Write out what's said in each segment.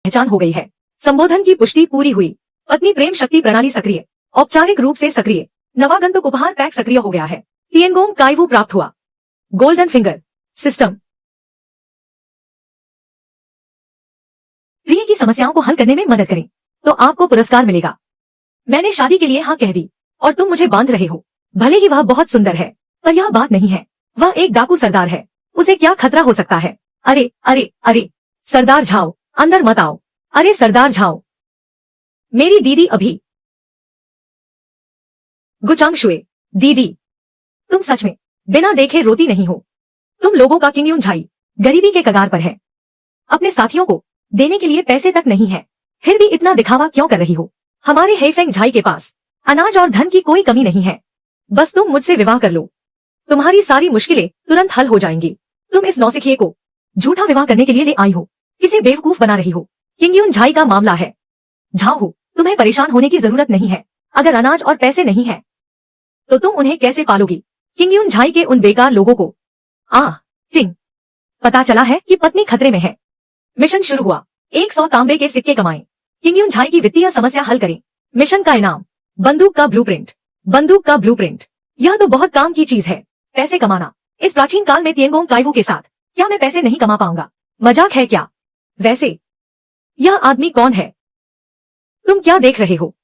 पहचान हो गई है। संबोधन की पुष्टि पूरी हुई। पत्नी प्रेम शक्ति प्रणाली सक्रिय, औपचारिक रूप से सक्रिय। नवागंतुक उपहार पैक सक्रिय हो गया है। तिएनगोंग काइवू प्राप्त हुआ। Golden finger system. प्रिय की समस्याओं को हल करने में मदद करें तो आपको पुरस्कार मिलेगा। मैंने शादी के लिए हाँ कह दी और तुम मुझे बांध रहे हो। भले ही वह बहुत सुंदर है पर यह बात नहीं है। वह एक डाकू सरदार है। उसे क्या खतरा हो सकता है? अरे अरे अरे सरदार झाओ, अंदर मत आओ। अरे सरदार झाओ, मेरी दीदी अभी। गुचांग शुए, दीदी तुम सच में बिना देखे रोती नहीं हो। तुम लोगों का किंग यून झाई गरीबी के कगार पर है। अपने साथियों को देने के लिए पैसे तक नहीं है, फिर भी इतना दिखावा क्यों कर रही हो? हमारे हेफेंग झाई के पास अनाज और धन की कोई कमी नहीं है। बस तुम मुझसे विवाह कर लो, तुम्हारी सारी मुश्किलें तुरंत हल हो जाएंगी। तुम इस नौसिखिए को झूठा विवाह करने के लिए ले आई हो, इसे बेवकूफ बना रही हो। किंग यून झाई का मामला है। झाओ हो, तुम्हें परेशान होने की जरूरत नहीं है। अगर अनाज और पैसे नहीं है तो तुम उन्हें कैसे पालोगी? किंग यून झाई के उन बेकार लोगों को। टिंग, पता चला है कि पत्नी खतरे में है। मिशन शुरू हुआ। 100 तांबे के सिक्के कमाएं। किंग यून झाई की वित्तीय समस्या हल करें। मिशन का इनाम बंदूक का ब्लूप्रिंट। बंदूक का ब्लूप्रिंट, यह तो बहुत काम की चीज है। पैसे कमाना। इस प्राचीन काल में तिएनगोंग काइवू के साथ क्या मैं पैसे नहीं कमा पाऊंगा? मजाक है क्या? वैसे यह आदमी कौन है? तुम क्या देख रहे हो?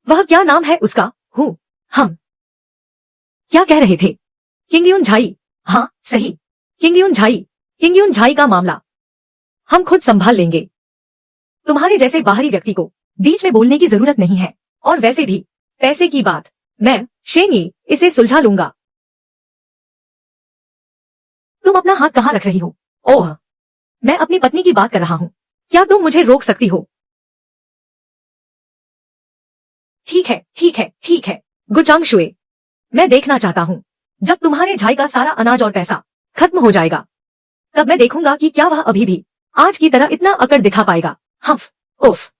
वह क्या नाम है उसका? हम क्या कह रहे थे? किंग यून झाई। हाँ सही, किंग यून झाई। किंग यून झाई का मामला हम खुद संभाल लेंगे। तुम्हारे जैसे बाहरी व्यक्ति को बीच में बोलने की जरूरत नहीं है। और वैसे भी पैसे की बात मैं शेंगी इसे सुलझा लूंगा। तुम अपना हाथ कहाँ रख रही हो? ओह, मैं अपनी पत्नी की बात कर रहा हूँ। क्या तुम मुझे रोक सकती हो? ठीक है ठीक है ठीक है। गुचांग शुए, मैं देखना चाहता हूँ जब तुम्हारे झाई का सारा अनाज और पैसा खत्म हो जाएगा, तब मैं देखूंगा कि क्या वह अभी भी आज की तरह इतना अकड़ दिखा पाएगा। हफ उफ।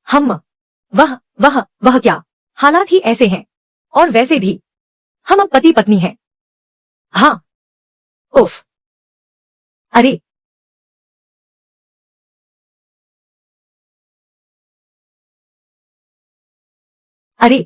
हम वह क्या? हालात ही ऐसे हैं। और वैसे भी हम अब पति पत्नी हैं। हाँ उफ। अरे अरे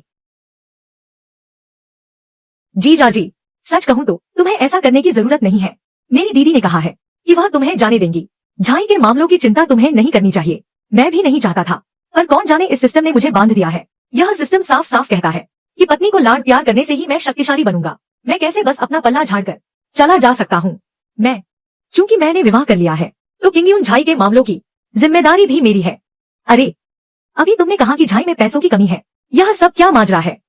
जी जाजी, सच कहूं तो तुम्हें ऐसा करने की जरूरत नहीं है। मेरी दीदी ने कहा है कि वह तुम्हें जाने देंगी। झाई के मामलों की चिंता तुम्हें नहीं करनी चाहिए। मैं भी नहीं चाहता था, पर कौन जाने इस सिस्टम ने मुझे बांध दिया है। यह सिस्टम साफ साफ कहता है कि पत्नी को लाड प्यार करने से ही मैं शक्तिशाली बनूंगा। मैं कैसे बस अपना पल्ला झाड़कर चला जा सकता हूँ? चूंकि मैंने विवाह कर लिया है तो किंग यून झाई के मामलों की जिम्मेदारी भी मेरी है। अरे अभी तुमने कहा कि झाई में पैसों की कमी है। यह सब क्या माजरा है?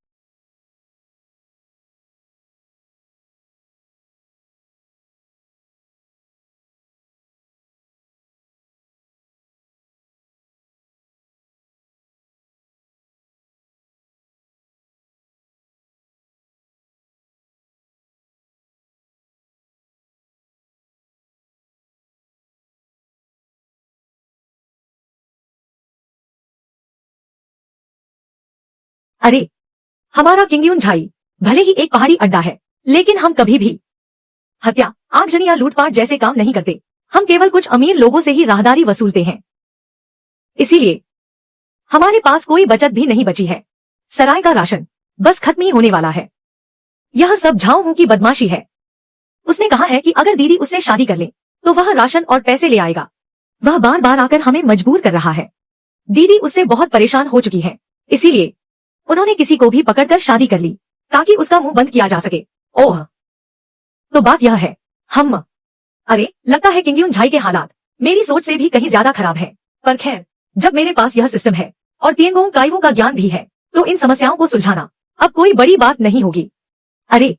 अरे हमारा किंग यून झाई भले ही एक पहाड़ी अड्डा है, लेकिन हम कभी भी हत्या, आगजनी या लूटपाट जैसे काम नहीं करते। हम केवल कुछ अमीर लोगों से ही राहदारी वसूलते हैं। इसीलिए हमारे पास कोई बचत भी नहीं बची है। सराय का राशन बस खत्म ही होने वाला है। यह सब झाओ की बदमाशी है। उसने कहा है कि अगर दीदी उससे शादी कर ले तो वह राशन और पैसे ले आएगा। वह बार बार आकर हमें मजबूर कर रहा है। दीदी उससे बहुत परेशान हो चुकी है, इसीलिए उन्होंने किसी को भी पकड़कर शादी कर ली ताकि उसका मुंह बंद किया जा सके। ओह, तो बात यह है हम। अरे लगता है किंग यून झाई के हालात मेरी सोच से भी कहीं ज्यादा खराब है। पर खैर, जब मेरे पास यह सिस्टम है और तिएनगोंग काइवू का ज्ञान भी है तो इन समस्याओं को सुलझाना अब कोई बड़ी बात नहीं होगी। अरे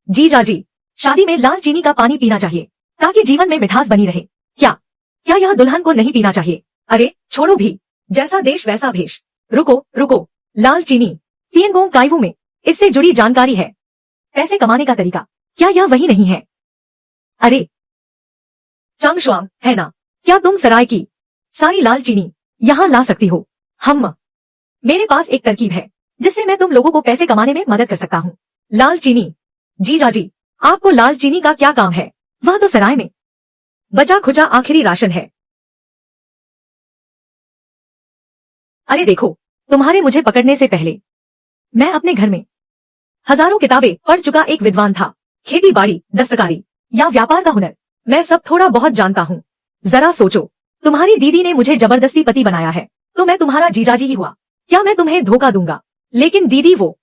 जी जाजी, शादी में लाल चीनी का पानी पीना चाहिए ताकि जीवन में मिठास बनी रहे। क्या क्या यह दुल्हन को नहीं पीना चाहिए? अरे छोड़ो भी, जैसा देश वैसा भेष। रुको, लाल चीनी तिएनगोंग काइवू में इससे जुड़ी जानकारी है। पैसे कमाने का तरीका, क्या यह वही नहीं है? अरे चांग शुआंग है ना, क्या तुम सराय की सारी लाल चीनी यहाँ ला सकती हो? मेरे पास एक तरकीब है जिससे मैं तुम लोगों को पैसे कमाने में मदद कर सकता हूँ। लाल चीनी? जी जाजी, आपको लाल चीनी का क्या काम है? वह तो सराय में बचा खुचा आखिरी राशन है। अरे देखो, तुम्हारे मुझे पकड़ने से पहले मैं अपने घर में हजारों किताबें पढ़ चुका एक विद्वान था। खेती बाड़ी, दस्तकारी या व्यापार का हुनर मैं सब थोड़ा बहुत जानता हूँ। जरा सोचो, तुम्हारी दीदी ने मुझे जबरदस्ती पति बनाया है, तो मैं तुम्हारा जीजाजी ही हुआ। क्या मैं तुम्हें धोखा दूंगा? लेकिन दीदी वो,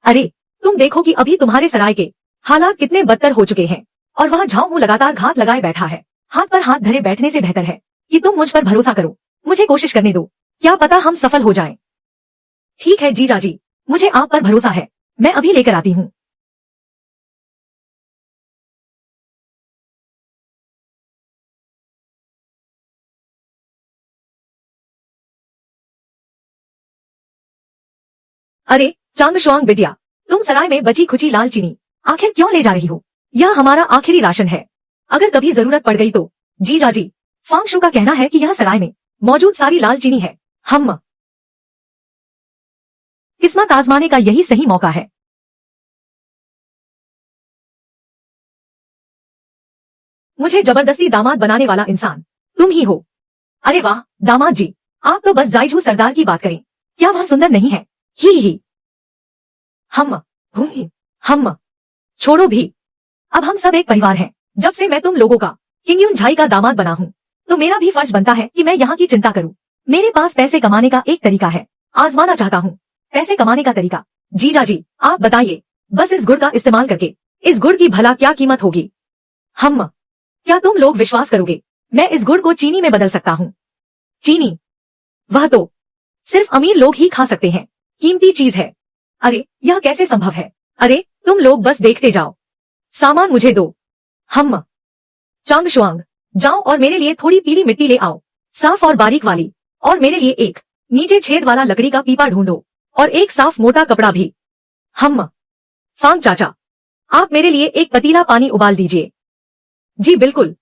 अरे तुम देखो कि अभी तुम्हारे सराय के हालात कितने बदतर हो चुके हैं, और वह झाऊ हूँ लगातार घात लगाए बैठा है। हाथ पर हाथ धरे बैठने से बेहतर है कि तुम मुझ पर भरोसा करो, मुझे कोशिश करने दो, क्या पता हम सफल हो जाएं। ठीक है जीजाजी, मुझे आप पर भरोसा है, मैं अभी लेकर आती हूँ। अरे चांग शुआंग बिटिया, तुम सराय में बची खुची लाल चीनी आखिर क्यों ले जा रही हो? यह हमारा आखिरी राशन है, अगर कभी जरूरत पड़ गई तो। जीजाजी, फांगशु का कहना है कि यह सराय में मौजूद सारी लाल चीनी है। हम किस्मत आजमाने का यही सही मौका है। मुझे जबरदस्ती दामाद बनाने वाला इंसान तुम ही हो। अरे वाह दामाद जी, आप तो बस जायजू सरदार की बात करें, क्या वह सुंदर नहीं है? ही। हम छोड़ो भी, अब हम सब एक परिवार हैं। जब से मैं तुम लोगों का किंगयून झाई का दामाद बना हूँ, तो मेरा भी फर्ज बनता है कि मैं यहाँ की चिंता करूँ। मेरे पास पैसे कमाने का एक तरीका है, आजमाना चाहता हूँ पैसे कमाने का तरीका। जीजाजी आप बताइए, बस इस गुड़ का इस्तेमाल करके इस गुड़ की भला क्या कीमत होगी? क्या तुम लोग विश्वास करोगे, मैं इस गुड़ को चीनी में बदल सकता हूँ। चीनी, वह तो सिर्फ अमीर लोग ही खा सकते हैं, कीमती चीज है। अरे यह कैसे संभव है? अरे तुम लोग बस देखते जाओ, सामान मुझे दो। चांग शुआंग, जाओ और मेरे लिए थोड़ी पीली मिट्टी ले आओ, साफ और बारीक वाली, और मेरे लिए एक नीचे छेद वाला लकड़ी का पीपा ढूंढो, और एक साफ मोटा कपड़ा भी। फांग चाचा, आप मेरे लिए एक पतीला पानी उबाल दीजिए। जी बिल्कुल।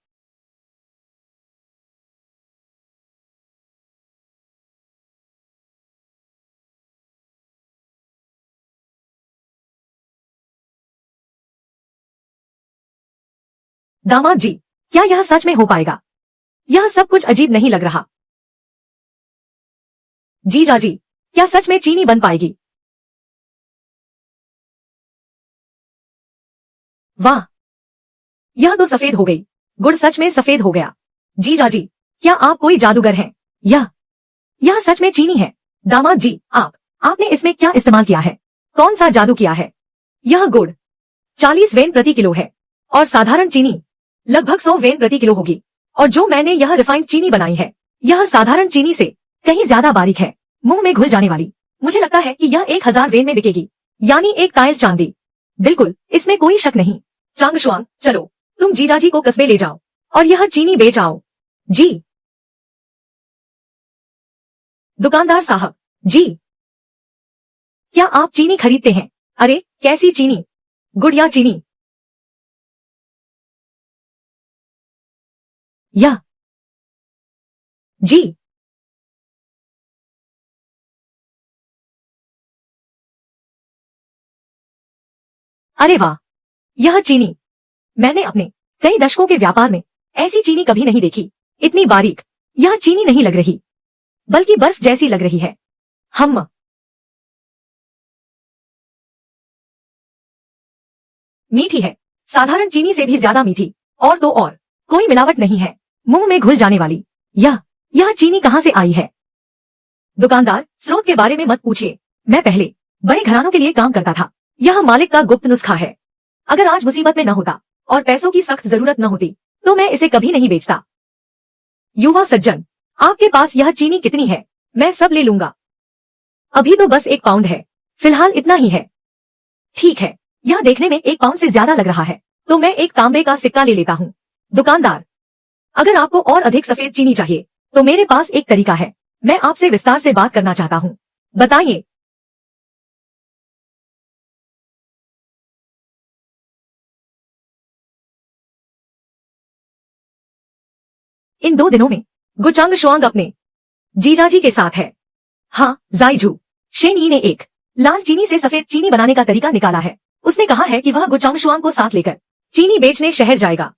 दामाद जी, क्या यह सच में हो पाएगा? यह सब कुछ अजीब नहीं लग रहा। जीजाजी, क्या सच में चीनी बन पाएगी? वाह, यह तो सफेद हो गई, गुड़ सच में सफेद हो गया। जीजाजी, क्या आप कोई जादूगर हैं? यह सच में चीनी है। दामाद जी, आपने इसमें क्या इस्तेमाल किया है? कौन सा जादू किया है? यह गुड़ 40 वेन प्रति किलो है, और साधारण चीनी लगभग 100 वेन प्रति किलो होगी। और जो मैंने यह रिफाइंड चीनी बनाई है, यह साधारण चीनी से कहीं ज्यादा बारीक है, मुंह में घुल जाने वाली। मुझे लगता है कि यह 1000 वेन में बिकेगी, यानी एक टाइल चांदी। बिल्कुल, इसमें कोई शक नहीं। चांग शुआंग, चलो तुम जीजाजी को कस्बे ले जाओ और यह चीनी बेच आओ। जी। दुकानदार साहब जी, क्या आप चीनी खरीदते हैं? अरे कैसी चीनी, गुड़ या चीनी? या जी। अरे वाह, यह चीनी, मैंने अपने कई दशकों के व्यापार में ऐसी चीनी कभी नहीं देखी। इतनी बारीक यह चीनी नहीं लग रही, बल्कि बर्फ जैसी लग रही है। मीठी है, साधारण चीनी से भी ज्यादा मीठी, और तो और कोई मिलावट नहीं है, मुंह में घुल जाने वाली। यह चीनी कहाँ से आई है? दुकानदार, स्रोत के बारे में मत पूछिए, मैं पहले बड़े घरानों के लिए काम करता था। यह मालिक का गुप्त नुस्खा है। अगर आज मुसीबत में न होता और पैसों की सख्त जरूरत न होती, तो मैं इसे कभी नहीं बेचता। युवा सज्जन, आपके पास यह चीनी कितनी है? मैं सब ले लूंगा। अभी तो बस 1 पाउंड है, फिलहाल इतना ही है। ठीक है, यह देखने में 1 पाउंड से ज्यादा लग रहा है, तो मैं एक तांबे का सिक्का ले लेता हूँ। दुकानदार, अगर आपको और अधिक सफेद चीनी चाहिए, तो मेरे पास एक तरीका है, मैं आपसे विस्तार से बात करना चाहता हूँ। बताइए। इन 2 दिनों में गुचांग शुआंग अपने जीजाजी के साथ है। हाँ, जाइजू शेन ही ने एक लाल चीनी से सफेद चीनी बनाने का तरीका निकाला है। उसने कहा है कि वह गुचांगशुआंग को साथ लेकर चीनी बेचने शहर जाएगा।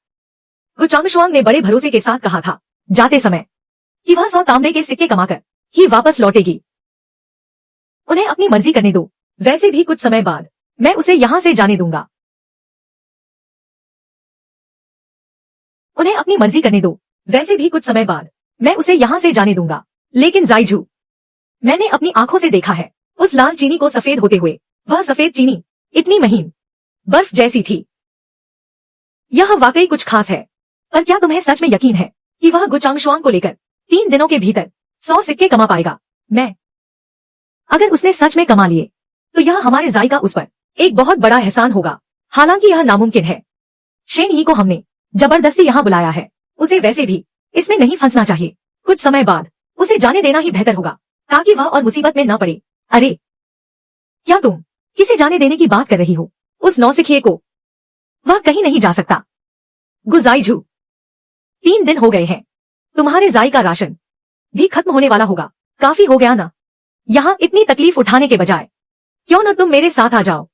गुचांगशुआंग ने बड़े भरोसे के साथ कहा था जाते समय कि वह 100 तांबे के सिक्के कमाकर ही वापस लौटेगी। उन्हें अपनी मर्जी करने दो, वैसे भी कुछ समय बाद मैं उसे यहां से जाने दूंगा। उन्हें अपनी मर्जी करने दो, वैसे भी कुछ समय बाद मैं उसे यहां से जाने दूंगा। लेकिन जाइजू, मैंने अपनी आंखों से देखा है उस लाल चीनी को सफेद होते हुए। वह सफेद चीनी इतनी महीन बर्फ जैसी थी। यह वाकई कुछ खास है। पर क्या तुम्हें सच में यकीन है कि वह गुचांगशुआंग को लेकर 3 दिनों के भीतर 100 सिक्के कमा पाएगा? अगर उसने सच में कमा लिए तो यह हमारे जाई का उस पर एक बहुत बड़ा एहसान होगा। हालांकि यह नामुमकिन है। शेन ही को हमने जबरदस्ती यहाँ बुलाया है। उसे वैसे भी इसमें नहीं फंसना चाहिए। कुछ समय बाद उसे जाने देना ही बेहतर होगा ताकि वह और मुसीबत में न पड़े। अरे, क्या तुम किसे जाने देने की बात कर रही हो? उस नौसिखिए को? वह कहीं नहीं जा सकता। गुजाइजू, 3 दिन हो गए हैं। तुम्हारे जाई का राशन भी खत्म होने वाला होगा। काफी हो गया ना? यहाँ इतनी तकलीफ उठाने के बजाय क्यों न तुम मेरे साथ आ जाओ।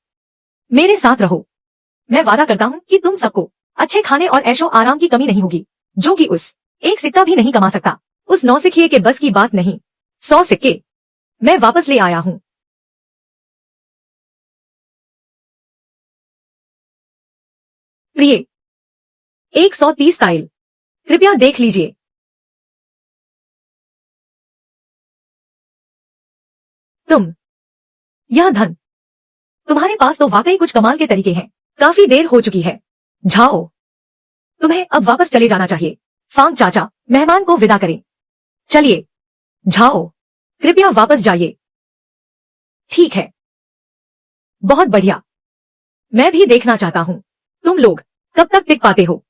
मेरे साथ रहो। मैं वादा करता हूँ कि तुम सबको अच्छे खाने और ऐशो आराम की कमी नहीं होगी, जो कि उस एक सिक्का भी नहीं कमा सकता। उस नौसिखिए के बस की बात नहीं। 100 सिक्के मैं वापस ले आया हूँ। प्रिय 130 टाइल, कृपया देख लीजिए। यह धन तुम्हारे पास तो वाकई कुछ कमाल के तरीके हैं। काफी देर हो चुकी है, जाओ। तुम्हें अब वापस चले जाना चाहिए। फांग चाचा मेहमान को विदा करें। चलिए, जाओ, कृपया वापस जाइए। ठीक है, बहुत बढ़िया। मैं भी देखना चाहता हूँ तुम लोग कब तक टिक पाते हो।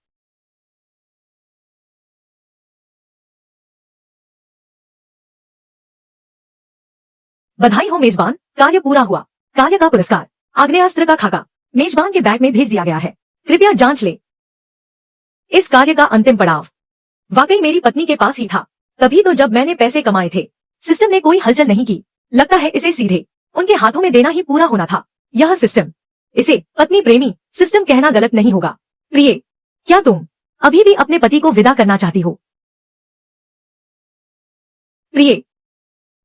बधाई हो मेजबान, कार्य पूरा हुआ। कार्य का पुरस्कार आग्नेयास्त्र का खाका मेजबान के बैग में भेज दिया गया है। कृपया जांच ले। इस कार्य का अंतिम पड़ाव वाकई मेरी पत्नी के पास ही था। तभी तो जब मैंने पैसे कमाए थे सिस्टम ने कोई हलचल नहीं की। लगता है इसे सीधे उनके हाथों में देना ही पूरा होना था। यह सिस्टम, इसे पत्नी प्रेमी सिस्टम कहना गलत नहीं होगा। प्रिय, क्या तुम अभी भी अपने पति को विदा करना चाहती हो? प्रिय,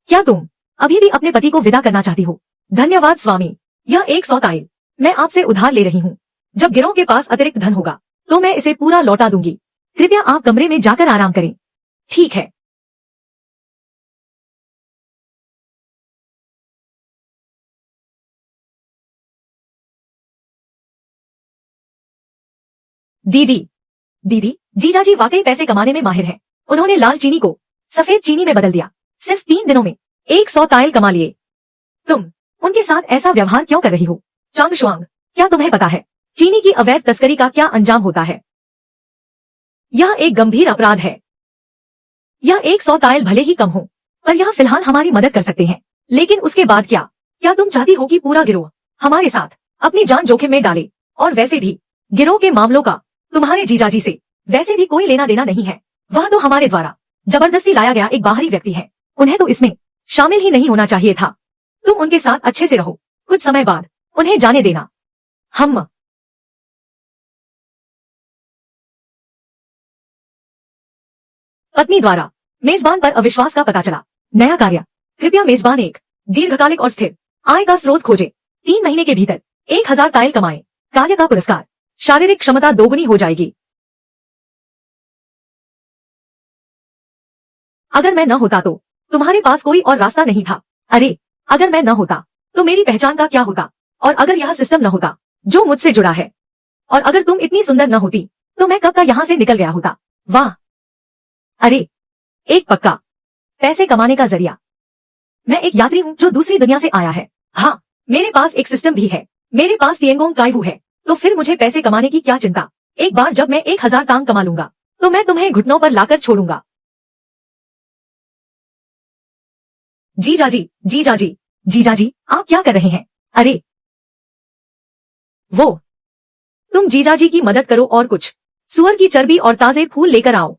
क्या तुम अभी भी अपने पति को विदा करना चाहती हो? धन्यवाद स्वामी, यह 100 टाइल मैं आपसे उधार ले रही हूँ। जब गिरोह के पास अतिरिक्त धन होगा तो मैं इसे पूरा लौटा दूंगी। कृपया आप कमरे में जाकर आराम करें। ठीक है। दीदी, जीजाजी वाकई पैसे कमाने में माहिर हैं। उन्होंने लाल चीनी को सफेद चीनी में बदल दिया। सिर्फ 3 दिनों में 100 टाइल कमा लिए। तुम उनके साथ ऐसा व्यवहार क्यों कर रही हो? चांगशुआंग, क्या तुम्हें पता है चीनी की अवैध तस्करी का क्या अंजाम होता है? यह एक गंभीर अपराध है। यह 100 टाइल भले ही कम हो, पर यह फिलहाल हमारी मदद कर सकते हैं। लेकिन उसके बाद क्या? क्या तुम चाहती हो कि पूरा गिरोह हमारे साथ अपनी जान जोखिम में डाले? और वैसे भी गिरोह के मामलों का तुम्हारे जीजाजी से वैसे भी कोई लेना देना नहीं है। वह तो हमारे द्वारा जबरदस्ती लाया गया एक बाहरी व्यक्ति है। उन्हें तो इसमें शामिल ही नहीं होना चाहिए था। तुम उनके साथ अच्छे से रहो, कुछ समय बाद उन्हें जाने देना। हम पत्नी द्वारा मेजबान पर अविश्वास का पता चला। नया कार्य, कृपया मेजबान एक दीर्घकालिक और स्थिर आय का स्रोत खोजे। 3 महीने के भीतर 1000 टाइल कमाए। कार्य का पुरस्कार, शारीरिक क्षमता दोगुनी हो जाएगी। अगर मैं न होता तो तुम्हारे पास कोई और रास्ता नहीं था। अरे, अगर मैं न होता तो मेरी पहचान का क्या होता? और अगर यह सिस्टम न होता जो मुझसे जुड़ा है, और अगर तुम इतनी सुंदर न होती तो मैं कब का यहाँ से निकल गया होता। वाह! अरे, एक पक्का पैसे कमाने का जरिया। मैं एक यात्री हूँ जो दूसरी दुनिया से आया है। हाँ, मेरे पास एक सिस्टम भी है। मेरे पास तिएंगोंग काइवू है। तो फिर मुझे पैसे कमाने की क्या चिंता? एक बार जब मैं 1000 टांग कमा लूंगा तो मैं तुम्हें घुटनों पर लाकर छोड़ूंगा। जीजाजी, आप क्या कर रहे हैं? अरे, वो तुम जीजाजी की मदद करो और कुछ सुअर की चर्बी और ताजे फूल लेकर आओ।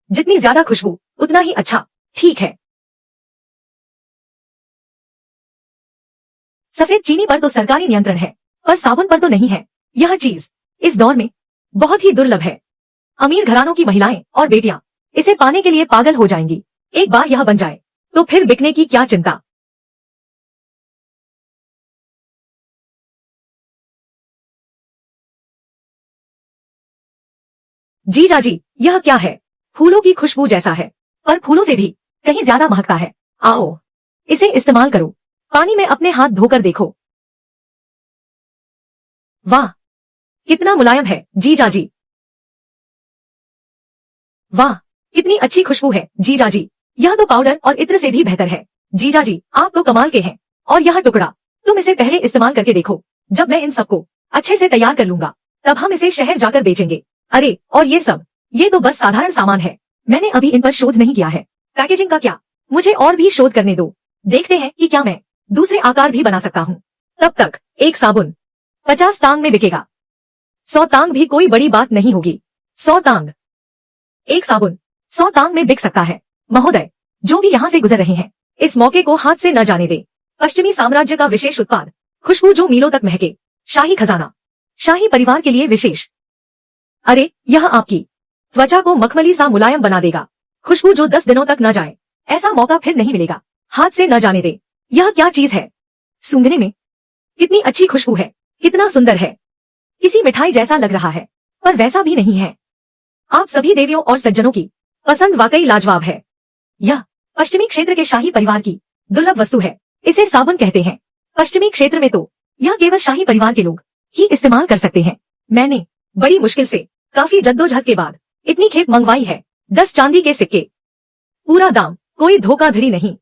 जितनी ज्यादा खुशबू उतना ही अच्छा। ठीक है। सफेद चीनी पर तो सरकारी नियंत्रण है, पर साबुन पर तो नहीं है। यह चीज इस दौर में बहुत ही दुर्लभ है। अमीर घरानों की महिलाएं और बेटियां इसे पाने के लिए पागल हो जाएंगी। एक बार यह बन जाए तो फिर बिकने की क्या चिंता। जीजा जी, यह क्या है? फूलों की खुशबू जैसा है, पर फूलों से भी कहीं ज्यादा महकता है। आओ, इसे इस्तेमाल करो। पानी में अपने हाथ धोकर देखो। वाह, कितना मुलायम है जीजा जी। वाह, कितनी अच्छी खुशबू है जीजा जी। यह तो पाउडर और इत्र से भी बेहतर है। जीजा जी, आप तो कमाल के हैं। और यह टुकड़ा, तुम इसे पहले इस्तेमाल करके देखो। जब मैं इन सबको अच्छे से तैयार कर लूंगा, तब हम इसे शहर जाकर बेचेंगे। अरे, और ये सब, ये तो बस साधारण सामान है। मैंने अभी इन पर शोध नहीं किया है। पैकेजिंग का क्या? मुझे और भी शोध करने दो। देखते हैं कि क्या मैं दूसरे आकार भी बना सकता हूँ। तब तक एक साबुन 50 तांग में बिकेगा। 100 तांग भी कोई बड़ी बात नहीं होगी। 100 तांग, एक साबुन 100 तांग में बिक सकता है। महोदय, जो भी यहाँ से गुजर रहे हैं, इस मौके को हाथ से न जाने दे। पश्चिमी साम्राज्य का विशेष उत्पाद, खुशबू जो मीलों तक महके। शाही खजाना, शाही परिवार के लिए विशेष। अरे, यह आपकी त्वचा को मखमली सा मुलायम बना देगा। खुशबू जो 10 दिनों तक न जाए, ऐसा मौका फिर नहीं मिलेगा। हाथ से न जाने दे। यह क्या चीज है? सूंघने में कितनी अच्छी खुशबू है, कितना सुंदर है। किसी मिठाई जैसा लग रहा है, पर वैसा भी नहीं है। आप सभी देवियों और सज्जनों की पसंद वाकई लाजवाब है। यह पश्चिमी क्षेत्र के शाही परिवार की दुर्लभ वस्तु है। इसे साबुन कहते हैं। पश्चिमी क्षेत्र में तो यह केवल शाही परिवार के लोग ही इस्तेमाल कर सकते हैं। मैंने बड़ी मुश्किल से, काफी जद्दोजहद के बाद इतनी खेप मंगवाई है। 10 चांदी के सिक्के, पूरा दाम, कोई धोखाधड़ी नहीं।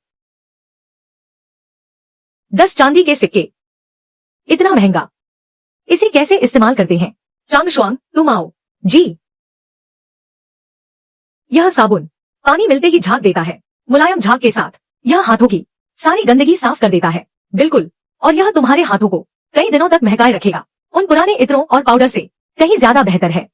10 चांदी के सिक्के, इतना महंगा। इसे कैसे इस्तेमाल करते हैं? चांगशुआंग, तुम आओ। जी। यह साबुन पानी मिलते ही झाग देता है। मुलायम झाग के साथ यह हाथों की सारी गंदगी साफ कर देता है। बिल्कुल, और यह तुम्हारे हाथों को कई दिनों तक महकाए रखेगा। उन पुराने इत्रों और पाउडर से कहीं ज्यादा बेहतर है।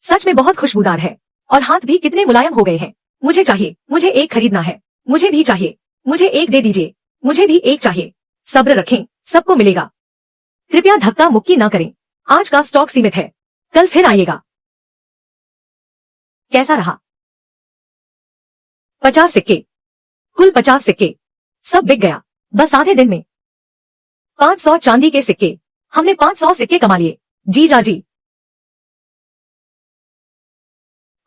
सच में बहुत खुशबूदार है, और हाथ भी कितने मुलायम हो गए हैं। मुझे चाहिए, मुझे एक खरीदना है। मुझे भी चाहिए, मुझे एक दे दीजिए। मुझे भी एक चाहिए। सब्र रखें, सबको मिलेगा। कृपया धक्का मुक्की ना करें। आज का स्टॉक सीमित है, कल फिर आइएगा। कैसा रहा? 50 सिक्के, कुल 50 सिक्के, सब बिक गया बस आधे दिन में। 500 चांदी के सिक्के, हमने 500 सिक्के कमा लिए। जीजा जी,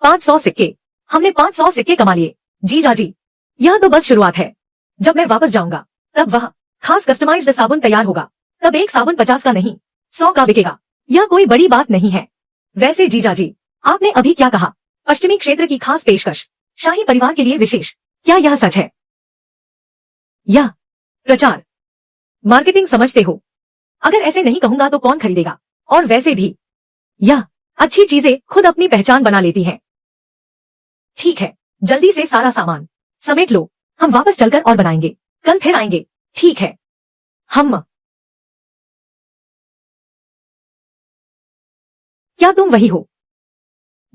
500 सिक्के, हमने 500 सिक्के कमा लिए। जीजा जी, यह तो बस शुरुआत है। जब मैं वापस जाऊंगा, तब वह खास कस्टमाइज्ड साबुन तैयार होगा। तब एक साबुन 50 का नहीं, 100 का बिकेगा। यह कोई बड़ी बात नहीं है। वैसे जीजा जी, आपने अभी क्या कहा? पश्चिमी क्षेत्र की खास पेशकश, शाही परिवार के लिए विशेष, क्या यह सच है? यह प्रचार, मार्केटिंग समझते हो? अगर ऐसे नहीं कहूंगा तो कौन खरीदेगा? और वैसे भी यह अच्छी चीजें खुद अपनी पहचान बना लेती हैं। ठीक है, जल्दी से सारा सामान समेट लो। हम वापस चलकर और बनाएंगे, कल फिर आएंगे। ठीक है। हम, क्या तुम वही हो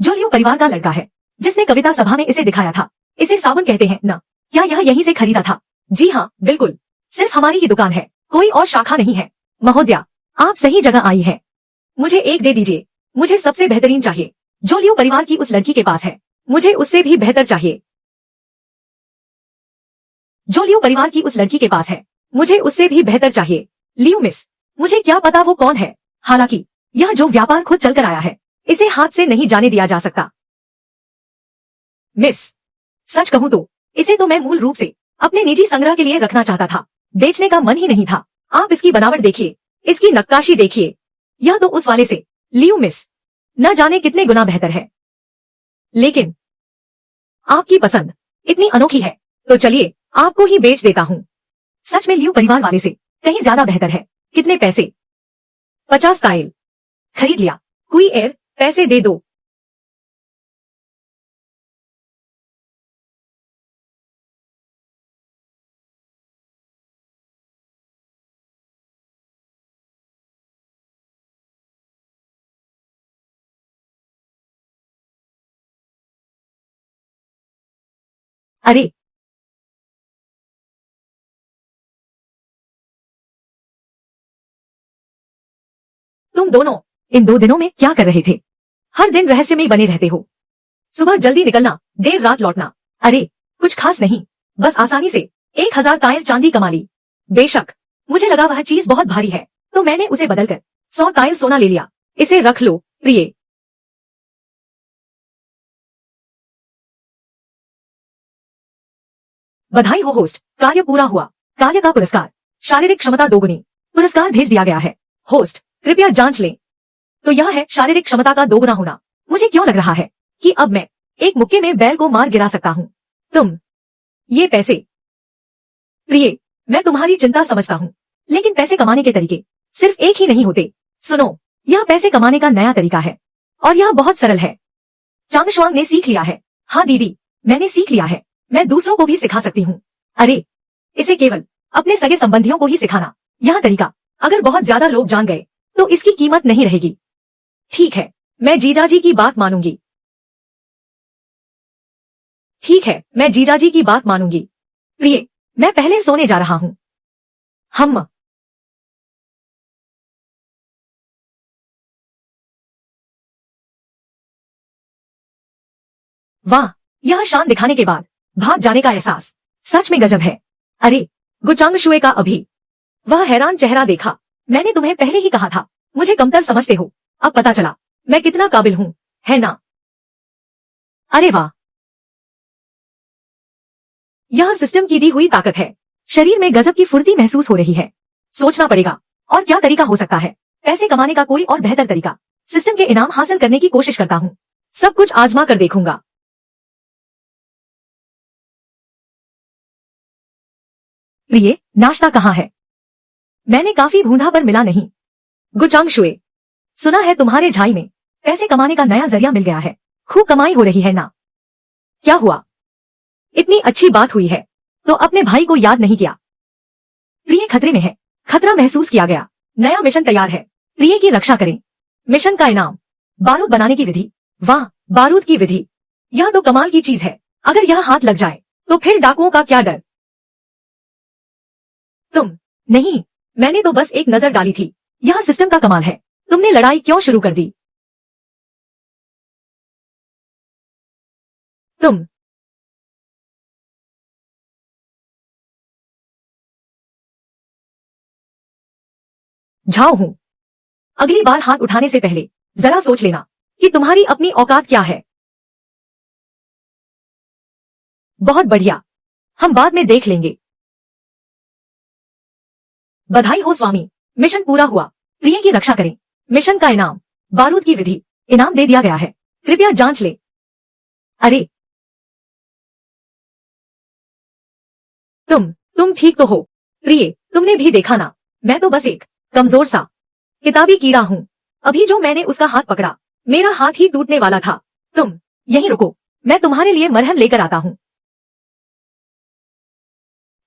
जो लियो परिवार का लड़का है, जिसने कविता सभा में इसे दिखाया था? इसे साबुन कहते हैं ना? क्या यह यहीं से खरीदा था? जी हाँ, बिल्कुल। सिर्फ हमारी ही दुकान है, कोई और शाखा नहीं है। महोदया, आप सही जगह आई है। मुझे एक दे दीजिए। मुझे सबसे बेहतरीन चाहिए, जो लियो परिवार की उस लड़की के पास है। मुझे उससे भी बेहतर चाहिए, जो लियो परिवार की उस लड़की के पास है। मुझे उससे भी बेहतर चाहिए। लियो मिस, मुझे क्या पता वो कौन है। हालांकि यह जो व्यापार खुद चलकर आया है, इसे हाथ से नहीं जाने दिया जा सकता। मिस, सच कहूं तो इसे तो मैं मूल रूप से अपने निजी संग्रह के लिए रखना चाहता था। बेचने का मन ही नहीं था। आप इसकी बनावट देखिए, इसकी नक्काशी देखिए। यह तो उस वाले से, लियो मिस, न जाने कितने गुना बेहतर है। लेकिन आपकी पसंद इतनी अनोखी है, तो चलिए आपको ही बेच देता हूँ। सच में लियो परिवार वाले से कहीं ज्यादा बेहतर है। कितने पैसे? 50 टाइल। खरीद लिया। कोई एयर, पैसे दे दो। अरे, तुम दोनों इन 2 दिनों में क्या कर रहे थे? हर दिन रहस्यमय बने रहते हो। सुबह जल्दी निकलना, देर रात लौटना। अरे कुछ खास नहीं, बस आसानी से 1000 टाइल चांदी कमा ली। बेशक मुझे लगा वह चीज बहुत भारी है, तो मैंने उसे बदलकर 100 टाइल सोना ले लिया। इसे रख लो प्रिय। बधाई हो होस्ट, कार्य पूरा हुआ। कार्य का पुरस्कार शारीरिक क्षमता 2 गुनी पुरस्कार भेज दिया गया है। होस्ट कृपया जांच लें। तो यह है शारीरिक क्षमता का 2 गुना होना। मुझे क्यों लग रहा है कि अब मैं एक मुक्के में बैल को मार गिरा सकता हूँ। तुम ये पैसे। प्रिय मैं तुम्हारी चिंता समझता हूँ, लेकिन पैसे कमाने के तरीके सिर्फ एक ही नहीं होते। सुनो, यह पैसे कमाने का नया तरीका है और यह बहुत सरल है। चांगशुआंग ने सीख लिया है। हाँ दीदी, मैंने सीख लिया है। मैं दूसरों को भी सिखा सकती हूँ। अरे इसे केवल अपने सगे संबंधियों को ही सिखाना। यह तरीका अगर बहुत ज्यादा लोग जान गए तो इसकी कीमत नहीं रहेगी। ठीक है, मैं जीजाजी की बात मानूंगी। ठीक है, मैं जीजाजी की बात मानूंगी। प्रिय मैं पहले सोने जा रहा हूँ। हम वाह, यह शान दिखाने के बाद भाग जाने का एहसास सच में गजब है। अरे गुचांगशुए का अभी वह हैरान चेहरा देखा। मैंने तुम्हें पहले ही कहा था, मुझे कमतर समझते हो। अब पता चला मैं कितना काबिल हूँ, है ना? अरे वाह, यह सिस्टम की दी हुई ताकत है। शरीर में गजब की फुर्ती महसूस हो रही है। सोचना पड़ेगा और क्या तरीका हो सकता है। पैसे कमाने का कोई और बेहतर तरीका। सिस्टम के इनाम हासिल करने की कोशिश करता हूँ। सब कुछ आजमा कर देखूंगा। प्रिय नाश्ता कहाँ है? मैंने काफी ढूंढा पर मिला नहीं। गुचांगशुए सुना है तुम्हारे झाई में पैसे कमाने का नया जरिया मिल गया है। खूब कमाई हो रही है ना? क्या हुआ? इतनी अच्छी बात हुई है तो अपने भाई को याद नहीं किया। प्रिय खतरे में है। खतरा महसूस किया गया। नया मिशन तैयार है। प्रिय की रक्षा करें। मिशन का इनाम बारूद बनाने की विधि। वाह, बारूद की विधि, यह तो कमाल की चीज है। अगर यह हाथ लग जाए तो फिर डाकुओं का क्या डर। तुम नहीं, मैंने तो बस एक नजर डाली थी। यह सिस्टम का कमाल है। तुमने लड़ाई क्यों शुरू कर दी? तुम झाओ हूं। अगली बार हाथ उठाने से पहले जरा सोच लेना कि तुम्हारी अपनी औकात क्या है। बहुत बढ़िया, हम बाद में देख लेंगे। बधाई हो स्वामी, मिशन पूरा हुआ। प्रिय की रक्षा करें। मिशन का इनाम बारूद की विधि। इनाम दे दिया गया है, कृपया जांच ले। अरे तुम ठीक तो हो? प्रिय तुमने भी देखा ना, मैं तो बस एक कमजोर सा किताबी कीड़ा हूँ। अभी जो मैंने उसका हाथ पकड़ा, मेरा हाथ ही टूटने वाला था। तुम यहीं रुको, मैं तुम्हारे लिए मरहम लेकर आता हूँ।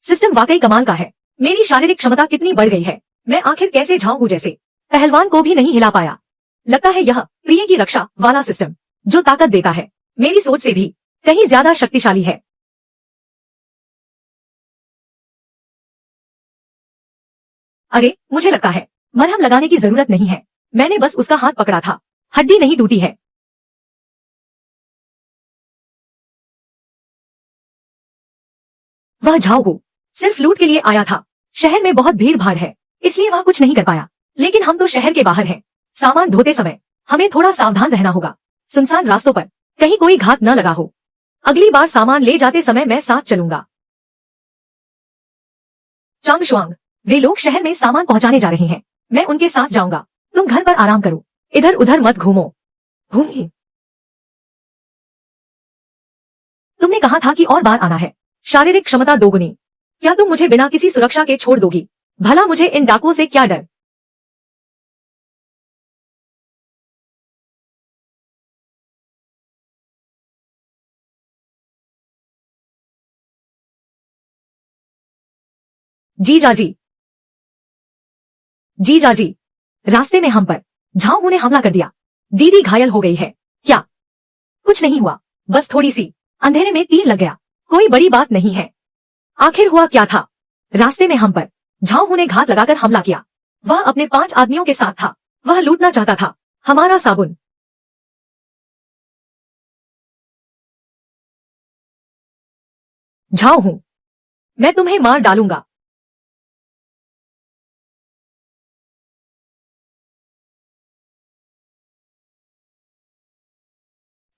सिस्टम वाकई कमाल का है। मेरी शारीरिक क्षमता कितनी बढ़ गई है। मैं आखिर कैसे झाऊं जैसे पहलवान को भी नहीं हिला पाया। लगता है यह प्रिय की रक्षा वाला सिस्टम जो ताकत देता है मेरी सोच से भी कहीं ज्यादा शक्तिशाली है। अरे मुझे लगता है मरहम लगाने की जरूरत नहीं है। मैंने बस उसका हाथ पकड़ा था, हड्डी नहीं टूटी है। वह झाओ को सिर्फ लूट के लिए आया था। शहर में बहुत भीड़ भाड़ है, इसलिए वह कुछ नहीं कर पाया। लेकिन हम तो शहर के बाहर हैं। सामान ढोते समय हमें थोड़ा सावधान रहना होगा। सुनसान रास्तों पर कहीं कोई घात न लगा हो। अगली बार सामान ले जाते समय मैं साथ चलूंगा। चांगशुआंग, वे लोग शहर में सामान पहुंचाने जा रहे हैं। मैं उनके साथ जाऊंगा। तुम घर पर आराम करो, इधर उधर मत घूमो। घूमिए। तुमने कहा था कि और बार आना है। शारीरिक क्षमता 2 गुनी। क्या तुम मुझे बिना किसी सुरक्षा के छोड़ दोगी? भला मुझे इन डाकुओं से क्या डर। जी जाजी, जी जाजी, रास्ते में हम पर झाओ ने हमला कर दिया। दीदी घायल हो गई है क्या? कुछ नहीं हुआ, बस थोड़ी सी अंधेरे में तीर लग गया। कोई बड़ी बात नहीं है। आखिर हुआ क्या था? रास्ते में हम पर झाओ ने घात लगाकर हमला किया। वह अपने 5 आदमियों के साथ था। वह लूटना चाहता था हमारा साबुन। झाऊ हूं, मैं तुम्हें मार डालूंगा।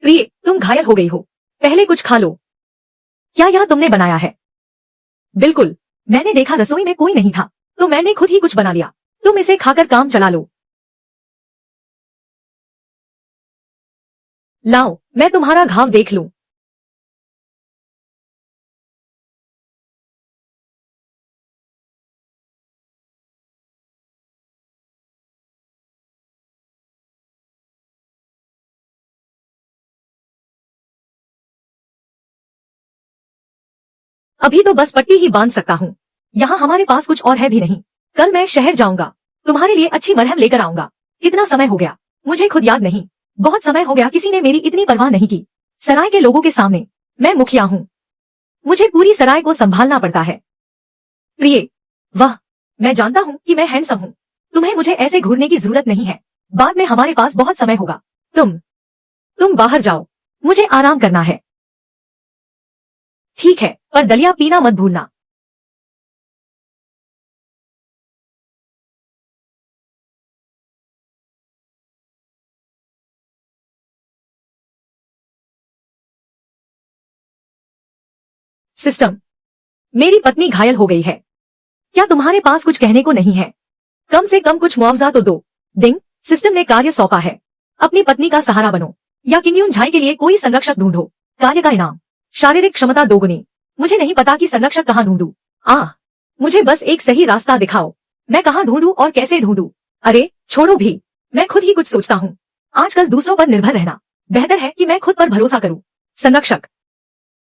प्रिय, तुम घायल हो गई हो, पहले कुछ खा लो। क्या यह तुमने बनाया है? बिल्कुल, मैंने देखा रसोई में कोई नहीं था तो मैंने खुद ही कुछ बना लिया। तुम इसे खाकर काम चला लो। लाओ, मैं तुम्हारा घाव देख लूं। अभी तो बस पट्टी ही बांध सकता हूँ। यहाँ हमारे पास कुछ और है भी नहीं। कल मैं शहर जाऊंगा, तुम्हारे लिए अच्छी मरहम लेकर आऊंगा। कितना समय हो गया मुझे खुद याद नहीं। बहुत समय हो गया किसी ने मेरी इतनी परवाह नहीं की। सराय के लोगों के सामने मैं मुखिया हूँ, मुझे पूरी सराय को संभालना पड़ता है। प्रिय, वाह, मैं जानता हूँ कि मैं हैंडसम हूँ। तुम्हें मुझे ऐसे घूरने की जरूरत नहीं है। बाद में हमारे पास बहुत समय होगा। तुम बाहर जाओ, मुझे आराम करना है। ठीक है, पर दलिया पीना मत भूलना। सिस्टम, मेरी पत्नी घायल हो गई है। क्या तुम्हारे पास कुछ कहने को नहीं है? कम से कम कुछ मुआवजा तो दो। डिंग, सिस्टम ने कार्य सौंपा है। अपनी पत्नी का सहारा बनो या किंगयून झाई के लिए कोई संरक्षक ढूंढो। कार्य का इनाम, शारीरिक क्षमता दोगुनी। मुझे नहीं पता कि संरक्षक कहाँ ढूंढूं। मुझे बस एक सही रास्ता दिखाओ। मैं कहाँ ढूंढूं और कैसे ढूंढूं? अरे छोड़ो भी, मैं खुद ही कुछ सोचता हूँ। आजकल दूसरों पर निर्भर रहना बेहतर है कि मैं खुद पर भरोसा करूं। संरक्षक,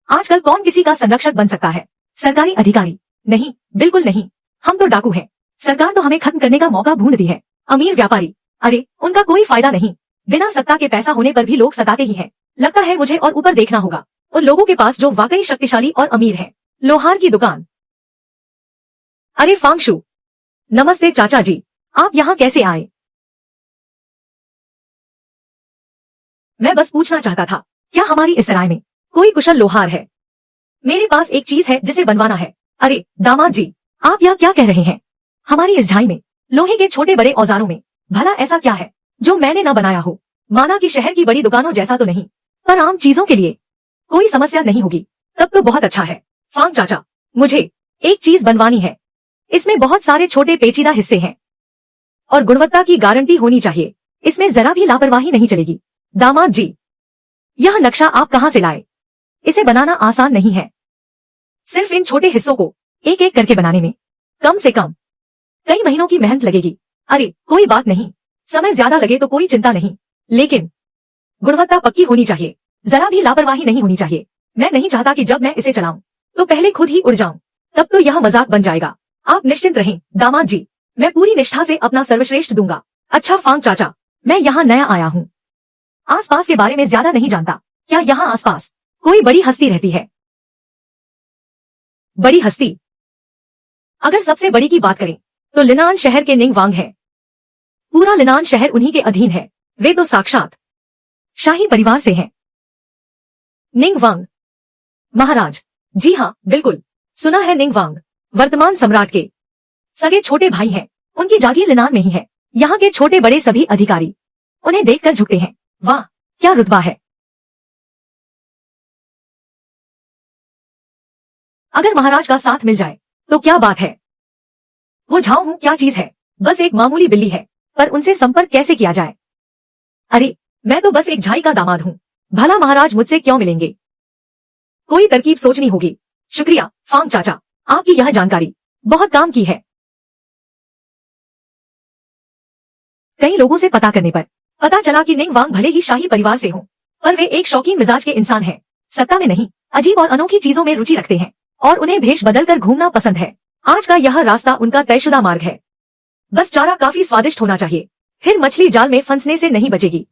आजकल कौन किसी का संरक्षक बन सकता है? सरकारी अधिकारी? नहीं, बिल्कुल नहीं। हम तो डाकू हैं। सरकार तो हमें खत्म करने का मौका ढूंढती है। अमीर व्यापारी, अरे उनका कोई फायदा नहीं। बिना सत्ता के पैसा होने पर भी लोग सताते ही हैं। लगता है मुझे और ऊपर देखना होगा उन लोगों के पास जो वाकई शक्तिशाली और अमीर हैं। लोहार की दुकान। अरे फांगशु, नमस्ते चाचा जी, आप यहाँ कैसे आए? मैं बस पूछना चाहता था, क्या हमारी इस सराय में कोई कुशल लोहार है? मेरे पास एक चीज है जिसे बनवाना है। अरे दामाद जी, आप यह क्या कह रहे हैं? हमारी इस झाई में लोहे के छोटे बड़े औजारों में भला ऐसा क्या है जो मैंने न बनाया हो? माना कि शहर की बड़ी दुकानों जैसा तो नहीं, पर आम चीजों के लिए कोई समस्या नहीं होगी। तब तो बहुत अच्छा है। फांग चाचा, मुझे एक चीज बनवानी है। इसमें बहुत सारे छोटे पेचीदा हिस्से हैं और गुणवत्ता की गारंटी होनी चाहिए। इसमें जरा भी लापरवाही नहीं चलेगी। दामाद जी, यह नक्शा आप कहाँ से लाए? इसे बनाना आसान नहीं है। सिर्फ इन छोटे हिस्सों को एक एक करके बनाने में कम से कम कई महीनों की मेहनत लगेगी। अरे कोई बात नहीं, समय ज्यादा लगे तो कोई चिंता नहीं, लेकिन गुणवत्ता पक्की होनी चाहिए। जरा भी लापरवाही नहीं होनी चाहिए। मैं नहीं चाहता कि जब मैं इसे चलाऊं तो पहले खुद ही उड़ जाऊं, तब तो यह मजाक बन जाएगा। आप निश्चिंत रहें दामाद जी, मैं पूरी निष्ठा से अपना सर्वश्रेष्ठ दूंगा। अच्छा फांग चाचा, मैं यहाँ नया आया हूँ, आसपास के बारे में ज्यादा नहीं जानता। क्या यहाँ आसपास कोई बड़ी हस्ती रहती है? बड़ी हस्ती? अगर सबसे बड़ी की बात करें तो लिनान शहर के निंगवांग है। पूरा लिनान शहर उन्हीं के अधीन है। वे तो साक्षात शाही परिवार से हैं। निंगवांग महाराज? जी हाँ, बिल्कुल सुना है। निंगवांग वर्तमान सम्राट के सगे छोटे भाई हैं। उनकी जागीर लिनान में ही है। यहाँ के छोटे बड़े सभी अधिकारी उन्हें देखकर झुकते हैं। वाह, क्या रुतबा है! अगर महाराज का साथ मिल जाए तो क्या बात है। वो झाऊ हूँ क्या चीज है? बस एक मामूली बिल्ली है, पर उनसे संपर्क कैसे किया जाए? अरे मैं तो बस एक झाई का दामाद हूँ, भला महाराज मुझसे क्यों मिलेंगे? कोई तरकीब सोचनी होगी। शुक्रिया फांग चाचा, आपकी यह जानकारी बहुत काम की है। कई लोगों से पता करने पर पता चला कि निंगवांग भले ही शाही परिवार से हों, पर वे एक शौकीन मिजाज के इंसान हैं। सत्ता में नहीं, अजीब और अनोखी चीजों में रुचि रखते हैं और उन्हें भेष बदलकर घूमना पसंद है। आज का यह रास्ता उनका तयशुदा मार्ग है। बस चारा काफी स्वादिष्ट होना चाहिए, फिर मछली जाल में फंसने से नहीं बचेगी।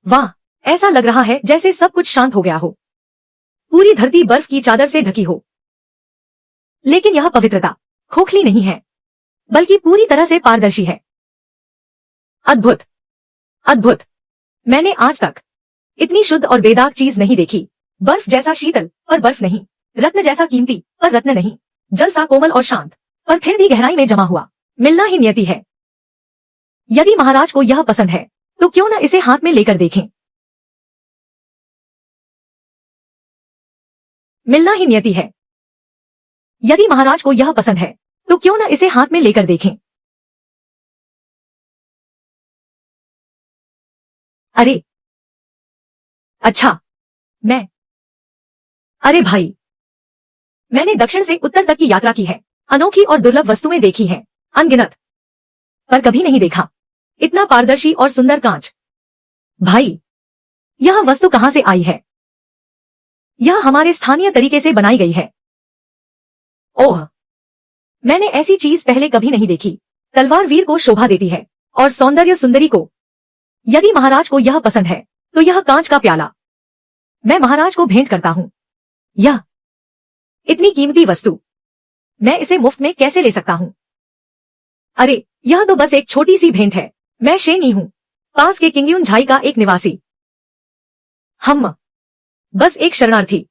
वाह, ऐसा लग रहा है जैसे सब कुछ शांत हो गया हो। पूरी धरती बर्फ की चादर से ढकी हो। लेकिन यह पवित्रता खोखली नहीं है, बल्कि पूरी तरह से पारदर्शी है। अद्भुत, अद्भुत। मैंने आज तक इतनी शुद्ध और बेदाग चीज नहीं देखी। बर्फ जैसा शीतल पर बर्फ नहीं, रत्न जैसा कीमती पर रत्न नहीं, जल सा कोमल और शांत पर फिर भी गहराई में जमा हुआ। मिलना ही नियति है। यदि महाराज को यह पसंद है तो क्यों न इसे हाथ में लेकर देखें। मिलना ही नियति है। यदि महाराज को यह पसंद है तो क्यों न इसे हाथ में लेकर देखें। अरे अच्छा, अरे भाई, मैंने दक्षिण से उत्तर तक की यात्रा की है, अनोखी और दुर्लभ वस्तुएं देखी हैं, अनगिनत, पर कभी नहीं देखा इतना पारदर्शी और सुंदर कांच। भाई, यह वस्तु कहां से आई है? यह हमारे स्थानीय तरीके से बनाई गई है। ओह, मैंने ऐसी चीज पहले कभी नहीं देखी। तलवार वीर को शोभा देती है और सौंदर्य सुंदरी को। यदि महाराज को यह पसंद है तो यह कांच का प्याला मैं महाराज को भेंट करता हूं। यह इतनी कीमती वस्तु मैं इसे मुफ्त में कैसे ले सकता हूं? अरे, यह तो बस एक छोटी सी भेंट है। मैं शेनी हूं, पास के किंगयुन झाई का एक निवासी। हम बस एक शरणार्थी,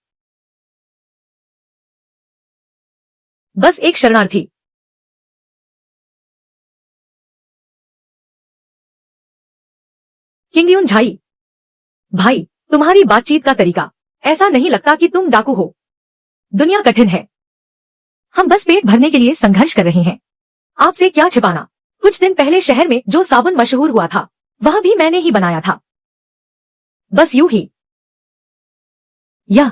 बस एक शरणार्थी। किंगयुन झाई, भाई, तुम्हारी बातचीत का तरीका ऐसा नहीं लगता कि तुम डाकू हो। दुनिया कठिन है। हम बस पेट भरने के लिए संघर्ष कर रहे हैं। आपसे क्या छिपाना। कुछ दिन पहले शहर में जो साबुन मशहूर हुआ था वह भी मैंने ही बनाया था। बस यूं ही। यह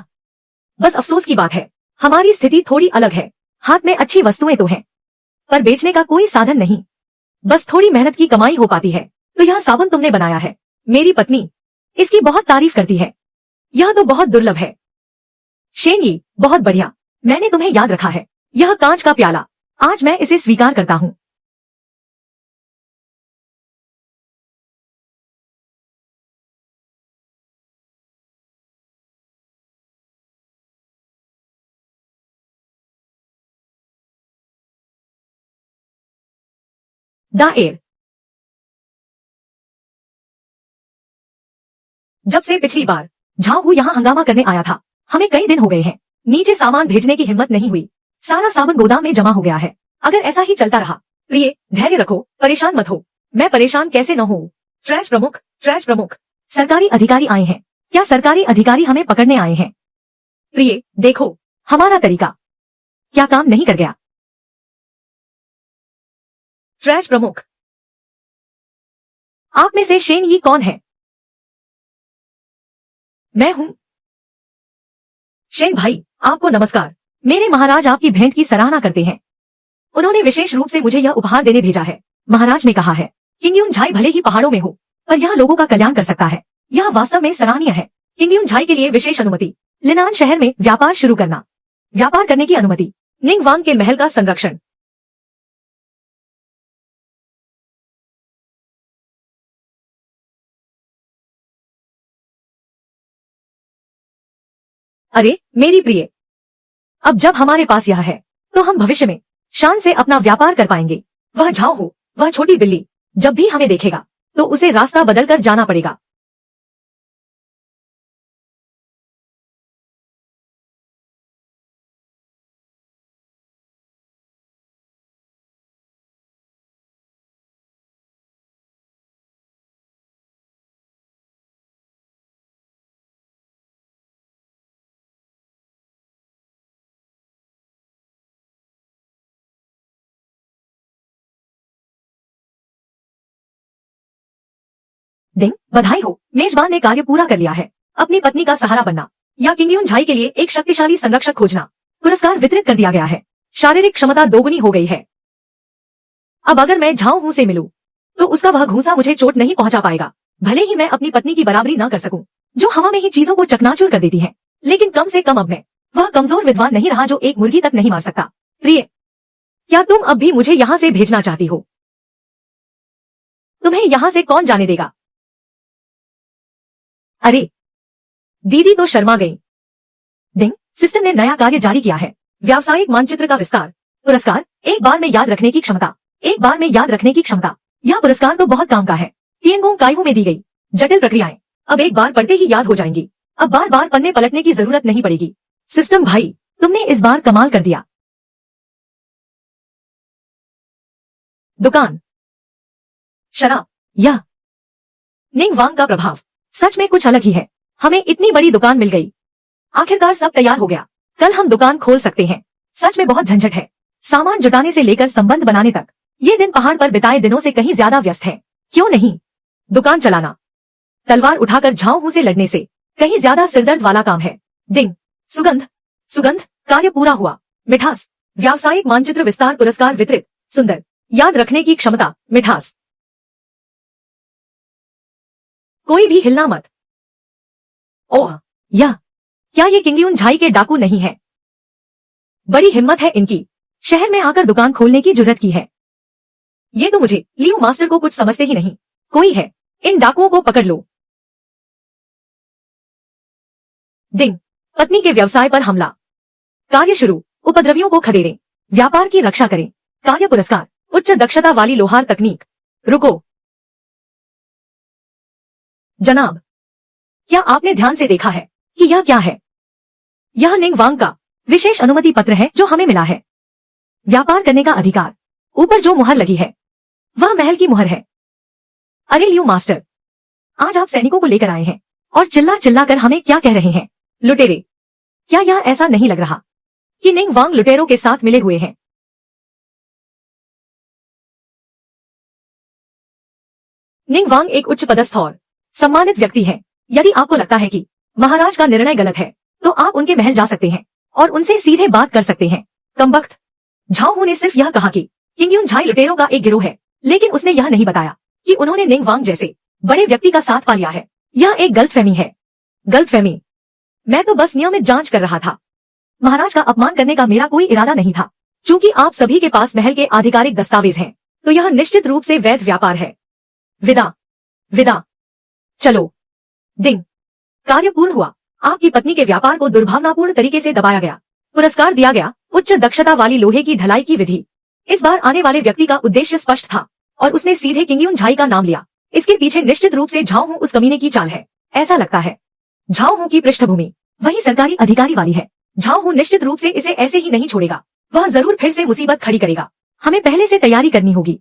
बस अफसोस की बात है, हमारी स्थिति थोड़ी अलग है। हाथ में अच्छी वस्तुएं तो हैं, पर बेचने का कोई साधन नहीं। बस थोड़ी मेहनत की कमाई हो पाती है। तो यह साबुन तुमने बनाया है। मेरी पत्नी इसकी बहुत तारीफ करती है। यह तो बहुत दुर्लभ है। शेनयी, बहुत बढ़िया। मैंने तुम्हें याद रखा है। यह कांच का प्याला, आज मैं इसे स्वीकार करता हूं। दाएर, जब से पिछली बार झाऊ यहां हंगामा करने आया था, हमें कई दिन हो गए हैं। नीचे सामान भेजने की हिम्मत नहीं हुई। सारा साबुन गोदाम में जमा हो गया है। अगर ऐसा ही चलता रहा, प्रिय, धैर्य रखो, परेशान मत हो। मैं परेशान कैसे न हूं। ट्रैश प्रमुख, सरकारी अधिकारी आए हैं। क्या सरकारी अधिकारी हमें पकड़ने आए हैं? प्रिय, देखो, हमारा तरीका क्या काम नहीं कर गया? ट्रैश प्रमुख, आप में से शेनयी कौन है? मैं हूं। शेन भाई, आपको नमस्कार। मेरे महाराज आपकी भेंट की सराहना करते हैं। उन्होंने विशेष रूप से मुझे यह उपहार देने भेजा है। महाराज ने कहा है, किंगयुन झाई भले ही पहाड़ों में हो, पर यह लोगों का कल्याण कर सकता है। यह वास्तव में सराहनीय है। किंगयुन झाई के लिए विशेष अनुमति, लिनान शहर में व्यापार शुरू करना, व्यापार करने की अनुमति, निंगवांग के महल का संरक्षण। अरे मेरी प्रिय, अब जब हमारे पास यह है तो हम भविष्य में शान से अपना व्यापार कर पाएंगे। वह झाऊ हो, वह छोटी बिल्ली, जब भी हमें देखेगा तो उसे रास्ता बदलकर जाना पड़ेगा। दिंग, बधाई हो, मेजबान ने कार्य पूरा कर लिया है। अपनी पत्नी का सहारा बनना या किंगयुन झाई के लिए एक शक्तिशाली संरक्षक खोजना। पुरस्कार वितरित कर दिया गया है। शारीरिक क्षमता दोगुनी हो गई है। अब अगर मैं झाऊ से मिलूं तो उसका वह घूंसा मुझे चोट नहीं पहुंचा पाएगा। भले ही मैं अपनी पत्नी की बराबरी न कर सकूं, जो हवा में ही चीजों को चकनाचूर कर देती है, लेकिन कम से कम अब मैं वह कमजोर विद्वान नहीं रहा जो एक मुर्गी तक नहीं मार सकता। प्रिय, क्या तुम अब भी मुझे यहाँ से भेजना चाहती हो? तुम्हें यहाँ से कौन जाने देगा? अरे दीदी तो शर्मा गई। दिंग, सिस्टम ने नया कार्य जारी किया है। व्यावसायिक मानचित्र का विस्तार। पुरस्कार, एक बार में याद रखने की क्षमता। एक बार में याद रखने की क्षमता। यह पुरस्कार तो बहुत काम का है। तिएंगोंग काइवू में दी गई जटिल प्रक्रियाएं अब एक बार पढ़ते ही याद हो जाएंगी। अब बार बार पन्ने पलटने की जरूरत नहीं पड़ेगी। सिस्टम भाई, तुमने इस बार कमाल कर दिया। दुकान, शराब या निंग वांग का प्रभाव सच में कुछ अलग ही है। हमें इतनी बड़ी दुकान मिल गई। आखिरकार सब तैयार हो गया। कल हम दुकान खोल सकते हैं। सच में बहुत झंझट है, सामान जुटाने से लेकर संबंध बनाने तक। ये दिन पहाड़ पर बिताए दिनों से कहीं ज्यादा व्यस्त है। क्यों नहीं, दुकान चलाना तलवार उठाकर झाओ हूं से लड़ने से कहीं ज्यादा सिरदर्द वाला काम है। डिंग, सुगंध सुगंध, कार्य पूरा हुआ। मिठास, व्यावसायिक मानचित्र विस्तार पुरस्कार वितरित। सुंदर, याद रखने की क्षमता। मिठास, कोई भी हिलना मत। ओह, यह क्या ये किंगयून झाई के डाकू नहीं है? बड़ी हिम्मत है इनकी, शहर में आकर दुकान खोलने की जुर्रत की है। ये तो मुझे लियो मास्टर को कुछ समझते ही नहीं। कोई है, इन डाकुओं को पकड़ लो। डिंग, पत्नी के व्यवसाय पर हमला। कार्य शुरू, उपद्रवियों को खदेड़ें, व्यापार की रक्षा करें। कार्य पुरस्कार, उच्च दक्षता वाली लोहार तकनीक। रुको जनाब, क्या आपने ध्यान से देखा है कि यह क्या है? यह निंग वांग का विशेष अनुमति पत्र है जो हमें मिला है। व्यापार करने का अधिकार। ऊपर जो मुहर लगी है वह महल की मुहर है। अरे लियो मास्टर, आज आप सैनिकों को लेकर आए हैं और चिल्ला चिल्ला कर हमें क्या कह रहे हैं? लुटेरे। क्या यह ऐसा नहीं लग रहा कि निंग वांग लुटेरों के साथ मिले हुए हैं? निंग वांग एक उच्च पदस्थ और सम्मानित व्यक्ति है। यदि आपको लगता है कि महाराज का निर्णय गलत है तो आप उनके महल जा सकते हैं और उनसे सीधे बात कर सकते हैं। कमबख्त, झाओ हू ने सिर्फ यह कहा कि किंगयून झाई लुटेरों का एक गिरोह है, लेकिन उसने यह नहीं बताया कि उन्होंने निंग वांग जैसे बड़े व्यक्ति का साथ पा लिया है। यह एक गलतफहमी है। गलतफहमी? मैं तो बस नियमित जांच कर रहा था। महाराज का अपमान करने का मेरा कोई इरादा नहीं था। चूंकि आप सभी के पास महल के आधिकारिक दस्तावेज हैं, तो यह निश्चित रूप से वैध व्यापार है। विदा विदा, चलो। डिंग, कार्य पूर्ण हुआ। आपकी पत्नी के व्यापार को दुर्भावनापूर्ण तरीके से दबाया गया। पुरस्कार दिया गया, उच्च दक्षता वाली लोहे की ढलाई की विधि। इस बार आने वाले व्यक्ति का उद्देश्य स्पष्ट था और उसने सीधे किंगयून झाई का नाम लिया। इसके पीछे निश्चित रूप से झाओ हू उस कमीने की चाल है, ऐसा लगता है। झाओ हू की पृष्ठभूमि वही सरकारी अधिकारी वाली है। झाओ हू निश्चित रूप से इसे ऐसे ही नहीं छोड़ेगा। वह जरूर फिर से मुसीबत खड़ी करेगा। हमें पहले से तैयारी करनी होगी।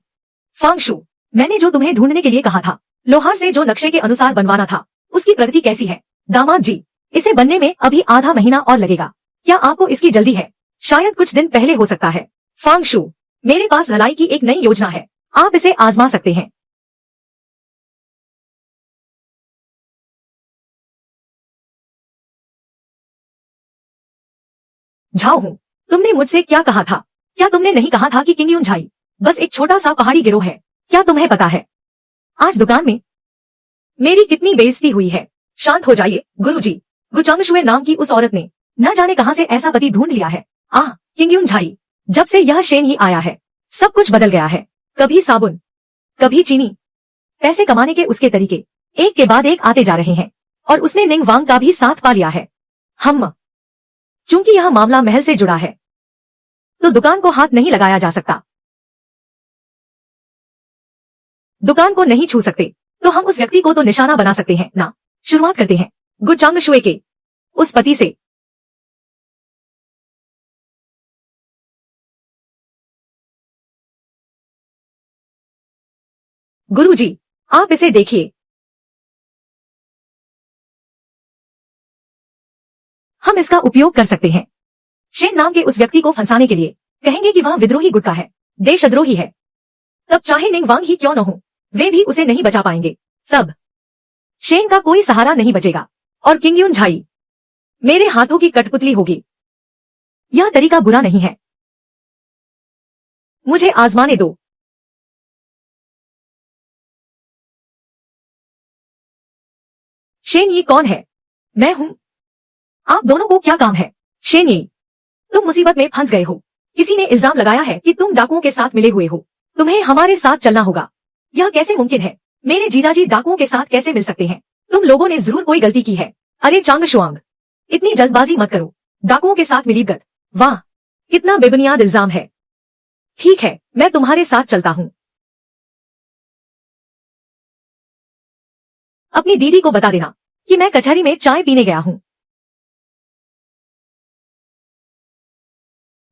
फांगशु, मैंने जो तुम्हें ढूंढने के लिए कहा था, लोहार से जो नक्शे के अनुसार बनवाना था, उसकी प्रगति कैसी है? दामाद जी, इसे बनने में अभी आधा महीना और लगेगा। क्या आपको इसकी जल्दी है? शायद कुछ दिन पहले हो सकता है। फांगशु, मेरे पास भलाई की एक नई योजना है, आप इसे आजमा सकते हैं। झाओ हूं, तुमने मुझसे क्या कहा था? क्या तुमने नहीं कहा था कि किंगयून झाई बस एक छोटा सा पहाड़ी गिरोह है? क्या तुम्हें पता है आज दुकान में मेरी कितनी बेइज्जती हुई है? शांत हो जाइए गुरुजी। गुचांगशुए नाम की उस औरत ने न जाने कहां से ऐसा पति ढूंढ लिया है। आह, किंगयून झाई, जब से यह शेन ही आया है सब कुछ बदल गया है। कभी साबुन, कभी चीनी। पैसे कमाने के उसके तरीके एक के बाद एक आते जा रहे हैं और उसने निंग वांग का भी साथ पा लिया है। हम चूंकि यह मामला महल से जुड़ा है तो दुकान को हाथ नहीं लगाया जा सकता। दुकान को नहीं छू सकते तो हम उस व्यक्ति को तो निशाना बना सकते हैं ना। शुरुआत करते हैं गुचांगशुए के उस पति से। गुरुजी, आप इसे देखिए। हम इसका उपयोग कर सकते हैं शेन नाम के उस व्यक्ति को फंसाने के लिए। कहेंगे कि वह विद्रोही गुट का है, देशद्रोही है। तब चाहे निंग वांग ही क्यों न हो, वे भी उसे नहीं बचा पाएंगे। तब शेन का कोई सहारा नहीं बचेगा और किंगयून झाई मेरे हाथों की कठपुतली होगी। यह तरीका बुरा नहीं है, मुझे आजमाने दो। शेन ये कौन है? मैं हूं। आप दोनों को क्या काम है? शेन ये, तुम मुसीबत में फंस गए हो। किसी ने इल्जाम लगाया है कि तुम डाकुओं के साथ मिले हुए हो। तुम्हें हमारे साथ चलना होगा। यह कैसे मुमकिन है? मेरे जीजाजी डाकुओं के साथ कैसे मिल सकते हैं? तुम लोगों ने जरूर कोई गलती की है। अरे चांगशुआंग, इतनी जल्दबाजी मत करो। डाकुओं के साथ मिलीभगत, वाह कितना बेबुनियाद इल्जाम है। ठीक है, मैं तुम्हारे साथ चलता हूँ। अपनी दीदी को बता देना कि मैं कचहरी में चाय पीने गया हूं।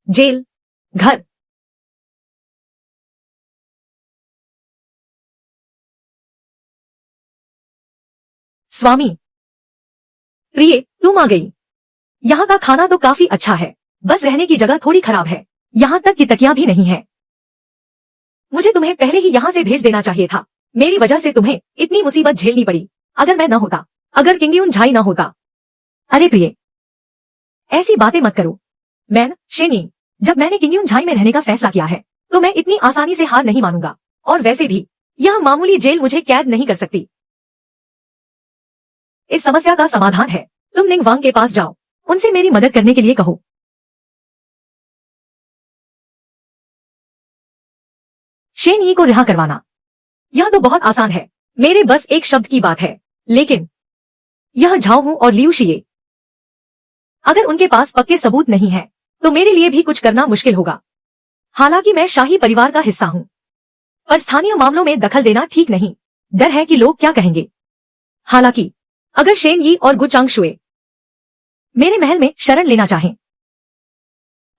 जेल, घर। स्वामी, प्रिय, तुम आ गई। यहाँ का खाना तो काफी अच्छा है, बस रहने की जगह थोड़ी खराब है। यहाँ तक कि तकिया भी नहीं है। मुझे तुम्हें पहले ही यहाँ से भेज देना चाहिए था। मेरी वजह से तुम्हें इतनी मुसीबत झेलनी पड़ी। अगर मैं न होता, अगर किंगयून झाई न होता। अरे प्रिय, ऐसी बातें मत करो। शेनी, जब मैंने किंगयून झाई में रहने का फैसला किया है तो मैं इतनी आसानी से हार नहीं मानूंगा। और वैसे भी यह मामूली जेल मुझे कैद नहीं कर सकती। इस समस्या का समाधान है, तुम निंग वांग के पास जाओ, उनसे मेरी मदद करने के लिए कहो। शेन यी को रिहा करवाना, यह तो बहुत आसान है। मेरे बस एक शब्द की बात है। लेकिन यह झाओ हूं और लियू शिये, अगर उनके पास पक्के सबूत नहीं है तो मेरे लिए भी कुछ करना मुश्किल होगा। हालांकि मैं शाही परिवार का हिस्सा हूं, पर स्थानीय मामलों में दखल देना ठीक नहीं। डर है कि लोग क्या कहेंगे। हालांकि अगर शेन यी और गु चांगशुए मेरे महल में शरण लेना चाहें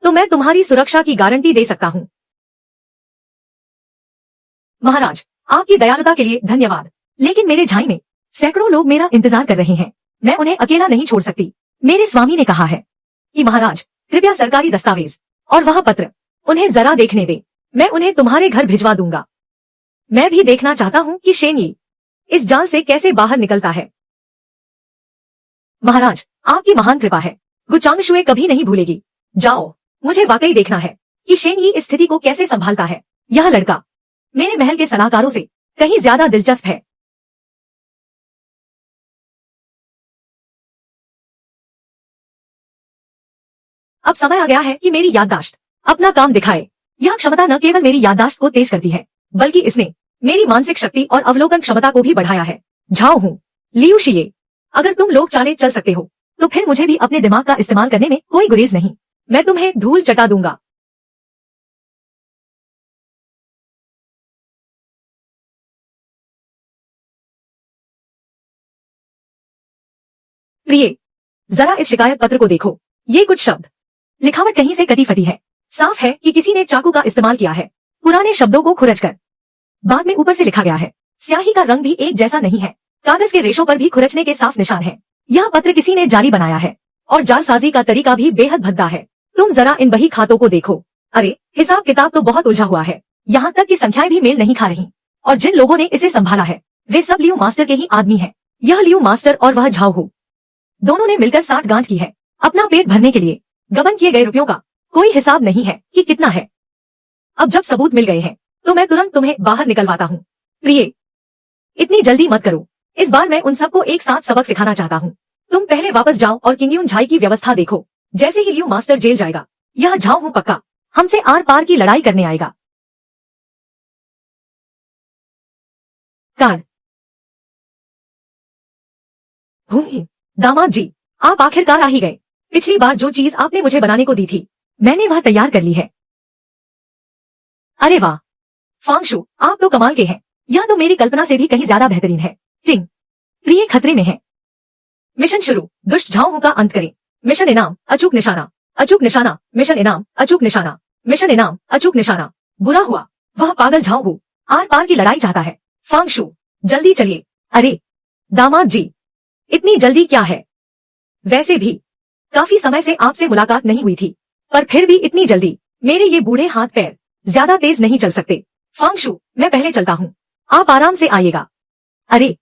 तो मैं तुम्हारी सुरक्षा की गारंटी दे सकता हूं। महाराज, आपकी दयालुता के लिए धन्यवाद, लेकिन मेरे झाई में सैकड़ों लोग मेरा इंतजार कर रहे हैं। मैं उन्हें अकेला नहीं छोड़ सकती। मेरे स्वामी ने कहा है कि महाराज, कृपया सरकारी दस्तावेज और वह पत्र उन्हें जरा देखने दे। मैं उन्हें तुम्हारे घर भिजवा दूंगा। मैं भी देखना चाहता हूं कि शेन यी इस जाल से कैसे बाहर निकलता है। महाराज, आपकी महान कृपा है। गु चांगशुए कभी नहीं भूलेगी। जाओ, मुझे वाकई देखना है कि शेन यी इस स्थिति को कैसे संभालता है। यह लड़का मेरे महल के सलाहकारों से कहीं ज्यादा दिलचस्प है। अब समय आ गया है कि मेरी याददाश्त अपना काम दिखाए। यह क्षमता न केवल मेरी याददाश्त को तेज करती है, बल्कि इसने मेरी मानसिक शक्ति और अवलोकन क्षमता को भी बढ़ाया है। झाओ हूं, लियू शिये, अगर तुम लोग चाले चल सकते हो तो फिर मुझे भी अपने दिमाग का इस्तेमाल करने में कोई गुरेज नहीं। मैं तुम्हें धूल चटा दूंगा। प्रिय, जरा इस शिकायत पत्र को देखो। ये कुछ शब्द लिखावट कहीं से कटी फटी है। साफ है कि किसी ने चाकू का इस्तेमाल किया है, पुराने शब्दों को खुरचकर। बाद में ऊपर से लिखा गया है। स्याही का रंग भी एक जैसा नहीं है। कागज के रेशों पर भी खुरचने के साफ निशान हैं। यह पत्र किसी ने जाली बनाया है और जालसाजी का तरीका भी बेहद भद्दा है। तुम जरा इन बही खातों को देखो। अरे, हिसाब किताब तो बहुत उलझा हुआ है। यहाँ तक कि संख्याएं भी मेल नहीं खा रही। और जिन लोगों ने इसे संभाला है वे सब लियू मास्टर के ही आदमी हैं। यह लियू मास्टर और वह झाओ हूं, दोनों ने मिलकर साठ गांठ की है अपना पेट भरने के लिए। गबन किए गए रुपयों का कोई हिसाब नहीं है कि कितना है। अब जब सबूत मिल गए हैं तो मैं तुरंत तुम्हें बाहर निकलवाता हूँ। प्रिय, इतनी जल्दी मत करो। इस बार मैं उन सबको एक साथ सबक सिखाना चाहता हूँ। तुम पहले वापस जाओ और किंगयून झाई की व्यवस्था देखो। जैसे ही लियू मास्टर जेल जाएगा, यह झाओ हूं पक्का हमसे आर पार की लड़ाई करने आएगा। कार्ड। दामाद जी, आप आखिरकार आ ही गए। पिछली बार जो चीज आपने मुझे बनाने को दी थी, मैंने वह तैयार कर ली है। अरे वाह फांगशु, आप तो कमाल के हैं। यह तो मेरी कल्पना से भी कहीं ज्यादा बेहतरीन है। टिंग, प्रिय खतरे में है। मिशन शुरू, दुष्ट झाओ हूं का अंत करें। मिशन इनाम, अचूक निशाना, अचूक निशाना। मिशन इनाम, अचूक निशाना। मिशन इनाम, अचूक निशाना। बुरा हुआ, वह पागल झाओ हूं आर पार की लड़ाई चाहता है। फांगशु, जल्दी चलिए। अरे दामाद जी, इतनी जल्दी क्या है? वैसे भी काफी समय से आपसे मुलाकात नहीं हुई थी, पर फिर भी इतनी जल्दी मेरे ये बूढ़े हाथ पैर ज्यादा तेज नहीं चल सकते। फांगशु, मैं पहले चलता हूँ, आप आराम से आइएगा। अरे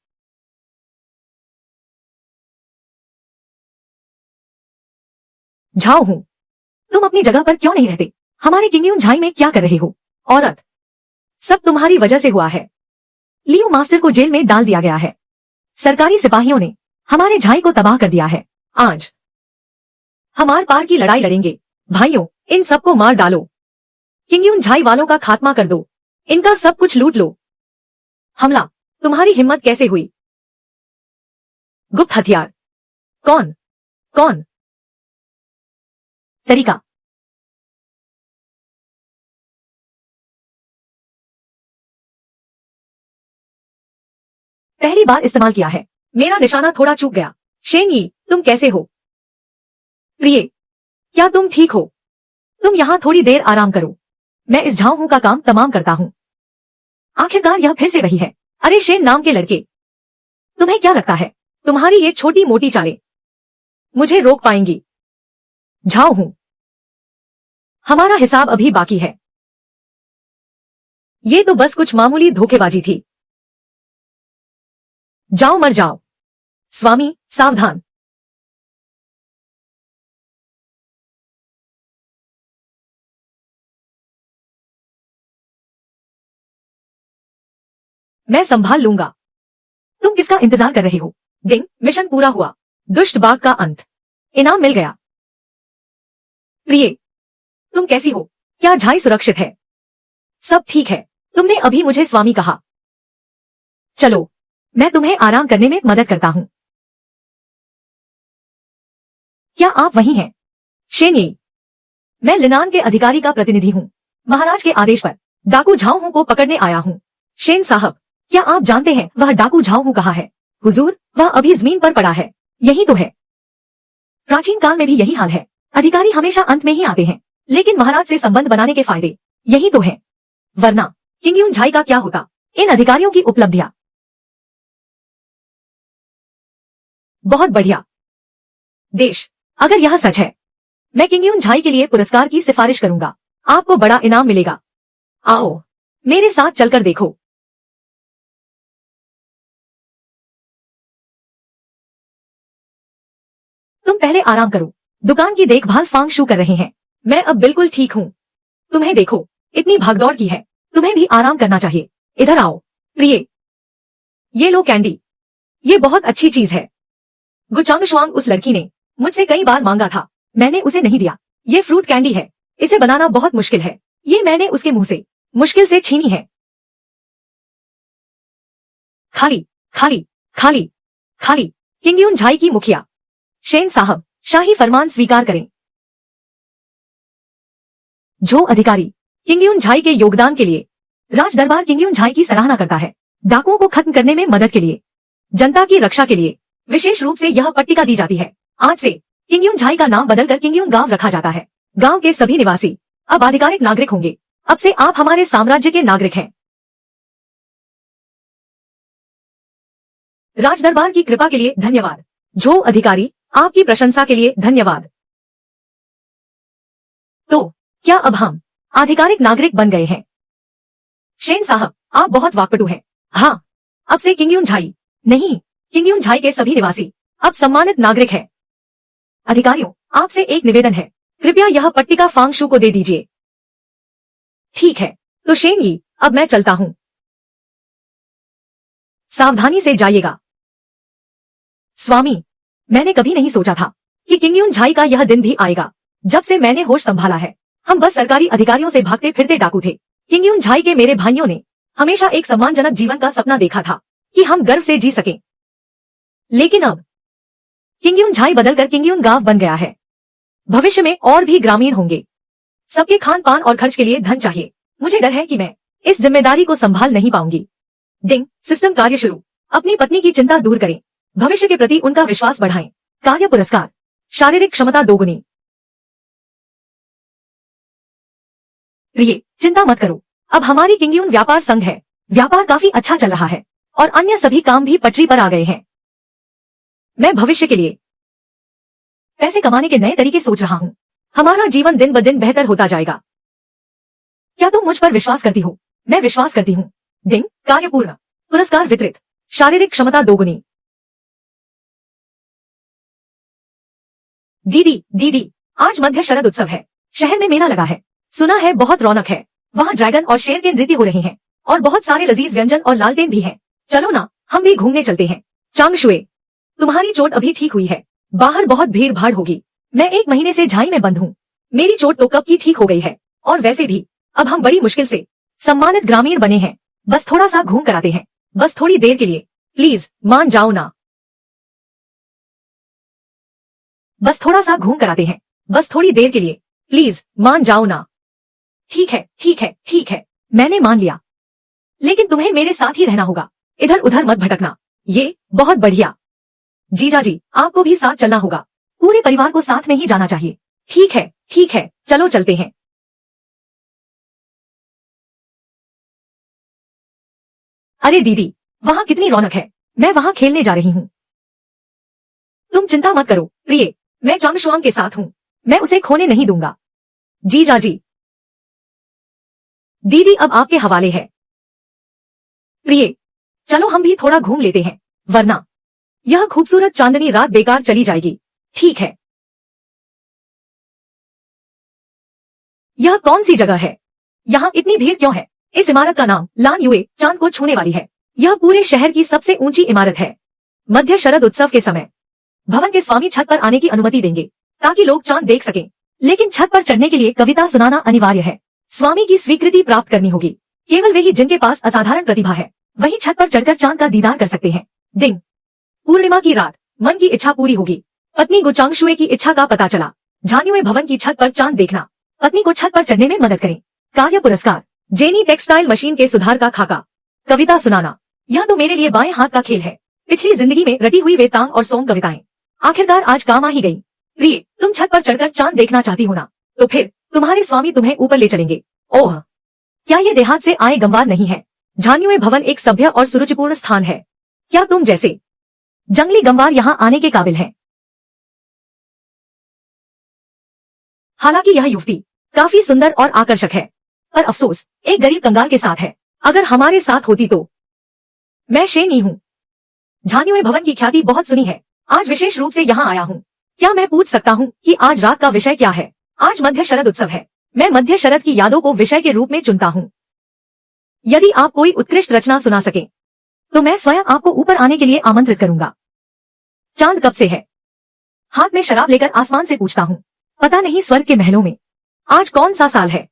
झाओ हूं, तुम अपनी जगह पर क्यों नहीं रहते? हमारे किंगयून झाई में क्या कर रहे हो? औरत, सब तुम्हारी वजह से हुआ है। लियू मास्टर को जेल में डाल दिया गया है। सरकारी सिपाहियों ने हमारे झाई को तबाह कर दिया है। आज हम आर पार की लड़ाई लड़ेंगे। भाइयों, इन सबको मार डालो। किंगयून झाई वालों का खात्मा कर दो। इनका सब कुछ लूट लो। हमला, तुम्हारी हिम्मत कैसे हुई? गुप्त हथियार, कौन कौन? तरीका, पहली बार इस्तेमाल किया है। मेरा निशाना थोड़ा चूक गया। शेन यी, तुम कैसे हो? प्रिय, क्या तुम ठीक हो? तुम यहाँ थोड़ी देर आराम करो। मैं इस झाऊ हूं का काम तमाम करता हूँ। आखिरकार यह फिर से वही है। अरे शेन नाम के लड़के, तुम्हें क्या लगता है तुम्हारी ये छोटी मोटी चालें मुझे रोक पाएंगी? झाऊ हूं, हमारा हिसाब अभी बाकी है। ये तो बस कुछ मामूली धोखेबाजी थी। जाओ मर जाओ। स्वामी, सावधान। मैं संभाल लूंगा। तुम किसका इंतजार कर रहे हो? डिंग, मिशन पूरा हुआ। दुष्ट बाघ का अंत। इनाम मिल गया। प्रिय, तुम कैसी हो? क्या झाई सुरक्षित है? सब ठीक है। तुमने अभी मुझे स्वामी कहा। चलो, मैं तुम्हें आराम करने में मदद करता हूं। क्या आप वही हैं? शेन यी, मैं लिनान के अधिकारी का प्रतिनिधि हूं। महाराज के आदेश पर डाकू झाऊ हूं को पकड़ने आया हूं। शेन साहब, क्या आप जानते हैं वह डाकू झाऊ हूं कहाँ है? हुजूर, वह अभी जमीन पर पड़ा है। यही तो है। प्राचीन काल में भी यही हाल है। अधिकारी हमेशा अंत में ही आते हैं, लेकिन महाराज से संबंध बनाने के फायदे यही तो है। वरना किंगयून झाई का क्या होता? इन अधिकारियों की उपलब्धियां बहुत बढ़िया। देश, अगर यह सच है, मैं किंगयून झाई के लिए पुरस्कार की सिफारिश करूंगा। आपको बड़ा इनाम मिलेगा। आओ, मेरे साथ चलकर देखो। तुम पहले आराम करो। दुकान की देखभाल फांग शू कर रहे हैं। मैं अब बिल्कुल ठीक हूँ। तुम्हें देखो, इतनी भागदौड़ की है। तुम्हें भी आराम करना चाहिए। इधर आओ। प्रिय, ये लो कैंडी। ये बहुत अच्छी चीज है। गुचांगशुआंग उस लड़की ने मुझसे कई बार मांगा था, मैंने उसे नहीं दिया। ये फ्रूट कैंडी है। इसे बनाना बहुत मुश्किल है। ये मैंने उसके मुंह से मुश्किल से छीनी है। खाली, खाली, खाली, खाली। किंगयून झाई की मुखिया। शेन साहब, शाही फरमान स्वीकार करें। जो अधिकारी किंगयून झाई के योगदान के लिए राज दरबार किंगयून झाई की सराहना करता है, डाकुओं को खत्म करने में मदद के लिए, जनता की रक्षा के लिए विशेष रूप से यह पट्टिका दी जाती है। आज से किंगयून झाई का नाम बदलकर किंगयून गांव रखा जाता है। गांव के सभी निवासी अब आधिकारिक नागरिक होंगे। अब से आप हमारे साम्राज्य के नागरिक हैं। राज दरबार की कृपा के लिए धन्यवाद। जो अधिकारी, आपकी प्रशंसा के लिए धन्यवाद। तो क्या अब हम आधिकारिक नागरिक बन गए हैं? शेन साहब, आप बहुत वाकपटू हैं। हाँ, अब से किंगयून झाई नहीं, किंगयून झाई के सभी निवासी अब सम्मानित नागरिक हैं। अधिकारियों, आपसे एक निवेदन है, कृपया यह पट्टिका फांग शू को दे दीजिए। ठीक है, तो शेन यी, अब मैं चलता हूँ। सावधानी से जाइएगा। स्वामी, मैंने कभी नहीं सोचा था कि किंगयून झाई का यह दिन भी आएगा। जब से मैंने होश संभाला है, हम बस सरकारी अधिकारियों से भागते फिरते डाकू थे। किंगयून झाई के मेरे भाइयों ने हमेशा एक सम्मानजनक जीवन का सपना देखा था कि हम गर्व से जी सकें। लेकिन अब किंगयून झाई बदलकर किंगयून गांव बन गया है। भविष्य में और भी ग्रामीण होंगे। सबके खान पान और खर्च के लिए धन चाहिए। मुझे डर है कि मैं इस जिम्मेदारी को संभाल नहीं पाऊंगी। डिंग, सिस्टम कार्य शुरू। अपनी पत्नी की चिंता दूर करें। भविष्य के प्रति उनका विश्वास बढ़ाएं। कार्य पुरस्कार, शारीरिक क्षमता दोगुनी। प्रिय, चिंता मत करो। अब हमारी किंगयून व्यापार संघ है। व्यापार काफी अच्छा चल रहा है और अन्य सभी काम भी पटरी पर आ गए हैं। मैं भविष्य के लिए पैसे कमाने के नए तरीके सोच रहा हूँ। हमारा जीवन दिन ब दिन बेहतर होता जाएगा। क्या तुम मुझ पर विश्वास करती हो? मैं विश्वास करती हूँ। डिंग, कार्य पूर्ण। पुरस्कार वितरित। शारीरिक क्षमता दोगुनी। दीदी, दीदी, आज मध्य शरद उत्सव है। शहर में मेला लगा है। सुना है बहुत रौनक है। वहाँ ड्रैगन और शेर के नृत्य हो रहे हैं और बहुत सारे लजीज व्यंजन और लालटेन भी हैं। चलो ना, हम भी घूमने चलते हैं। चांगशुए, तुम्हारी चोट अभी ठीक हुई है। बाहर बहुत भीड़ भाड़ होगी। मैं 1 महीने से झाई में बंद हूँ। मेरी चोट तो कब की ठीक हो गई है। और वैसे भी अब हम बड़ी मुश्किल से सम्मानित ग्रामीण बने हैं। बस थोड़ा सा घूम कर आते हैं। बस थोड़ी देर के लिए, प्लीज मान जाओ ना। बस थोड़ा सा घूम कर आते हैं। बस थोड़ी देर के लिए, प्लीज मान जाओ ना। ठीक है, ठीक है, ठीक है, मैंने मान लिया। लेकिन तुम्हें मेरे साथ ही रहना होगा। इधर उधर मत भटकना। ये बहुत बढ़िया। जीजा जी, आपको भी साथ चलना होगा। पूरे परिवार को साथ में ही जाना चाहिए। ठीक है, चलो चलते हैं। अरे दीदी, वहाँ कितनी रौनक है। मैं वहाँ खेलने जा रही हूँ। तुम चिंता मत करो प्रिय, मैं चांग शुआंग के साथ हूँ। मैं उसे खोने नहीं दूंगा। जीजा जी। दीदी अब आपके हवाले है। प्रिय, चलो हम भी थोड़ा घूम लेते हैं, वरना यह खूबसूरत चांदनी रात बेकार चली जाएगी। ठीक है। यह कौन सी जगह है? यहाँ इतनी भीड़ क्यों है? इस इमारत का नाम लान युए चांद को छूने वाली है। यह पूरे शहर की सबसे ऊंची इमारत है। मध्य शरद उत्सव के समय भवन के स्वामी छत पर आने की अनुमति देंगे ताकि लोग चांद देख सकें। लेकिन छत पर चढ़ने के लिए कविता सुनाना अनिवार्य है। स्वामी की स्वीकृति प्राप्त करनी होगी। केवल वही जिनके पास असाधारण प्रतिभा है वही छत पर चढ़कर चांद का दीदार कर सकते हैं। दिन पूर्णिमा की रात मन की इच्छा पूरी होगी। पत्नी गुचांगशुए की इच्छा का पता चला। झान्युए भवन की छत पर चांद देखना। पत्नी को छत पर चढ़ने में मदद करें। कार्य पुरस्कार जेनी टेक्सटाइल मशीन के सुधार का खाका। कविता सुनाना, यह तो मेरे लिए बाएं हाथ का खेल है। पिछली जिंदगी में रटी हुई वे तांग और सोंग कविताएं आखिरकार आज काम आ ही गई। प्रिय, तुम छत पर चढ़कर चांद देखना चाहती हो ना? तो फिर तुम्हारे स्वामी तुम्हें ऊपर ले चलेंगे। ओह, क्या ये देहात से आए गंवार नहीं है? झान्युए भवन एक सभ्य और सुरुचिपूर्ण स्थान है। क्या तुम जैसे जंगली गंवार यहाँ आने के काबिल हैं? हालांकि यह युवती काफी सुंदर और आकर्षक है, पर अफसोस एक गरीब कंगाल के साथ है। अगर हमारे साथ होती तो। मैं शेनी हूँ। झान्युए भवन की ख्याति बहुत सुनी है। आज विशेष रूप से यहाँ आया हूँ। क्या मैं पूछ सकता हूँ कि आज रात का विषय क्या है? आज मध्य शरद उत्सव है। मैं मध्य शरद की यादों को विषय के रूप में चुनता हूँ। यदि आप कोई उत्कृष्ट रचना सुना सके तो मैं स्वयं आपको ऊपर आने के लिए आमंत्रित करूंगा। चांद कब से है? हाथ में शराब लेकर आसमान से पूछता हूँ। पता नहीं स्वर्ग के महलों में। आज कौन सा साल है?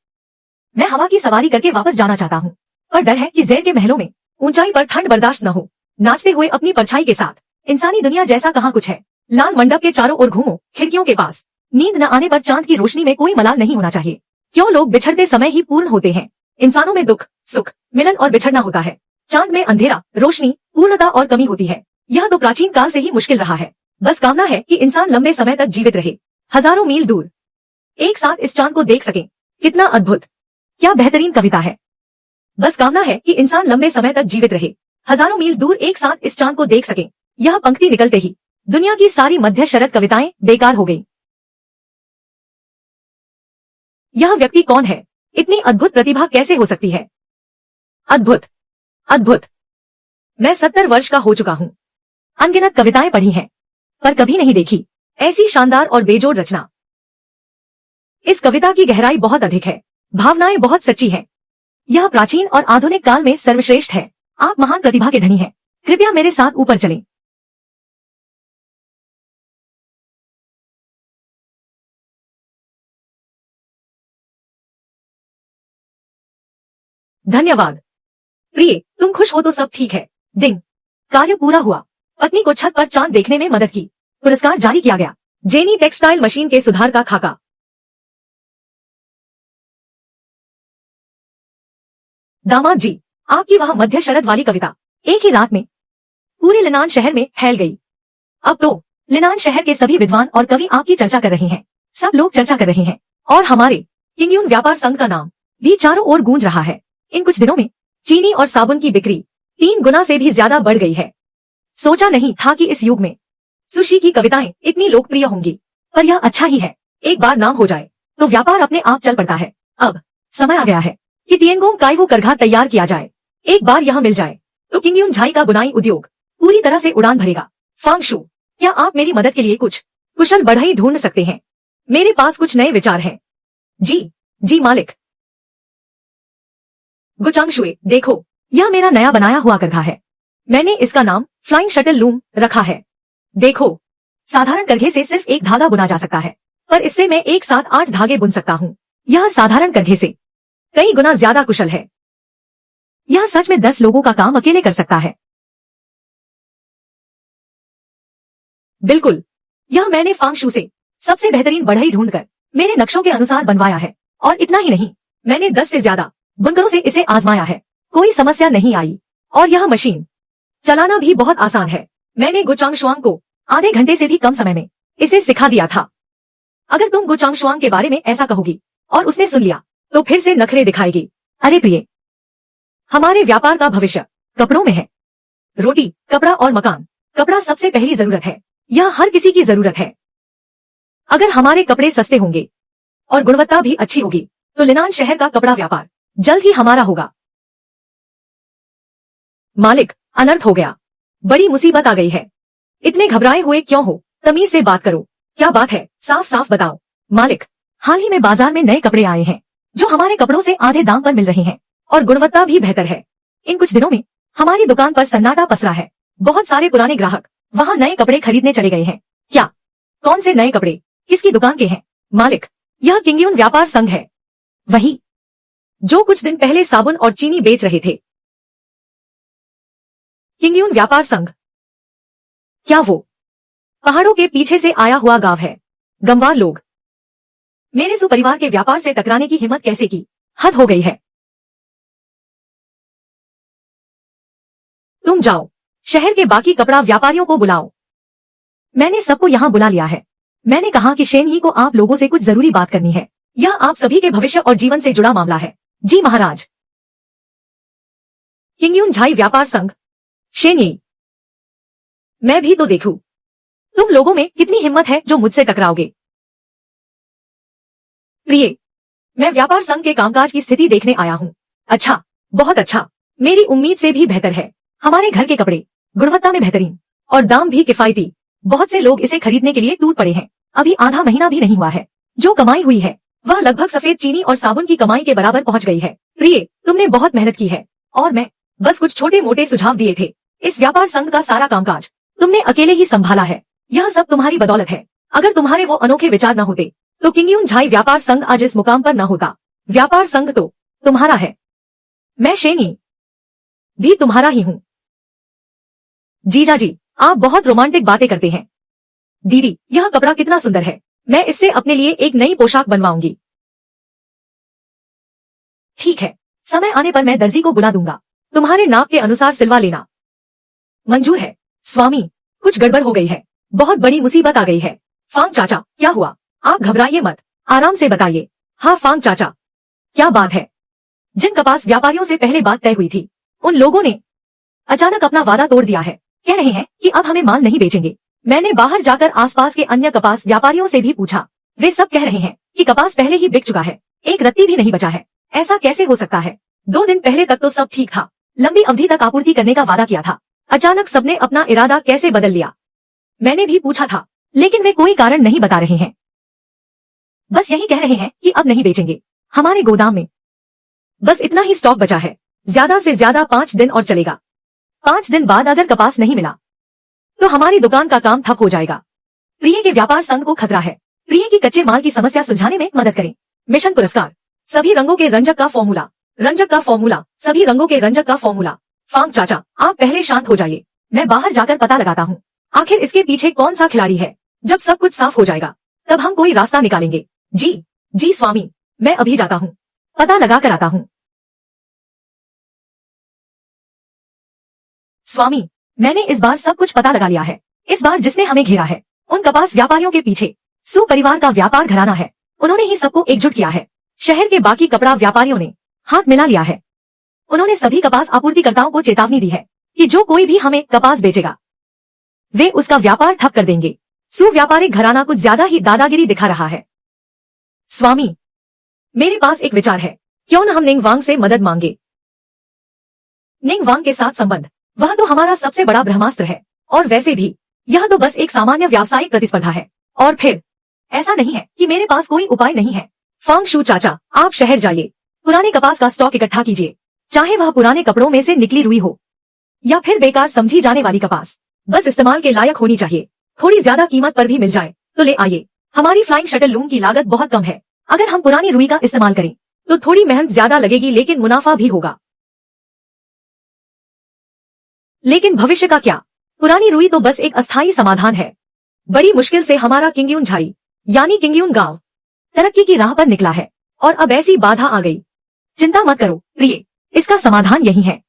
मैं हवा की सवारी करके वापस जाना चाहता हूँ, पर डर है कि ज़ेड के महलों में ऊंचाई पर ठंड बर्दाश्त न हो। नाचते हुए अपनी परछाई के साथ इंसानी दुनिया जैसा कहाँ कुछ है। लाल मंडप के चारों ओर घूमो, खिड़कियों के पास। नींद न आने पर चांद की रोशनी में कोई मलाल नहीं होना चाहिए। क्यों लोग बिछड़ते समय ही पूर्ण होते हैं? इंसानों में दुख, सुख, मिलन और बिछड़ना होता है। चांद में अंधेरा, रोशनी, पूर्णता और कमी होती है। यह तो प्राचीन काल से ही मुश्किल रहा है। बस कामना है कि इंसान लंबे समय तक जीवित रहे, हजारों मील दूर एक साथ इस चांद को देख सके। कितना अद्भुत, क्या बेहतरीन कविता है। बस कामना है कि इंसान लंबे समय तक जीवित रहे, हजारों मील दूर एक साथ इस चांद को देख सके। यह पंक्ति निकलते ही दुनिया की सारी मध्य शरद कविताएं बेकार हो गई। यह व्यक्ति कौन है? इतनी अद्भुत प्रतिभा कैसे हो सकती है? अद्भुत, अद्भुत। मैं 70 वर्ष का हो चुका हूँ। अनगिनत कविताएं पढ़ी हैं, पर कभी नहीं देखी ऐसी शानदार और बेजोड़ रचना। इस कविता की गहराई बहुत अधिक है, भावनाएं बहुत सच्ची हैं। यह प्राचीन और आधुनिक काल में सर्वश्रेष्ठ है। आप महान प्रतिभा के धनी हैं। कृपया मेरे साथ ऊपर चलें। धन्यवाद। प्रिय, तुम खुश हो तो सब ठीक है। दिन कार्य पूरा हुआ। पत्नी को छत पर चांद देखने में मदद की। पुरस्कार जारी किया गया। जेनी टेक्सटाइल मशीन के सुधार का खाका। दामाद जी, आपकी वह मध्य शरद वाली कविता एक ही रात में पूरे लिनान शहर में फैल गई। अब तो लिनान शहर के सभी विद्वान और कवि आपकी चर्चा कर रहे हैं। सब लोग चर्चा कर रहे हैं और हमारे किंगयून व्यापार संघ का नाम भी चारों ओर गूंज रहा है। इन कुछ दिनों में चीनी और साबुन की बिक्री 3 गुना से भी ज्यादा बढ़ गई है। सोचा नहीं था कि इस युग में सुशी की कविताएं इतनी लोकप्रिय होंगी, पर यह अच्छा ही है। एक बार नाम हो जाए तो व्यापार अपने आप चल पड़ता है। अब समय आ गया है कि तिएनगोंग काइवो करघा तैयार किया जाए। एक बार यह मिल जाए तो किंगयून झाई का बुनाई उद्योग पूरी तरह से उड़ान भरेगा। फांगशु, क्या आप मेरी मदद के लिए कुछ कुशल बढ़ई ढूंढ सकते हैं? मेरे पास कुछ नए विचार हैं। जी मालिक। गुचांगशुए, देखो, यह मेरा नया बनाया हुआ करघा है। मैंने इसका नाम फ्लाइंग शटल लूम रखा है। देखो, साधारण करघे से सिर्फ एक धागा बुना जा सकता है, पर इससे मैं एक साथ 8 धागे बुन सकता हूँ। यह साधारण करघे से कई गुना ज्यादा कुशल है। यह सच में 10 लोगों का काम अकेले कर सकता है। बिल्कुल, यह मैंने फांगशु से सबसे बेहतरीन बढ़ई ढूंढकर मेरे नक्शों के अनुसार बनवाया है। और इतना ही नहीं, मैंने 10 से ज्यादा बुनकरों से इसे आजमाया है। कोई समस्या नहीं आई। और यह मशीन चलाना भी बहुत आसान है। मैंने गुचांगशुआंग को आधे घंटे से भी कम समय में इसे सिखा दिया था। अगर तुम गुचांगशुआंग के बारे में ऐसा कहोगी और उसने सुन लिया तो फिर से नखरे दिखाएगी। अरे प्रिय, हमारे व्यापार का भविष्य कपड़ों में है। रोटी, कपड़ा और मकान। कपड़ा सबसे पहली जरूरत है, यह हर किसी की जरूरत है। अगर हमारे कपड़े सस्ते होंगे और गुणवत्ता भी अच्छी होगी तो लिनान शहर का कपड़ा व्यापार जल्द ही हमारा होगा। मालिक, अनर्थ हो गया, बड़ी मुसीबत आ गई है। इतने घबराए हुए क्यों हो? तमीज से बात करो। क्या बात है, साफ साफ बताओ। मालिक, हाल ही में बाजार में नए कपड़े आए हैं जो हमारे कपड़ों से आधे दाम पर मिल रहे हैं और गुणवत्ता भी बेहतर है। इन कुछ दिनों में हमारी दुकान पर सन्नाटा पसरा है। बहुत सारे पुराने ग्राहक वहाँ नए कपड़े खरीदने चले गए हैं। क्या? कौन से नए कपड़े? किसकी दुकान के हैं? मालिक, यह किंगयून व्यापार संघ है, वही जो कुछ दिन पहले साबुन और चीनी बेच रहे थे। किंगयून व्यापार संघ? क्या वो पहाड़ों के पीछे से आया हुआ गांव है? गंवार लोग मेरे सुपरिवार के व्यापार से टकराने की हिम्मत कैसे की? हद हो गई है। तुम जाओ, शहर के बाकी कपड़ा व्यापारियों को बुलाओ। मैंने सबको यहाँ बुला लिया है। मैंने कहा कि शेनही को आप लोगों से कुछ जरूरी बात करनी है। यह आप सभी के भविष्य और जीवन से जुड़ा मामला है। जी महाराज। किंगयून झाई व्यापार संघ। शेनही, मैं भी तो देखूं तुम लोगों में कितनी हिम्मत है जो मुझसे टकराओगे। प्रिय, मैं व्यापार संघ के कामकाज की स्थिति देखने आया हूँ। अच्छा, बहुत अच्छा, मेरी उम्मीद से भी बेहतर है। हमारे घर के कपड़े गुणवत्ता में बेहतरीन और दाम भी किफायती। बहुत से लोग इसे खरीदने के लिए टूट पड़े हैं। अभी आधा महीना भी नहीं हुआ है। जो कमाई हुई है वह लगभग सफेद चीनी और साबुन की कमाई के बराबर पहुंच गई है। प्रिय, तुमने बहुत मेहनत की है और मैं बस कुछ छोटे मोटे सुझाव दिए थे। इस व्यापार संघ का सारा कामकाज तुमने अकेले ही संभाला है। यह सब तुम्हारी बदौलत है। अगर तुम्हारे वो अनोखे विचार न होते तो किंगयून झाई व्यापार संघ आज इस मुकाम पर न होता। व्यापार संघ तो तुम्हारा है, मैं शेनी भी तुम्हारा ही हूँ। जीजा जी, आप बहुत रोमांटिक बातें करते हैं। दीदी, यह कपड़ा कितना सुंदर है। मैं इससे अपने लिए एक नई पोशाक बनवाऊंगी। ठीक है, समय आने पर मैं दर्जी को बुला दूंगा। तुम्हारे नाप के अनुसार सिलवा लेना। मंजूर है स्वामी। कुछ गड़बड़ हो गई है, बहुत बड़ी मुसीबत आ गई है। फांग चाचा, क्या हुआ? आप घबराइए मत, आराम से बताइए। हाँ फांग चाचा, क्या बात है? जिन कपास व्यापारियों से पहले बात तय हुई थी उन लोगों ने अचानक अपना वादा तोड़ दिया है। कह रहे हैं कि अब हमें माल नहीं बेचेंगे। मैंने बाहर जाकर आसपास के अन्य कपास व्यापारियों से भी पूछा। वे सब कह रहे हैं कि कपास पहले ही बिक चुका है, एक रत्ती भी नहीं बचा है। ऐसा कैसे हो सकता है? 2 दिन पहले तक तो सब ठीक था। लंबी अवधि तक आपूर्ति करने का वादा किया था। अचानक सबने अपना इरादा कैसे बदल लिया? मैंने भी पूछा था, लेकिन वे कोई कारण नहीं बता रहे हैं। बस यही कह रहे हैं कि अब नहीं बेचेंगे। हमारे गोदाम में बस इतना ही स्टॉक बचा है, ज्यादा से ज्यादा 5 दिन और चलेगा। 5 दिन बाद अगर कपास नहीं मिला तो हमारी दुकान का काम ठप हो जाएगा। प्रिय के व्यापार संघ को खतरा है। प्रिय की कच्चे माल की समस्या सुलझाने में मदद करें। मिशन पुरस्कार, सभी रंगों के रंजक का फॉर्मूला, रंजक का फॉर्मूला, सभी रंगों के रंजक का फॉर्मूला। फांग चाचा, आप पहले शांत हो जाइए, मैं बाहर जाकर पता लगाता हूँ आखिर इसके पीछे कौन सा खिलाड़ी है। जब सब कुछ साफ हो जाएगा तब हम कोई रास्ता निकालेंगे। जी स्वामी, मैं अभी जाता हूँ, पता लगा कर आता हूँ। स्वामी, मैंने इस बार सब कुछ पता लगा लिया है। इस बार जिसने हमें घेरा है उन कपास व्यापारियों के पीछे सुपरिवार का व्यापार घराना है। उन्होंने ही सबको एकजुट किया है। शहर के बाकी कपड़ा व्यापारियों ने हाथ मिला लिया है। उन्होंने सभी कपास आपूर्तिकर्ताओं को चेतावनी दी है कि जो कोई भी हमें कपास बेचेगा वे उसका व्यापार ठप कर देंगे। सुव्यापारिक घराना कुछ ज्यादा ही दादागिरी दिखा रहा है। स्वामी, मेरे पास एक विचार है, क्यों न हम निंग वांग से मदद मांगे। निंग वांग के साथ संबंध, वह तो हमारा सबसे बड़ा ब्रह्मास्त्र है। और वैसे भी यह तो बस एक सामान्य व्यावसायिक प्रतिस्पर्धा है। और फिर ऐसा नहीं है कि मेरे पास कोई उपाय नहीं है। फांग शू चाचा, आप शहर जाइए, पुराने कपास का स्टॉक इकट्ठा कीजिए, चाहे वह पुराने कपड़ों में से निकली रुई हो या फिर बेकार समझी जाने वाली कपास, बस इस्तेमाल के लायक होनी चाहिए। थोड़ी ज्यादा कीमत पर भी मिल जाए तो ले आइए। हमारी फ्लाइंग शटल लूम की लागत बहुत कम है। अगर हम पुरानी रुई का इस्तेमाल करें तो थोड़ी मेहनत ज्यादा लगेगी लेकिन मुनाफा भी होगा। लेकिन भविष्य का क्या? पुरानी रुई तो बस एक अस्थायी समाधान है। बड़ी मुश्किल से हमारा किंगयून झाई यानी किंगयून गांव तरक्की की राह पर निकला है और अब ऐसी बाधा आ गई। चिंता मत करो प्रिय, इसका समाधान यही है।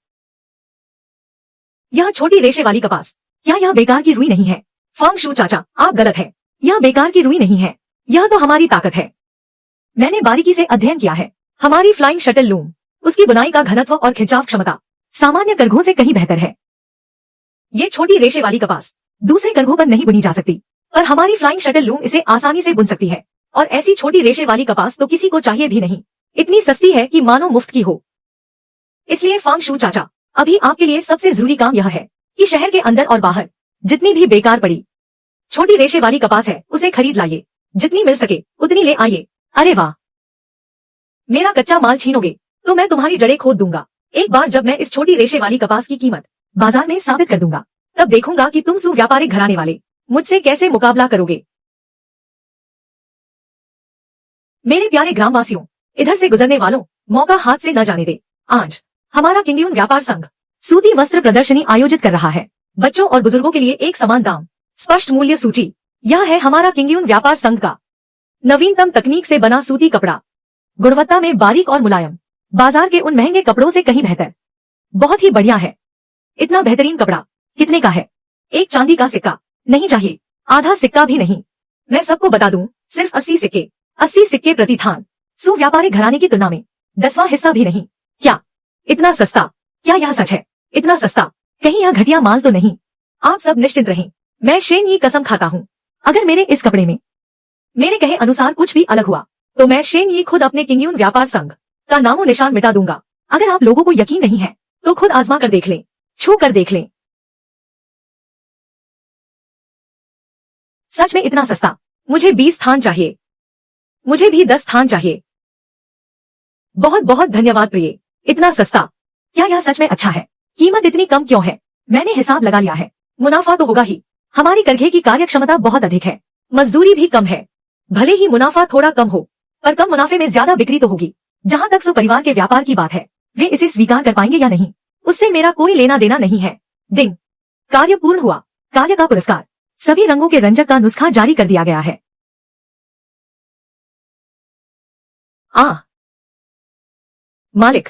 यह छोटी रेशे वाली कपास, क्या यह बेकार की रुई नहीं है? फेंग शू चाचा, आप गलत है। यह बेकार की रुई नहीं है, यह तो हमारी ताकत है। मैंने बारीकी से अध्ययन किया है। हमारी फ्लाइंग शटल लूम, उसकी बुनाई का घनत्व और खिंचाव क्षमता सामान्य करघों से कहीं बेहतर है। ये छोटी रेशे वाली कपास दूसरे करघों पर नहीं बुनी जा सकती, पर हमारी फ्लाइंग शटल लूम इसे आसानी से बुन सकती है। और ऐसी छोटी रेशे वाली कपास तो किसी को चाहिए भी नहीं, इतनी सस्ती है कि मानो मुफ्त की हो। इसलिए फेंग शू चाचा, अभी आपके लिए सबसे जरूरी काम यह है कि शहर के अंदर और बाहर जितनी भी बेकार पड़ी छोटी रेशे वाली कपास है उसे खरीद लाइए, जितनी मिल सके उतनी ले आइए। अरे वाह, मेरा कच्चा माल छीनोगे तो मैं तुम्हारी जड़ें खोद दूंगा। एक बार जब मैं इस छोटी रेशे वाली कपास की कीमत बाजार में साबित कर दूंगा, तब देखूंगा कि तुम सुव्यापारिक घराने वाले मुझसे कैसे मुकाबला करोगे। मेरे प्यारे ग्रामवासियों, इधर से गुजरने वालों, मौका हाथ से न जाने दे। आज हमारा किंगयून व्यापार संघ सूती वस्त्र प्रदर्शनी आयोजित कर रहा है। बच्चों और बुजुर्गों के लिए एक समान दाम, स्पष्ट मूल्य सूची। यह है हमारा किंगयून व्यापार संघ का नवीनतम तकनीक से बना सूती कपड़ा, गुणवत्ता में बारीक और मुलायम, बाजार के उन महंगे कपड़ों से कहीं बेहतर। बहुत ही बढ़िया है। इतना बेहतरीन कपड़ा कितने का है? एक चांदी का सिक्का नहीं चाहिए, आधा सिक्का भी नहीं। मैं सबको बता दूं, सिर्फ 80 सिक्के, 80 सिक्के प्रति थान। सुव्यापारिक घराने की तुलना में 10वां हिस्सा भी नहीं। क्या इतना सस्ता? क्या यह सच है? इतना सस्ता? कहीं यह घटिया माल तो नहीं? आप सब निश्चिंत रहें, मैं शेन यी कसम खाता हूँ, अगर मेरे इस कपड़े में मेरे कहे अनुसार कुछ भी अलग हुआ तो मैं शेन यी खुद अपने किंगयून व्यापार संघ का नामो निशान मिटा दूंगा। अगर आप लोगों को यकीन नहीं है तो खुद आजमा कर देख लें, छू कर देख लें। सच में इतना सस्ता? मुझे 20 थान चाहिए, मुझे भी 10 थान चाहिए। बहुत बहुत धन्यवाद प्रिय, इतना सस्ता? क्या यह सच में अच्छा है? कीमत इतनी कम क्यों है? मैंने हिसाब लगा लिया है, मुनाफा तो होगा ही। हमारी करघे की कार्यक्षमता बहुत अधिक है, मजदूरी भी कम है। भले ही मुनाफा थोड़ा कम हो, पर कम मुनाफे में ज्यादा बिक्री तो होगी। जहां तक सुपरिवार के व्यापार की बात है, वे इसे स्वीकार कर पाएंगे या नहीं, उससे मेरा कोई लेना देना नहीं है। दिन कार्य पूर्ण हुआ, कार्य का पुरस्कार। सभी रंगों के रंजक का नुस्खा जारी कर दिया गया है। मालिक,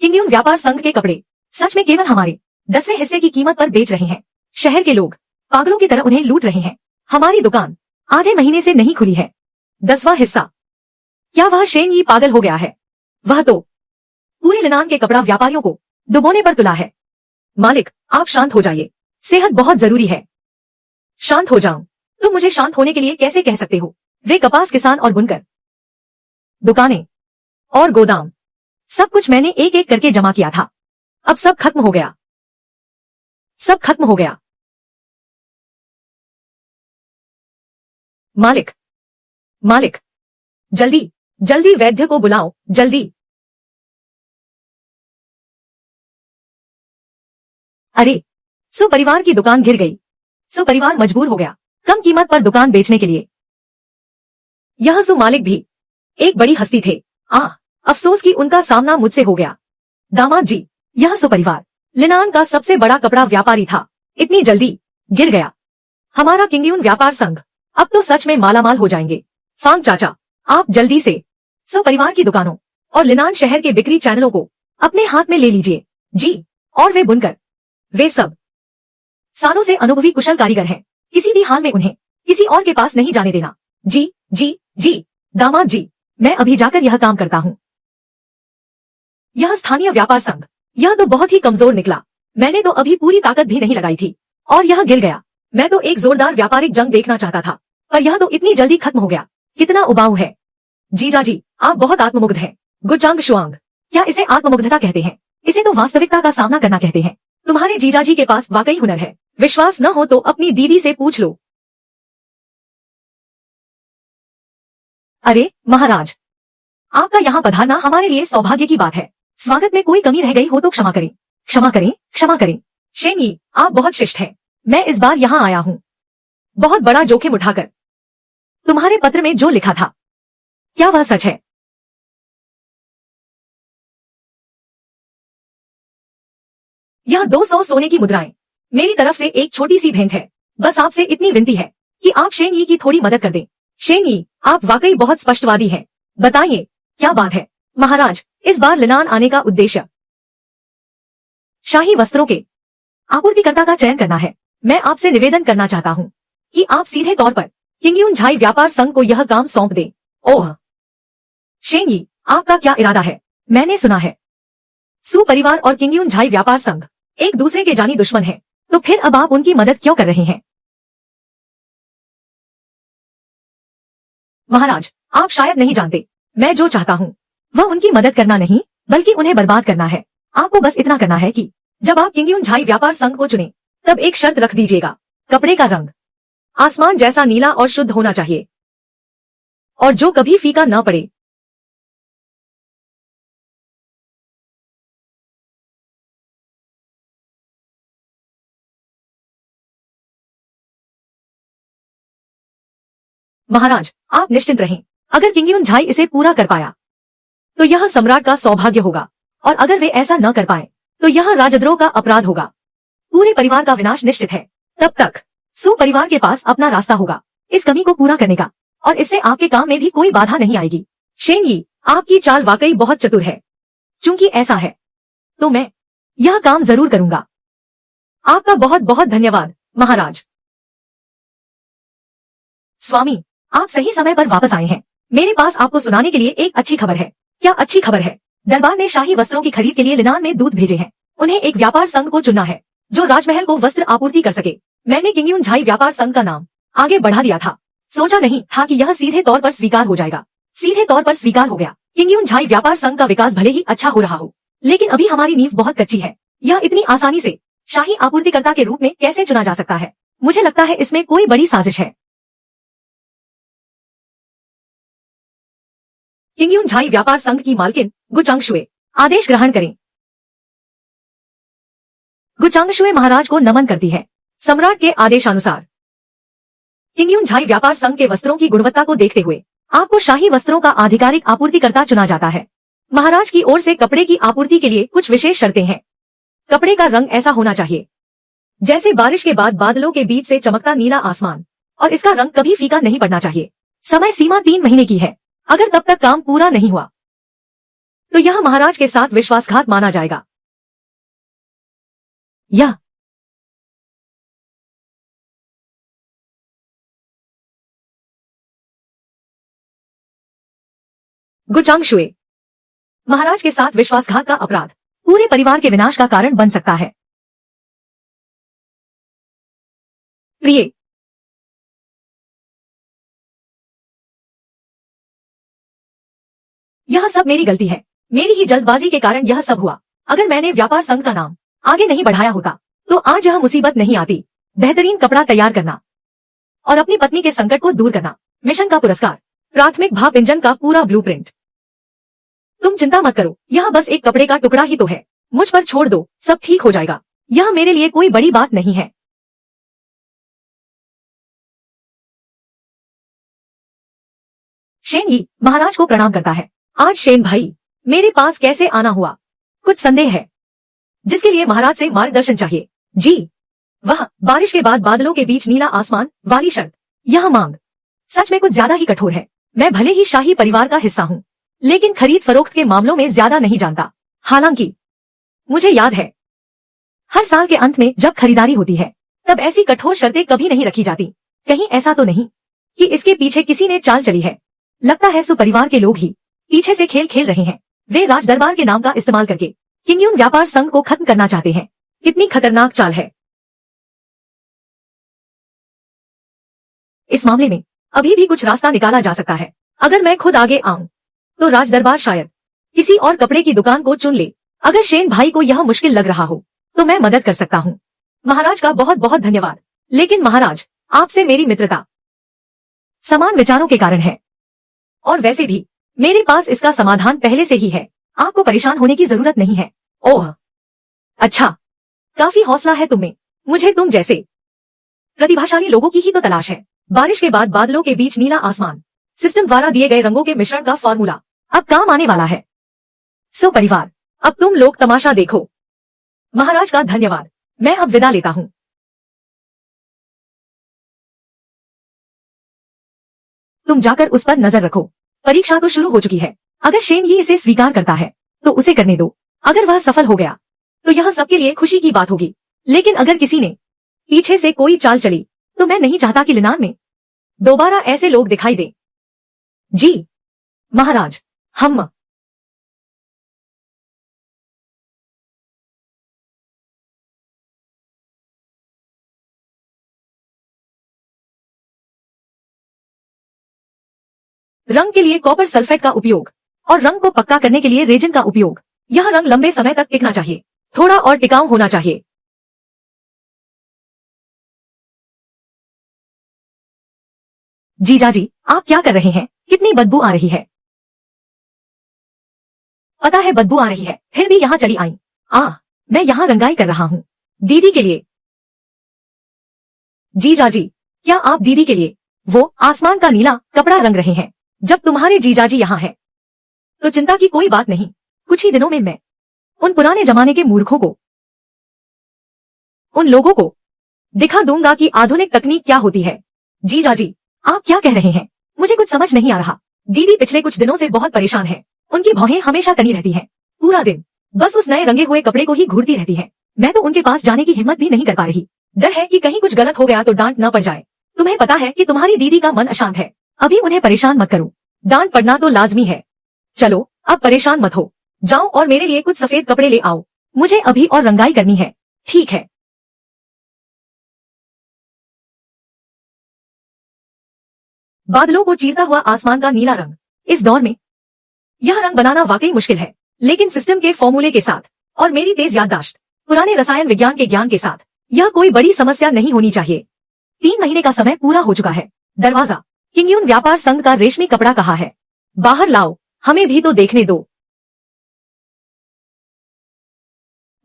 किंगयून व्यापार संघ के कपड़े सच में केवल हमारे 10वें हिस्से की कीमत पर बेच रहे हैं। शहर के लोग पागलों की तरह उन्हें लूट रहे हैं। हमारी दुकान आधे महीने से नहीं खुली है, 10वां हिस्सा? क्या वह शेन यी पागल हो गया है? वह तो पूरे लिनान के कपड़ा व्यापारियों को डुबोने पर तुला है। मालिक, आप शांत हो जाइए, सेहत बहुत जरूरी है। शांत हो जाऊं? तुम मुझे शांत होने के लिए कैसे कह सकते हो? वे कपास किसान और बुनकर, दुकानें और गोदाम, सब कुछ मैंने एक एक करके जमा किया था। अब सब खत्म हो गया, सब खत्म हो गया। मालिक, मालिक, जल्दी जल्दी वैद्य को बुलाओ, जल्दी। अरे, सुपरिवार की दुकान गिर गई। सुपरिवार मजबूर हो गया कम कीमत पर दुकान बेचने के लिए। यह सु मालिक भी एक बड़ी हस्ती थे। अफसोस कि उनका सामना मुझसे हो गया। दामाद जी, यह सुपरिवार लिनान का सबसे बड़ा कपड़ा व्यापारी था, इतनी जल्दी गिर गया। हमारा किंगयून व्यापार संघ अब तो सच में मालामाल हो जाएंगे। फांग चाचा, आप जल्दी से सुपरिवार की दुकानों और लिनान शहर के बिक्री चैनलों को अपने हाथ में ले लीजिए। जी, और वे बुनकर, वे सब सालों से अनुभवी कुशल कारीगर हैं, किसी भी हाल में उन्हें किसी और के पास नहीं जाने देना। जी जी जी, दामाद जी, मैं अभी जाकर यह काम करता हूँ। यह स्थानीय व्यापार संघ, यह तो बहुत ही कमजोर निकला। मैंने तो अभी पूरी ताकत भी नहीं लगाई थी और यह गिर गया। मैं तो एक जोरदार व्यापारिक जंग देखना चाहता था, पर यह तो इतनी जल्दी खत्म हो गया। कितना उबाऊ है। जीजा जी, आप बहुत आत्ममुग्ध हैं। गुचांग शुआंग, क्या इसे आत्ममुग्धता कहते हैं? इसे तो वास्तविकता का सामना करना कहते हैं। तुम्हारे जीजा जी के पास वाकई हुनर है। विश्वास न हो तो अपनी दीदी से पूछ लो। अरे महाराज, आपका यहाँ पधारना हमारे लिए सौभाग्य की बात है। स्वागत में कोई कमी रह गई हो तो क्षमा करें, क्षमा करें, क्षमा करें। शेन यी, आप बहुत शिष्ट हैं। मैं इस बार यहाँ आया हूँ बहुत बड़ा जोखिम उठाकर। तुम्हारे पत्र में जो लिखा था, क्या वह सच है? यह 200 सोने की मुद्राएं मेरी तरफ से एक छोटी सी भेंट है। बस आपसे इतनी विनती है कि आप शेन यी की थोड़ी मदद कर दें। शेन यी, आप वाकई बहुत स्पष्टवादी हैं। बताइए, क्या बात है? महाराज, इस बार लिनान आने का उद्देश्य शाही वस्त्रों के आपूर्तिकर्ता का चयन करना है। मैं आपसे निवेदन करना चाहता हूँ कि आप सीधे तौर पर किंगयुन झाई व्यापार संघ को यह काम सौंप दें। ओह शेन यी, आपका क्या इरादा है? मैंने सुना है सु परिवार और किंगयुन झाई व्यापार संघ एक दूसरे के जानी दुश्मन हैं, तो फिर अब आप उनकी मदद क्यों कर रहे हैं? महाराज, आप शायद नहीं जानते, मैं जो चाहता हूँ वह उनकी मदद करना नहीं बल्कि उन्हें बर्बाद करना है। आपको बस इतना करना है कि जब आप किंगयुन झाई व्यापार संघ को चुने तब एक शर्त रख दीजिएगा, कपड़े का रंग आसमान जैसा नीला और शुद्ध होना चाहिए और जो कभी फीका न पड़े। महाराज, आप निश्चिंत रहें, अगर किंगयुन झाई इसे पूरा कर पाया तो यह सम्राट का सौभाग्य होगा, और अगर वे ऐसा न कर पाए तो यह राजद्रोह का अपराध होगा। पूरे परिवार का विनाश निश्चित है। तब तक सु परिवार के पास अपना रास्ता होगा इस कमी को पूरा करने का, और इससे आपके काम में भी कोई बाधा नहीं आएगी। शेन यी, आपकी चाल वाकई बहुत चतुर है। चूंकि ऐसा है तो मैं यह काम जरूर करूंगा। आपका बहुत बहुत धन्यवाद महाराज। स्वामी, आप सही समय पर वापस आए हैं। मेरे पास आपको सुनाने के लिए एक अच्छी खबर है। क्या अच्छी खबर है? दरबार ने शाही वस्त्रों की खरीद के लिए लिनान में दूत भेजे हैं। उन्हें एक व्यापार संघ को चुनना है जो राजमहल को वस्त्र आपूर्ति कर सके। मैंने किंगयुन झाई व्यापार संघ का नाम आगे बढ़ा दिया था। सोचा नहीं था कि यह सीधे तौर पर स्वीकार हो जाएगा। सीधे तौर पर स्वीकार हो गया। किंगयुन झाई व्यापार संघ का विकास भले ही अच्छा हो रहा हो, लेकिन अभी हमारी नींव बहुत कच्ची है। यह इतनी आसानी से शाही आपूर्तिकर्ता के रूप में कैसे चुना जा सकता है? मुझे लगता है इसमें कोई बड़ी साजिश है। किंगयुन झाई व्यापार संघ की मालकिन गु चांगशुए, आदेश ग्रहण करें। गु चांगशुए महाराज को नमन करती है। सम्राट के आदेशानुसार किंगयुन झाई व्यापार संघ के वस्त्रों की गुणवत्ता को देखते हुए आपको शाही वस्त्रों का आधिकारिक आपूर्तिकर्ता चुना जाता है। महाराज की ओर से कपड़े की आपूर्ति के लिए कुछ विशेष शर्तें हैं। कपड़े का रंग ऐसा होना चाहिए जैसे बारिश के बाद बादलों के बीच से चमकता नीला आसमान, और इसका रंग कभी फीका नहीं पड़ना चाहिए। समय सीमा 3 महीने की है। अगर तब तक काम पूरा नहीं हुआ तो यह महाराज के साथ विश्वासघात माना जाएगा। यह गु चांगशुए, महाराज के साथ विश्वासघात का अपराध पूरे परिवार के विनाश का कारण बन सकता है। प्रिय, यह सब मेरी गलती है। मेरी ही जल्दबाजी के कारण यह सब हुआ। अगर मैंने व्यापार संघ का नाम आगे नहीं बढ़ाया होता तो आज यह मुसीबत नहीं आती। बेहतरीन कपड़ा तैयार करना और अपनी पत्नी के संकट को दूर करना, मिशन का पुरस्कार, प्राथमिक भाप इंजन का पूरा ब्लूप्रिंट। तुम चिंता मत करो, यह बस एक कपड़े का टुकड़ा ही तो है। मुझ पर छोड़ दो, सब ठीक हो जाएगा। यह मेरे लिए कोई बड़ी बात नहीं है। शेन यी महाराज को प्रणाम करता है। आज शेन भाई, मेरे पास कैसे आना हुआ? कुछ संदेह है जिसके लिए महाराज से मार्गदर्शन चाहिए। जी, वह बारिश के बाद बादलों के बीच नीला आसमान वाली शर्त। यह मांग सच में कुछ ज्यादा ही कठोर है। मैं भले ही शाही परिवार का हिस्सा हूँ, लेकिन खरीद फरोख्त के मामलों में ज्यादा नहीं जानता। हालांकि मुझे याद है हर साल के अंत में जब खरीदारी होती है तब ऐसी कठोर शर्तें कभी नहीं रखी जाती। कहीं ऐसा तो नहीं कि इसके पीछे किसी ने चाल चली है? लगता है सुपरिवार के लोग ही पीछे से खेल खेल रहे हैं। वे राज दरबार के नाम का इस्तेमाल करके किंगयुन व्यापार संघ को खत्म करना चाहते हैं। कितनी खतरनाक चाल है। इस मामले में अभी भी कुछ रास्ता निकाला जा सकता है। अगर मैं खुद आगे आऊं तो राज दरबार शायद किसी और कपड़े की दुकान को चुन ले। अगर शेन भाई को यह मुश्किल लग रहा हो तो मैं मदद कर सकता हूँ। महाराज का बहुत बहुत धन्यवाद। लेकिन महाराज, आपसे मेरी मित्रता समान विचारों के कारण है, और वैसे भी मेरे पास इसका समाधान पहले से ही है। आपको परेशान होने की जरूरत नहीं है। ओह अच्छा, काफी हौसला है तुम्हें। मुझे तुम जैसे प्रतिभाशाली लोगों की ही तो तलाश है। बारिश के बाद बादलों के बीच नीला आसमान, सिस्टम द्वारा दिए गए रंगों के मिश्रण का फॉर्मूला अब काम आने वाला है। सो परिवार, अब तुम लोग तमाशा देखो। महाराज का धन्यवाद। मैं अब विदा लेता हूँ। तुम जाकर उस पर नजर रखो। परीक्षा तो शुरू हो चुकी है। अगर शेन यी इसे स्वीकार करता है तो उसे करने दो। अगर वह सफल हो गया तो यह सबके लिए खुशी की बात होगी, लेकिन अगर किसी ने पीछे से कोई चाल चली तो मैं नहीं चाहता कि लिनान में दोबारा ऐसे लोग दिखाई दे। जी महाराज, हम रंग के लिए कॉपर सल्फेट का उपयोग और रंग को पक्का करने के लिए रेजिन का उपयोग। यह रंग लंबे समय तक टिकना चाहिए, थोड़ा और टिकाऊ होना चाहिए। जीजा जी, आप क्या कर रहे हैं? कितनी बदबू आ रही है। पता है बदबू आ रही है, फिर भी यहाँ चली आई। मैं यहाँ रंगाई कर रहा हूँ दीदी के लिए। जीजा जी, क्या आप दीदी के लिए वो आसमान का नीला कपड़ा रंग रहे हैं? जब तुम्हारे जीजाजी यहाँ है तो चिंता की कोई बात नहीं। कुछ ही दिनों में मैं उन पुराने जमाने के मूर्खों को, उन लोगों को दिखा दूंगा कि आधुनिक तकनीक क्या होती है। जीजाजी, आप क्या कह रहे हैं? मुझे कुछ समझ नहीं आ रहा। दीदी पिछले कुछ दिनों से बहुत परेशान है। उनकी भौहें हमेशा तनी रहती हैं। पूरा दिन बस उस नए रंगे हुए कपड़े को ही घूरती रहती है। मैं तो उनके पास जाने की हिम्मत भी नहीं कर पा रही। डर है कि कहीं कुछ गलत हो गया तो डांट न पड़ जाए। तुम्हें पता है कि तुम्हारी दीदी का मन अशांत है। अभी उन्हें परेशान मत करो, डांट पड़ना तो लाजमी है। चलो अब परेशान मत हो, जाओ और मेरे लिए कुछ सफेद कपड़े ले आओ। मुझे अभी और रंगाई करनी है। ठीक है। बादलों को चीरता हुआ आसमान का नीला रंग। इस दौर में यह रंग बनाना वाकई मुश्किल है, लेकिन सिस्टम के फॉर्मूले के साथ और मेरी तेज याददाश्त, पुराने रसायन विज्ञान के ज्ञान के साथ यह कोई बड़ी समस्या नहीं होनी चाहिए। 3 महीने का समय पूरा हो चुका है। दरवाजा। किंगयून व्यापार संघ का रेशमी कपड़ा कहाँ है? बाहर लाओ, हमें भी तो देखने दो।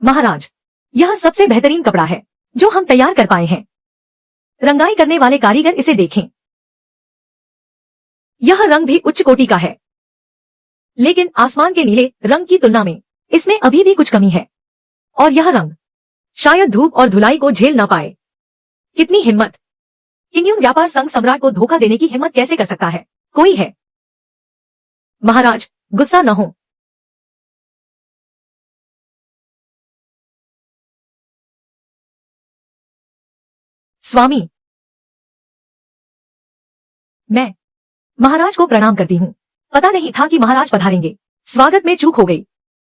महाराज, यह सबसे बेहतरीन कपड़ा है जो हम तैयार कर पाए हैं। रंगाई करने वाले कारीगर इसे देखें। यह रंग भी उच्च कोटि का है, लेकिन आसमान के नीले रंग की तुलना में इसमें अभी भी कुछ कमी है। और यह रंग शायद धूप और धुलाई को झेल ना पाए। कितनी हिम्मत! किंगयून व्यापार संघ सम्राट को धोखा देने की हिम्मत कैसे कर सकता है? कोई है? महाराज, गुस्सा न हो। स्वामी, मैं महाराज को प्रणाम करती हूँ। पता नहीं था कि महाराज पधारेंगे। स्वागत में चूक हो गई।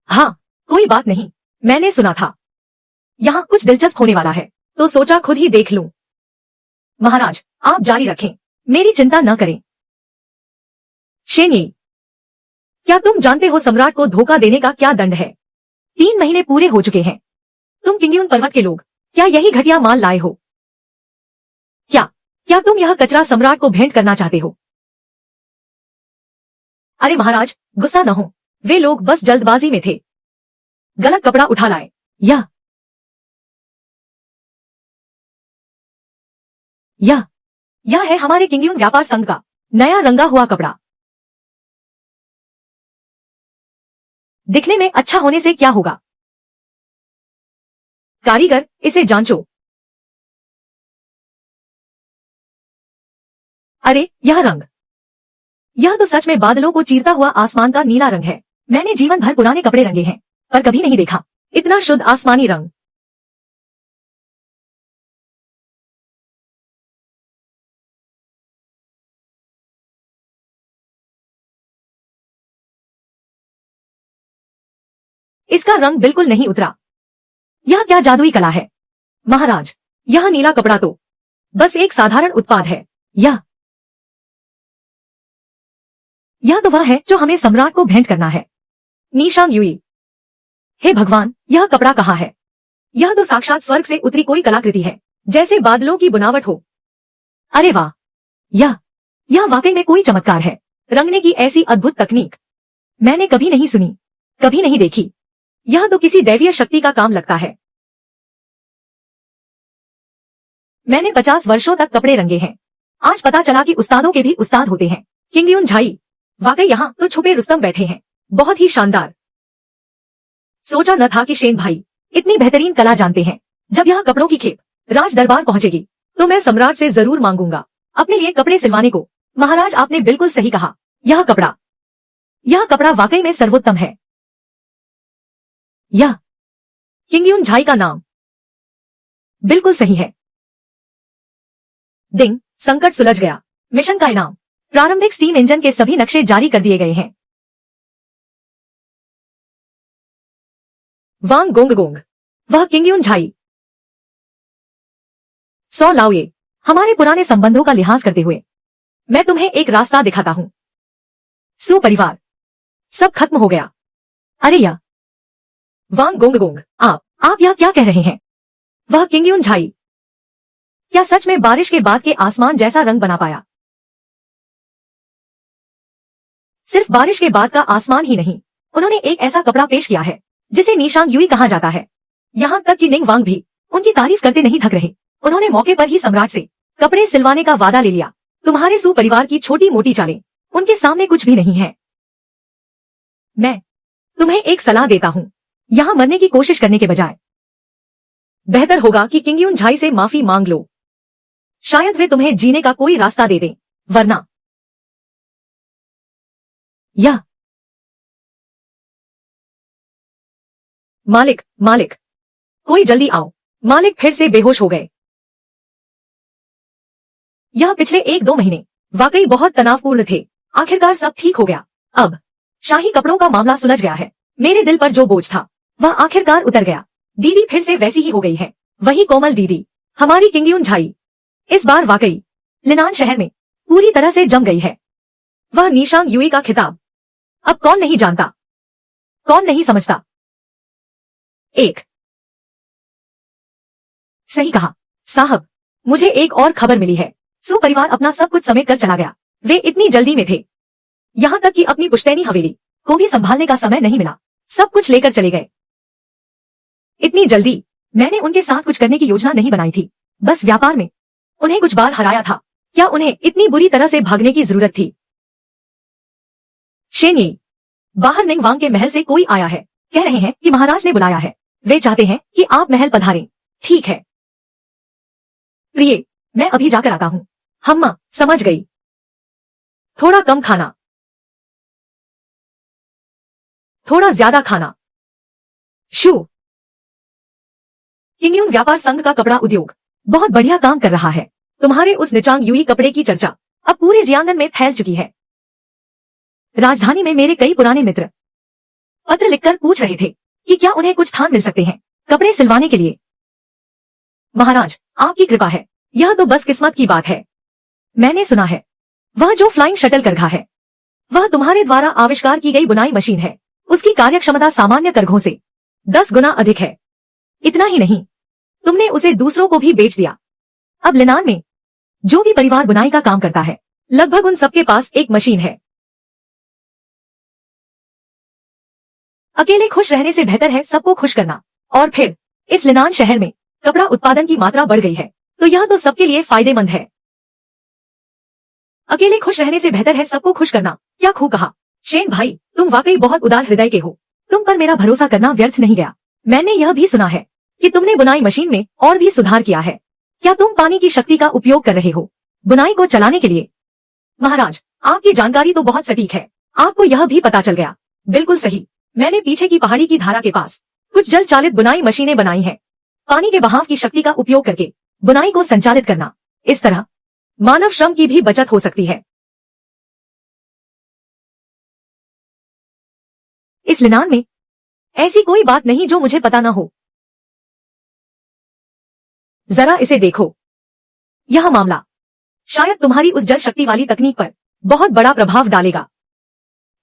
हाँ, कोई बात नहीं, मैंने सुना था यहाँ कुछ दिलचस्प होने वाला है, तो सोचा खुद ही देख लूं। महाराज, आप जारी रखें, मेरी चिंता न करें। शेनी, क्या तुम जानते हो सम्राट को धोखा देने का क्या दंड है? 3 महीने पूरे हो चुके हैं। तुम किंगयून पर्वत के लोग क्या यही घटिया माल लाए हो? क्या तुम यह कचरा सम्राट को भेंट करना चाहते हो? अरे महाराज, गुस्सा न हो, वे लोग बस जल्दबाजी में थे, गलत कपड़ा उठा लाए। यह है हमारे किंगयून व्यापार संघ का नया रंगा हुआ कपड़ा। दिखने में अच्छा होने से क्या होगा? कारीगर, इसे जांचो। अरे यह रंग, यह तो सच में बादलों को चीरता हुआ आसमान का नीला रंग है। मैंने जीवन भर पुराने कपड़े रंगे हैं, पर कभी नहीं देखा इतना शुद्ध आसमानी रंग। इसका रंग बिल्कुल नहीं उतरा। यह क्या जादुई कला है? महाराज, यह नीला कपड़ा तो बस एक साधारण उत्पाद है। यह तो वह है जो हमें सम्राट को भेंट करना है। नीशांग युई, हे भगवान, यह कपड़ा कहाँ है? यह तो साक्षात स्वर्ग से उतरी कोई कलाकृति है, जैसे बादलों की बुनावट हो। अरे वाह, यह वाकई में कोई चमत्कार है। रंगने की ऐसी अद्भुत तकनीक मैंने कभी नहीं सुनी, कभी नहीं देखी। यह तो किसी दैवीय शक्ति का काम लगता है। मैंने 50 वर्षों तक कपड़े रंगे हैं, आज पता चला कि उस्तादों के भी उस्ताद होते हैं। किंगयून झाई, वाकई यहाँ तो छुपे रुस्तम बैठे हैं, बहुत ही शानदार। सोचा न था कि शेन भाई इतनी बेहतरीन कला जानते हैं। जब यह कपड़ों की खेप राज दरबार पहुंचेगी तो मैं सम्राट से जरूर मांगूंगा अपने लिए कपड़े सिलवाने को। महाराज, आपने बिल्कुल सही कहा, यह कपड़ा वाकई में सर्वोत्तम है। यह किंगयून झाई का नाम बिल्कुल सही है। डिंग, संकट सुलझ गया। मिशन का इनाम। प्रारंभिक स्टीम इंजन के सभी नक्शे जारी कर दिए गए हैं। वांग गोंग गोंग, वह किंगयून झाई। सो लाओये, हमारे पुराने संबंधों का लिहाज करते हुए मैं तुम्हें एक रास्ता दिखाता हूं। सु परिवार, सब खत्म हो गया। अरे या वांग गोंग गोंग, आप यह क्या कह रहे हैं? वह किंगयून झाई क्या सच में बारिश के बाद के आसमान जैसा रंग बना पाया? सिर्फ बारिश के बाद का आसमान ही नहीं, उन्होंने एक ऐसा कपड़ा पेश किया है जिसे निशांग युई कहा जाता है। यहां तक कि निंग वांग भी उनकी तारीफ करते नहीं थक रहे। उन्होंने मौके पर ही सम्राट से कपड़े सिलवाने का वादा ले लिया। तुम्हारे सु परिवार की छोटी मोटी चालें उनके सामने कुछ भी नहीं है। मैं तुम्हें एक सलाह देता हूं, यहां मरने की कोशिश करने के बजाय बेहतर होगा कि किंगयून झाई से माफी मांग लो। शायद वे तुम्हें जीने का कोई रास्ता दे दें, वरना यह मालिक, मालिक, कोई जल्दी आओ। मालिक फिर से बेहोश हो गए। यह पिछले 1-2 महीने वाकई बहुत तनावपूर्ण थे। आखिरकार सब ठीक हो गया। अब शाही कपड़ों का मामला सुलझ गया है। मेरे दिल पर जो बोझ था वह आखिरकार उतर गया। दीदी फिर से वैसी ही हो गई है, वही कोमल दीदी, हमारी किंगयून झाई। इस बार वाकई लिनान शहर में पूरी तरह से जम गई है। वह निशांग युई का खिताब अब कौन नहीं जानता, कौन नहीं समझता। एक सही कहा साहब, मुझे एक और खबर मिली है। सु परिवार अपना सब कुछ समेट कर चला गया। वे इतनी जल्दी में थे, यहां तक कि अपनी पुश्तैनी हवेली को भी संभालने का समय नहीं मिला। सब कुछ लेकर चले गए। इतनी जल्दी मैंने उनके साथ कुछ करने की योजना नहीं बनाई थी। बस व्यापार में उन्हें कुछ बार हराया था। क्या उन्हें इतनी बुरी तरह से भागने की जरूरत थी? शेनयी, बाहर निंग वांग के महल से कोई आया है। कह रहे हैं कि महाराज ने बुलाया है। वे चाहते हैं कि आप महल पधारें। ठीक है प्रिय, मैं अभी जाकर आता हूं। हम्मा, समझ गई। थोड़ा कम खाना, थोड़ा ज्यादा खाना। शू, किंगयून व्यापार संघ का कपड़ा उद्योग बहुत बढ़िया काम कर रहा है। तुम्हारे उस निचांग युई कपड़े की चर्चा अब पूरे जियांगन में फैल चुकी है। राजधानी में मेरे कई पुराने मित्र पत्र लिखकर पूछ रहे थे कि क्या उन्हें कुछ स्थान मिल सकते हैं कपड़े सिलवाने के लिए। महाराज, आपकी कृपा है। यह तो बस किस्मत की बात है। मैंने सुना है वह जो फ्लाइंग शटल करघा है वह तुम्हारे द्वारा आविष्कार की गई बुनाई मशीन है। उसकी कार्यक्षमता सामान्य करघों से 10 गुना अधिक है। इतना ही नहीं, तुमने उसे दूसरों को भी बेच दिया। अब लिनान में जो भी परिवार बुनाई का काम करता है लगभग उन सबके पास एक मशीन है। अकेले खुश रहने से बेहतर है सबको खुश करना। और फिर इस लिनान शहर में कपड़ा उत्पादन की मात्रा बढ़ गई है, तो यह तो सबके लिए फायदेमंद है। अकेले खुश रहने से बेहतर है सबको खुश करना। क्या खूब कहा शेन भाई, तुम वाकई बहुत उदार हृदय के हो। तुम पर मेरा भरोसा करना व्यर्थ नहीं गया। मैंने यह भी सुना है कि तुमने बुनाई मशीन में और भी सुधार किया है। क्या तुम पानी की शक्ति का उपयोग कर रहे हो बुनाई को चलाने के लिए? महाराज, आपकी जानकारी तो बहुत सटीक है। आपको यह भी पता चल गया। बिल्कुल सही। मैंने पीछे की पहाड़ी की धारा के पास कुछ जल चालित बुनाई मशीनें बनाई हैं। पानी के बहाव की शक्ति का उपयोग करके बुनाई को संचालित करना, इस तरह मानव श्रम की भी बचत हो सकती है। इस लिनान में ऐसी कोई बात नहीं जो मुझे पता ना हो। जरा इसे देखो। यह मामला शायद तुम्हारी उस जल शक्ति वाली तकनीक पर बहुत बड़ा प्रभाव डालेगा।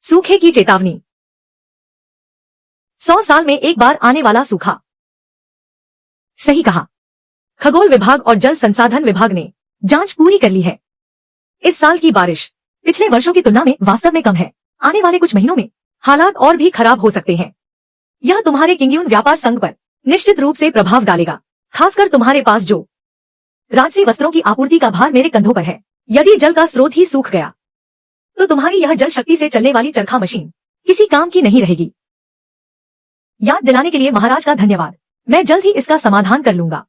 सूखे की चेतावनी। 100 साल में एक बार आने वाला सूखा। सही कहा। खगोल विभाग और जल संसाधन विभाग ने जांच पूरी कर ली है। इस साल की बारिश पिछले वर्षों की तुलना में वास्तव में कम है। आने वाले कुछ महीनों में हालात और भी खराब हो सकते हैं। यह तुम्हारे किंगयून व्यापार संघ पर निश्चित रूप से प्रभाव डालेगा, खासकर तुम्हारे पास जो राजसी वस्त्रों की आपूर्ति का भार मेरे कंधों पर है। यदि जल का स्रोत ही सूख गया तो तुम्हारी यह जल शक्ति से चलने वाली चरखा मशीन किसी काम की नहीं रहेगी। याद दिलाने के लिए महाराज का धन्यवाद। मैं जल्द ही इसका समाधान कर लूंगा।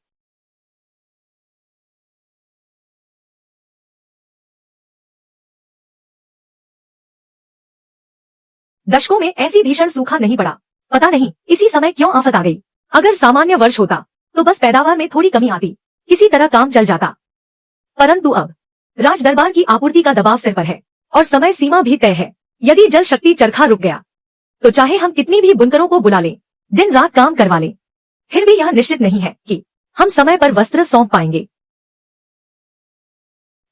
दशकों में ऐसी भीषण सूखा नहीं पड़ा। पता नहीं इसी समय क्यों आफत आ गई। अगर सामान्य वर्ष होता तो बस पैदावार में थोड़ी कमी आती, किसी तरह काम चल जाता। परंतु अब राज दरबार की आपूर्ति का दबाव सिर पर है और समय सीमा भी तय है। यदि जल शक्ति चरखा रुक गया तो चाहे हम कितनी भी बुनकरों को बुला लें, दिन रात काम करवा लें, फिर भी यह निश्चित नहीं है कि हम समय पर वस्त्र सौंप पाएंगे।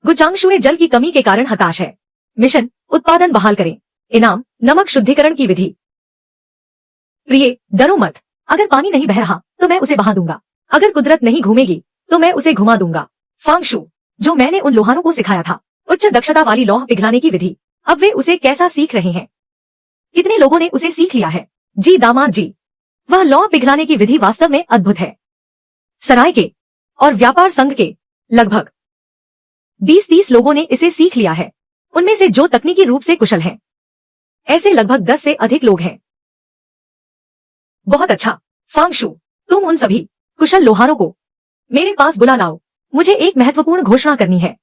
गुचांगशुए जल की कमी के कारण हताश है। मिशन उत्पादन बहाल करें। इनाम नमक शुद्धिकरण की विधि। प्रिय डरो मत, अगर पानी नहीं बह रहा तो मैं उसे बहा दूंगा, अगर कुदरत नहीं घूमेगी तो मैं उसे घुमा दूंगा। फांगशु, जो मैंने उन लोहारों को सिखाया था उच्च दक्षता वाली लौह पिघलाने की विधि, अब वे उसे कैसा सीख रहे हैं? कितने लोगों ने उसे सीख लिया है? जी दामाद जी, वह लौह पिघलाने की विधि वास्तव में अद्भुत है। सराय के और व्यापार संघ के लगभग 20-30 लोगों ने इसे सीख लिया है। उनमें से जो तकनीकी रूप से कुशल हैं, ऐसे लगभग 10 से अधिक लोग हैं। बहुत अच्छा फांगशु, तुम उन सभी कुशल लोहारों को मेरे पास बुला लाओ, मुझे एक महत्वपूर्ण घोषणा करनी है।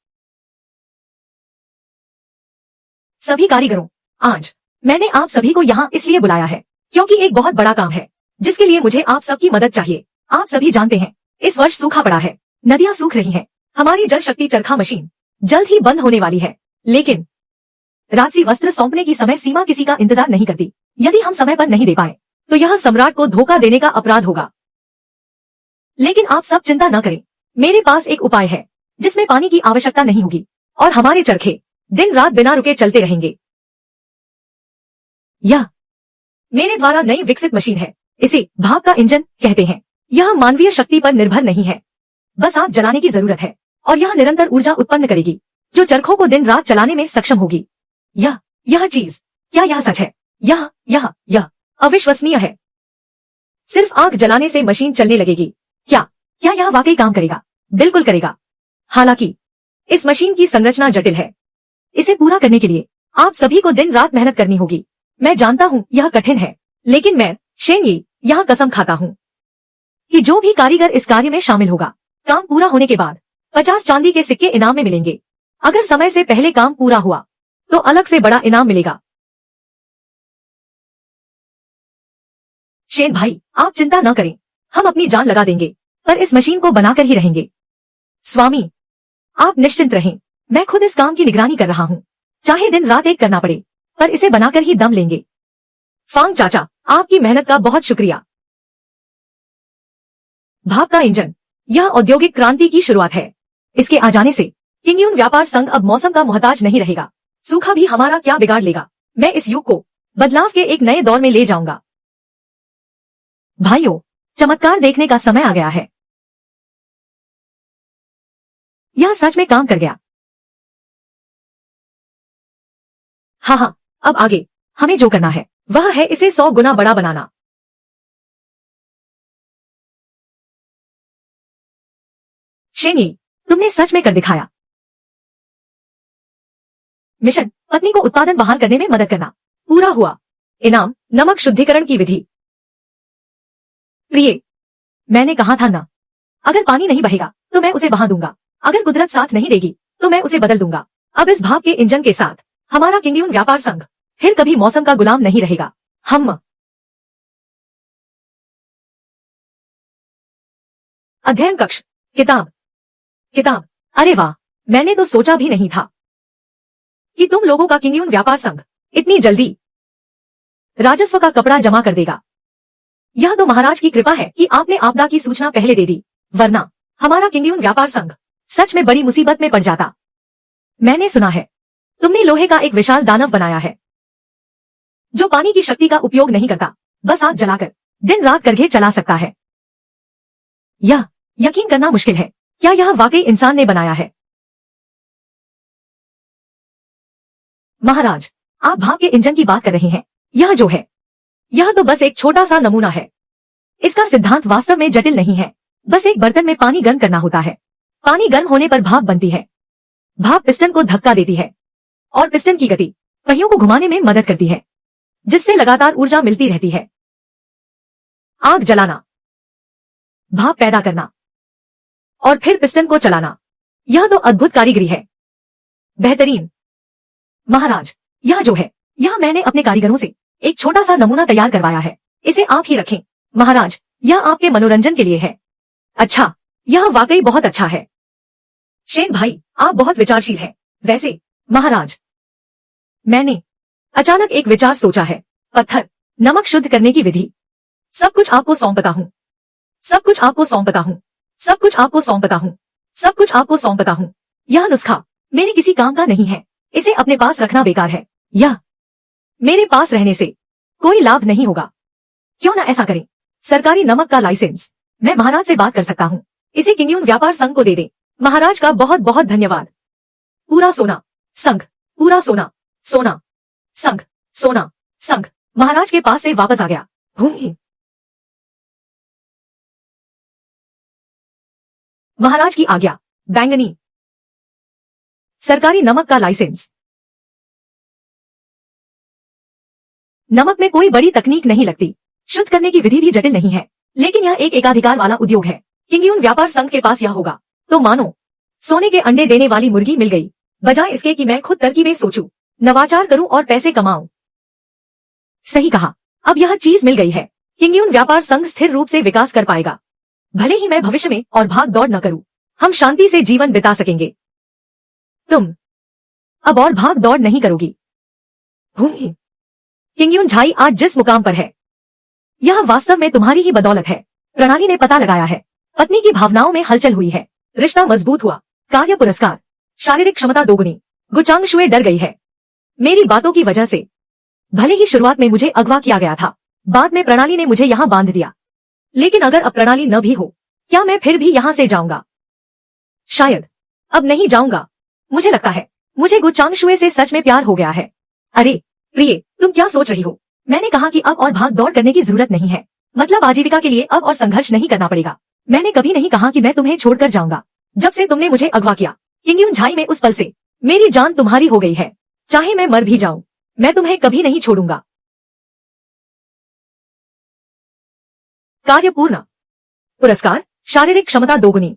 सभी कारीगरों, आज मैंने आप सभी को यहाँ इसलिए बुलाया है क्योंकि एक बहुत बड़ा काम है जिसके लिए मुझे आप सबकी मदद चाहिए। आप सभी जानते हैं इस वर्ष सूखा पड़ा है, नदियां सूख रही हैं, हमारी जल शक्ति चरखा मशीन जल्द ही बंद होने वाली है। लेकिन राजसी वस्त्र सौंपने की समय सीमा किसी का इंतजार नहीं करती। यदि हम समय पर नहीं दे पाए तो यह सम्राट को धोखा देने का अपराध होगा। लेकिन आप सब चिंता न करें, मेरे पास एक उपाय है जिसमें पानी की आवश्यकता नहीं होगी और हमारे चरखे दिन रात बिना रुके चलते रहेंगे। यह मेरे द्वारा नई विकसित मशीन है, इसे भाप का इंजन कहते हैं। यह मानवीय शक्ति पर निर्भर नहीं है, बस आग जलाने की जरूरत है और यह निरंतर ऊर्जा उत्पन्न करेगी जो चरखों को दिन रात चलाने में सक्षम होगी। यह चीज, क्या यह सच है? यह अविश्वसनीय है। सिर्फ आग जलाने से मशीन चलने लगेगी। क्या यह वाकई काम करेगा? बिल्कुल करेगा। हालांकि इस मशीन की संरचना जटिल है। इसे पूरा करने के लिए आप सभी को दिन रात मेहनत करनी होगी। मैं जानता हूँ यह कठिन है, लेकिन मैं शेनयी यहाँ कसम खाता हूँ कि जो भी कारीगर इस कार्य में शामिल होगा, काम पूरा होने के बाद 50 चांदी के सिक्के इनाम में मिलेंगे। अगर समय से पहले काम पूरा हुआ तो अलग से बड़ा इनाम मिलेगा। शेन भाई, आप चिंता न करें, हम अपनी जान लगा देंगे, पर इस मशीन को बनाकर ही रहेंगे। स्वामी, आप निश्चिंत रहें, मैं खुद इस काम की निगरानी कर रहा हूँ। चाहे दिन रात एक करना पड़े, पर इसे बनाकर ही दम लेंगे। फांग चाचा, आपकी मेहनत का बहुत शुक्रिया। भाप का इंजन, यह औद्योगिक क्रांति की शुरुआत है। इसके आ जाने से किंगयून व्यापार संघ अब मौसम का मोहताज नहीं रहेगा। सूखा भी हमारा क्या बिगाड़ लेगा। मैं इस युग को बदलाव के एक नए दौर में ले जाऊंगा। भाइयों, चमत्कार देखने का समय आ गया है। यह सच में काम कर गया। हाँ, अब आगे हमें जो करना है वह है इसे 100 गुना बड़ा बनाना। शेनी, तुमने सच में कर दिखाया। मिशन पत्नी को उत्पादन बहाल करने में मदद करना पूरा हुआ। इनाम नमक शुद्धिकरण की विधि। प्रिय, मैंने कहा था ना, अगर पानी नहीं बहेगा तो मैं उसे बहा दूंगा, अगर कुदरत साथ नहीं देगी तो मैं उसे बदल दूंगा। अब इस भाप के इंजन के साथ हमारा किंगयून व्यापार संघ फिर कभी मौसम का गुलाम नहीं रहेगा। हम अध्ययन कक्ष, किताब। अरे वाह, मैंने तो सोचा भी नहीं था कि तुम लोगों का किंगयून व्यापार संघ इतनी जल्दी राजस्व का कपड़ा जमा कर देगा। यह तो महाराज की कृपा है कि आपने आपदा की सूचना पहले दे दी, वरना हमारा किंगयून व्यापार संघ सच में बड़ी मुसीबत में पड़ जाता। मैंने सुना है तुमने लोहे का एक विशाल दानव बनाया है जो पानी की शक्ति का उपयोग नहीं करता, बस आग जलाकर दिन रात करघे चला सकता है। यह यकीन करना मुश्किल है, क्या यह वाकई इंसान ने बनाया है? महाराज, आप भाप के इंजन की बात कर रहे हैं। यह जो है यह तो बस एक छोटा सा नमूना है। इसका सिद्धांत वास्तव में जटिल नहीं है। बस एक बर्तन में पानी गर्म करना होता है। पानी गर्म होने पर भाप बनती है। भाप पिस्टन को धक्का देती है और पिस्टन की गति पहियों को घुमाने में मदद करती है, जिससे लगातार ऊर्जा मिलती रहती है। आग जलाना, भाप पैदा करना और फिर पिस्टन को चलाना, यह तो अद्भुत कारीगरी है। बेहतरीन। महाराज, यह जो है यह मैंने अपने कारीगरों से एक छोटा सा नमूना तैयार करवाया है। इसे आप ही रखें। महाराज, यह आपके मनोरंजन के लिए है। अच्छा, यह वाकई बहुत अच्छा है। शेन भाई, आप बहुत विचारशील हैं। वैसे महाराज, मैंने अचानक एक विचार सोचा है। पत्थर नमक शुद्ध करने की विधि। सब कुछ आपको सौंपता हूँ, सब कुछ आपको सौंपता हूँ, सब कुछ आपको सौंपता हूँ, सब कुछ आपको सौंपता हूँ। यह नुस्खा मेरे किसी काम का नहीं है। इसे अपने पास रखना बेकार है। यह मेरे पास रहने से कोई लाभ नहीं होगा। क्यों ना ऐसा करें, सरकारी नमक का लाइसेंस मैं महाराज से बात कर सकता हूँ। इसे किंगयून व्यापार संघ को दे दे। महाराज का बहुत बहुत धन्यवाद। पूरा सोना संघ, पूरा सोना, सोना संघ, सोना संघ महाराज के पास से वापस आ गया। महाराज की आज्ञा। बैंगनी सरकारी नमक का लाइसेंस। नमक में कोई बड़ी तकनीक नहीं लगती। शुद्ध करने की विधि भी जटिल नहीं है, लेकिन यह एक एकाधिकार वाला उद्योग है। किंगयून व्यापार संघ के पास यह होगा तो मानो सोने के अंडे देने वाली मुर्गी मिल गई, बजाय इसके कि मैं खुद तरकीबें सोचूं, नवाचार करूं और पैसे कमाऊं। सही कहा, अब यह चीज मिल गई है। किंगयून व्यापार संघ स्थिर रूप से विकास कर पाएगा। भले ही मैं भविष्य में और भाग दौड़ न करूं, हम शांति से जीवन बिता सकेंगे। तुम अब और भाग दौड़ नहीं करोगी। किंगयून झाई आज जिस मुकाम पर है, यह वास्तव में तुम्हारी ही बदौलत है। प्रणाली ने पता लगाया है, पत्नी की भावनाओं में हलचल हुई है, रिश्ता मजबूत हुआ, कार्य पुरस्कार, शारीरिक क्षमता दोगुनी। गुचांगशुए डर गई है मेरी बातों की वजह से। भले ही शुरुआत में मुझे अगवा किया गया था, बाद में प्रणाली ने मुझे यहाँ बांध दिया, लेकिन अगर अब प्रणाली न भी हो, क्या मैं फिर भी यहाँ से जाऊंगा? शायद अब नहीं जाऊंगा। मुझे लगता है मुझे गुचांगशुए से सच में प्यार हो गया है। अरे प्रिय, तुम क्या सोच रही हो? मैंने कहा कि अब और भाग दौड़ करने की जरूरत नहीं है। मतलब आजीविका के लिए अब और संघर्ष नहीं करना पड़ेगा। मैंने कभी नहीं कहा कि मैं तुम्हें छोड़कर जाऊंगा। जब से तुमने मुझे अगवा किया किंगयून झाई में, उस पल से मेरी जान तुम्हारी हो गई है। चाहे मैं मर भी जाऊं, मैं तुम्हें कभी नहीं छोड़ूंगा। कार्य पूर्ण, पुरस्कार, शारीरिक क्षमता दोगुनी।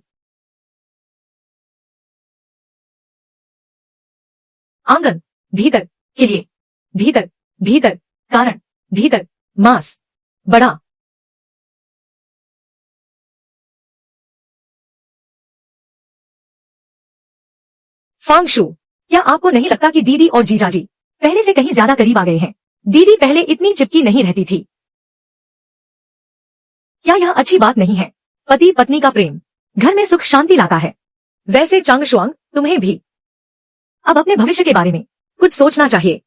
आंगन, भीतर के लिए, भीतर, भीतर, कारण, भीतर, मास, बड़ा। फांगशु, क्या आपको नहीं लगता कि दीदी और जीजाजी पहले से कहीं ज्यादा करीब आ गए हैं? दीदी पहले इतनी चिपकी नहीं रहती थी। क्या यह अच्छी बात नहीं है? पति पत्नी का प्रेम घर में सुख शांति लाता है। वैसे चांगशुआंग, तुम्हें भी अब अपने भविष्य के बारे में कुछ सोचना चाहिए।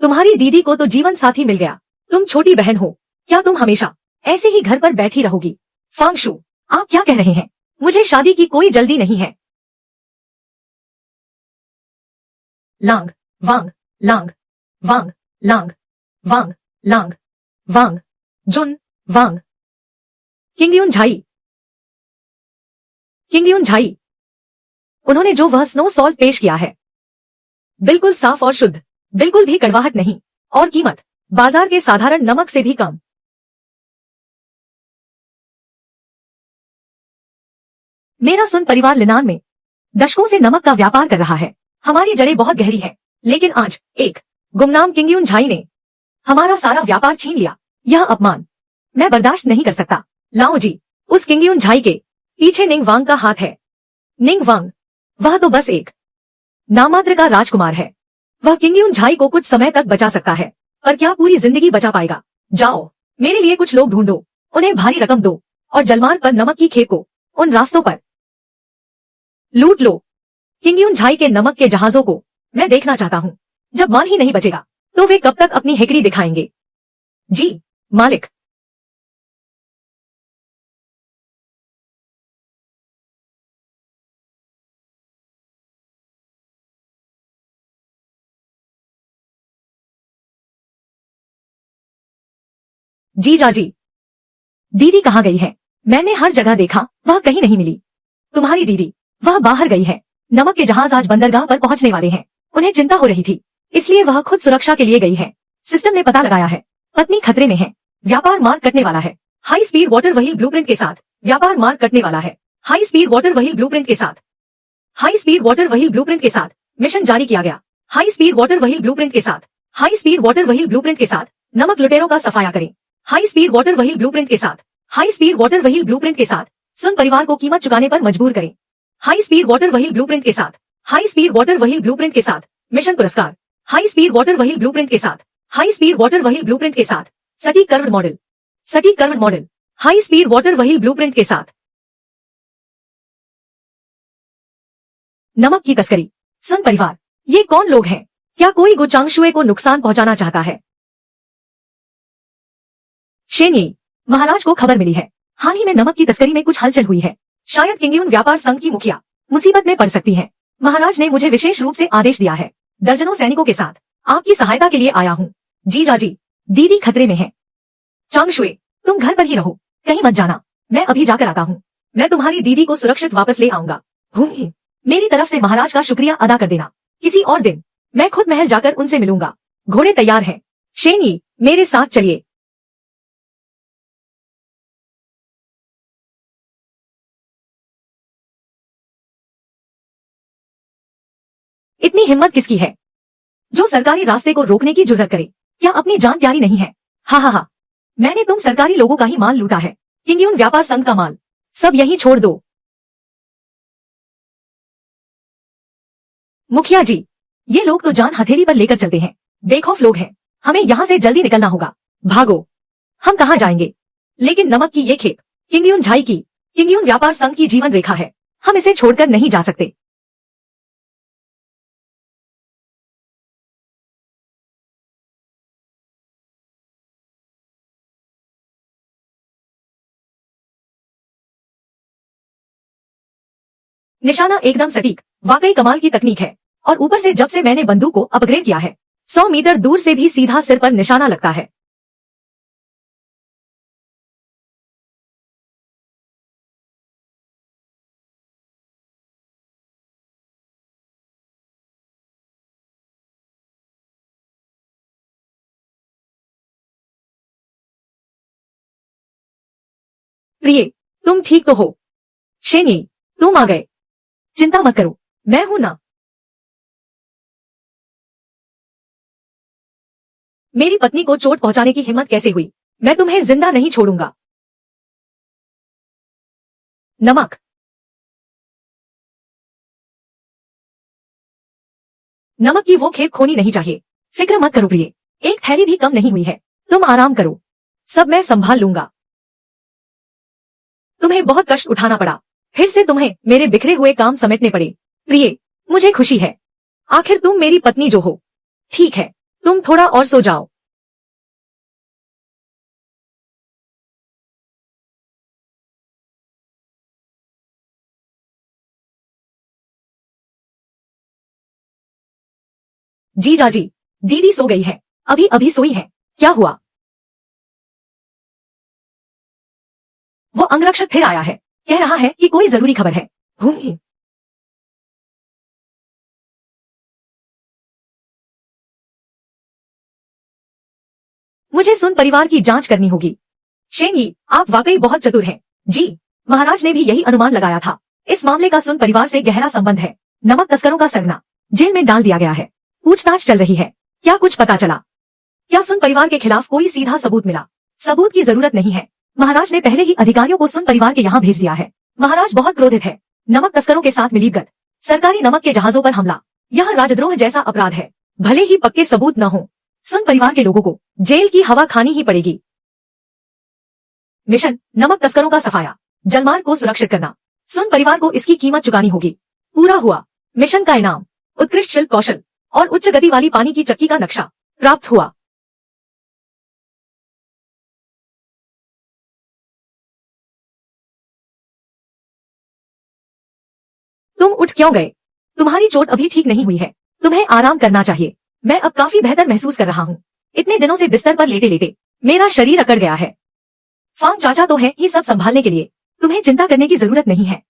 तुम्हारी दीदी को तो जीवन साथी मिल गया, तुम छोटी बहन हो। क्या तुम हमेशा ऐसे ही घर पर बैठी रहोगी? फांगशु, आप क्या कह रहे हैं? मुझे शादी की कोई जल्दी नहीं है। लांग, वांग, लांग, वांग, लांग, वांग, लांग, वांग, जुन, वांग। किंगयून झाई, किंगयून झाई, उन्होंने जो वह स्नो सॉल्ट पेश किया है, बिल्कुल साफ और शुद्ध, बिल्कुल भी कड़वाहट नहीं, और कीमत बाजार के साधारण नमक से भी कम। मेरा सुन परिवार लिनान में दशकों से नमक का व्यापार कर रहा है। हमारी जड़ें बहुत गहरी हैं, लेकिन आज एक गुमनाम किंगयून झाई ने हमारा सारा व्यापार छीन लिया। यह अपमान मैं बर्दाश्त नहीं कर सकता। लाओ जी, उस किंगयून झाई के पीछे निंग वांग का हाथ है। निंग वांग, वह तो बस एक नामात्र का राजकुमार है। वह किंगयून झाई को कुछ समय तक बचा सकता है, पर क्या पूरी जिंदगी बचा पाएगा? जाओ, मेरे लिए कुछ लोग ढूंढो, उन्हें भारी रकम दो और जलमार्ग पर नमक की खेप को उन रास्तों पर लूट लो। किंगयून झाई के नमक के जहाजों को मैं देखना चाहता हूँ। जब माल ही नहीं बचेगा तो वे कब तक अपनी हेकड़ी दिखाएंगे? जी मालिक। जी जाजी, दीदी कहाँ गई है? मैंने हर जगह देखा, वह कहीं नहीं मिली। तुम्हारी दीदी, वह बाहर गई है। नमक के जहाज आज बंदरगाह पर पहुंचने वाले हैं। उन्हें चिंता हो रही थी, इसलिए वह खुद सुरक्षा के लिए गई है। सिस्टम ने पता लगाया है, पत्नी खतरे में है। व्यापार मार्ग कटने वाला है। High speed water wheel blueprint के साथ व्यापार मार्ग कटने वाला है। High speed water wheel blueprint के साथ, high speed water wheel blueprint के साथ मिशन जारी किया गया। High speed water wheel blueprint के साथ, high speed water wheel blueprint के साथ नमक लुटेरों का सफाया करें। High speed water wheel blueprint के साथ, high speed water wheel blueprint के साथ सुन परिवार को कीमत चुकाने पर मजबूर करें। High speed water wheel blueprint के साथ, high speed water wheel blueprint के साथ मिशन पुरस्कार। High speed water wheel blueprint के साथ, high speed water wheel blueprint के साथ सटीक कर्व्ड मॉडल, सटीक curved model, high speed water wheel blueprint के साथ। नमक की तस्करी। सुन परिवार, ये कौन लोग हैं? क्या कोई गुचांगशुए को नुकसान पहुंचाना चाहता है? शेनयी, महाराज को खबर मिली है, हाल ही में नमक की तस्करी में कुछ हलचल हुई है। शायद किंगयून व्यापार संघ की मुखिया मुसीबत में पड़ सकती है। महाराज ने मुझे विशेष रूप से आदेश दिया है। दर्जनों सैनिकों के साथ आपकी सहायता के लिए आया हूँ। जीजाजी, दीदी खतरे में है। चांगशुए, तुम घर पर ही रहो, कहीं मत जाना। मैं अभी जाकर आता हूँ। मैं तुम्हारी दीदी को सुरक्षित वापस ले आऊंगा। मेरी तरफ से महाराज का शुक्रिया अदा कर देना। किसी और दिन मैं खुद महल जाकर उनसे मिलूंगा। घोड़े तैयार हैं। शेनयी, मेरे साथ चलिए। इतनी हिम्मत किसकी है जो सरकारी रास्ते को रोकने की जुर्रत करे? क्या अपनी जान प्यारी नहीं है? हा हा हा, मैंने तुम सरकारी लोगों का ही माल लूटा है, किंगयून व्यापार संघ का माल। सब यहीं छोड़ दो। मुखिया जी, ये लोग तो जान हथेली पर लेकर चलते हैं। बेखौफ लोग हैं। हमें यहाँ से जल्दी निकलना होगा। भागो। हम कहाँ जाएंगे? लेकिन नमक की ये खेप किंगयून झाई की, किंगयून व्यापार संघ की जीवन रेखा है। हम इसे छोड़कर नहीं जा सकते। निशाना एकदम सटीक, वाकई कमाल की तकनीक है। और ऊपर से जब से मैंने बंदूक को अपग्रेड किया है, 100 मीटर दूर से भी सीधा सिर पर निशाना लगता है। प्रिय, तुम ठीक तो हो? शेनयी, तुम आ गए। चिंता मत करो, मैं हूं ना। मेरी पत्नी को चोट पहुंचाने की हिम्मत कैसे हुई? मैं तुम्हें जिंदा नहीं छोड़ूंगा। नमक, नमक की वो खेप खोनी नहीं चाहिए। फिक्र मत करो प्रिय, एक थैली भी कम नहीं हुई है। तुम आराम करो, सब मैं संभाल लूंगा। तुम्हें बहुत कष्ट उठाना पड़ा, फिर से तुम्हें मेरे बिखरे हुए काम समेटने पड़े। प्रिय, मुझे खुशी है, आखिर तुम मेरी पत्नी जो हो। ठीक है, तुम थोड़ा और सो जाओ। जीजाजी, दीदी सो गई है, अभी अभी सोई है। क्या हुआ? वो अंगरक्षक फिर आया है, कह रहा है कि कोई जरूरी खबर है। मुझे सुन परिवार की जांच करनी होगी। शेनयी, आप वाकई बहुत चतुर हैं। जी, महाराज ने भी यही अनुमान लगाया था। इस मामले का सुन परिवार से गहरा संबंध है। नमक तस्करों का सरगना जेल में डाल दिया गया है। पूछताछ चल रही है। क्या कुछ पता चला? क्या सुन परिवार के खिलाफ कोई सीधा सबूत मिला? सबूत की जरूरत नहीं है, महाराज ने पहले ही अधिकारियों को सुन परिवार के यहाँ भेज दिया है। महाराज बहुत क्रोधित है। नमक तस्करों के साथ मिलीभगत, सरकारी नमक के जहाजों पर हमला, यह राजद्रोह जैसा अपराध है। भले ही पक्के सबूत न हो, सुन परिवार के लोगों को जेल की हवा खानी ही पड़ेगी। मिशन, नमक तस्करों का सफाया, जलमार्ग को सुरक्षित करना। सुन परिवार को इसकी कीमत चुकानी होगी। पूरा हुआ। मिशन का इनाम, उत्कृष्ट शिल्प कौशल और उच्च गति वाली पानी की चक्की का नक्शा प्राप्त हुआ। तुम उठ क्यों गए? तुम्हारी चोट अभी ठीक नहीं हुई है, तुम्हें आराम करना चाहिए। मैं अब काफी बेहतर महसूस कर रहा हूँ। इतने दिनों से बिस्तर पर लेटे लेटे मेरा शरीर अकड़ गया है। फांग चाचा तो है ही सब संभालने के लिए, तुम्हें चिंता करने की जरूरत नहीं है।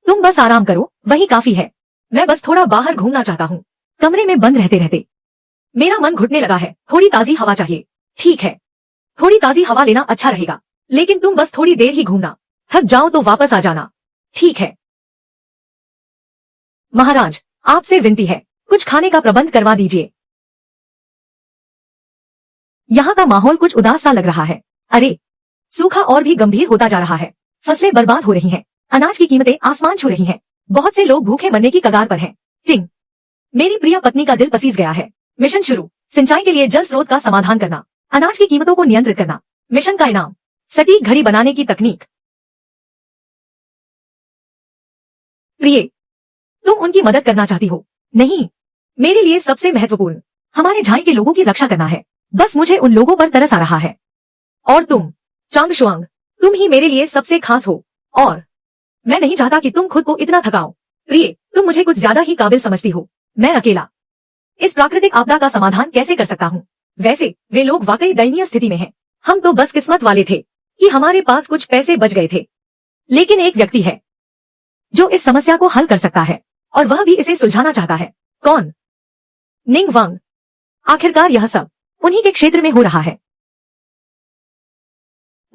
तुम बस आराम करो, वही काफी है। मैं बस थोड़ा बाहर घूमना चाहता हूँ। कमरे में बंद रहते रहते मेरा मन घुटने लगा है। थोड़ी ताजी हवा चाहिए। ठीक है, थोड़ी ताजी हवा लेना अच्छा रहेगा, लेकिन तुम बस थोड़ी देर ही घूमना। थक जाओ तो वापस आ जाना। ठीक है। महाराज, आपसे विनती है, कुछ खाने का प्रबंध करवा दीजिए। यहाँ का माहौल कुछ उदास सा लग रहा है। अरे, सूखा और भी गंभीर होता जा रहा है। फसलें बर्बाद हो रही हैं, अनाज की कीमतें आसमान छू रही हैं, बहुत से लोग भूखे मरने की कगार पर हैं। टिंग। मेरी प्रिय पत्नी का दिल पसीज गया है। मिशन शुरू। सिंचाई के लिए जल स्रोत का समाधान करना, अनाज की कीमतों को नियंत्रित करना। मिशन का इनाम, सटीक घड़ी बनाने की तकनीक। प्रिय, तुम उनकी मदद करना चाहती हो? नहीं, मेरे लिए सबसे महत्वपूर्ण हमारे झाई के लोगों की रक्षा करना है। बस मुझे उन लोगों पर तरस आ रहा है। और तुम, चांग शुआंग, तुम ही मेरे लिए सबसे खास हो, और मैं नहीं चाहता कि तुम खुद को इतना थकाओ। प्रिय, तुम मुझे कुछ ज्यादा ही काबिल समझती हो। मैं अकेला इस प्राकृतिक आपदा का समाधान कैसे कर सकता हूँ? वैसे वे लोग वाकई दयनीय स्थिति में हैं। हम तो बस किस्मत वाले थे कि हमारे पास कुछ पैसे बच गए थे। लेकिन एक व्यक्ति है जो इस समस्या को हल कर सकता है, और वह भी इसे सुलझाना चाहता है। कौन? निंग वांग। आखिरकार यह सब उन्हीं के क्षेत्र में हो रहा है।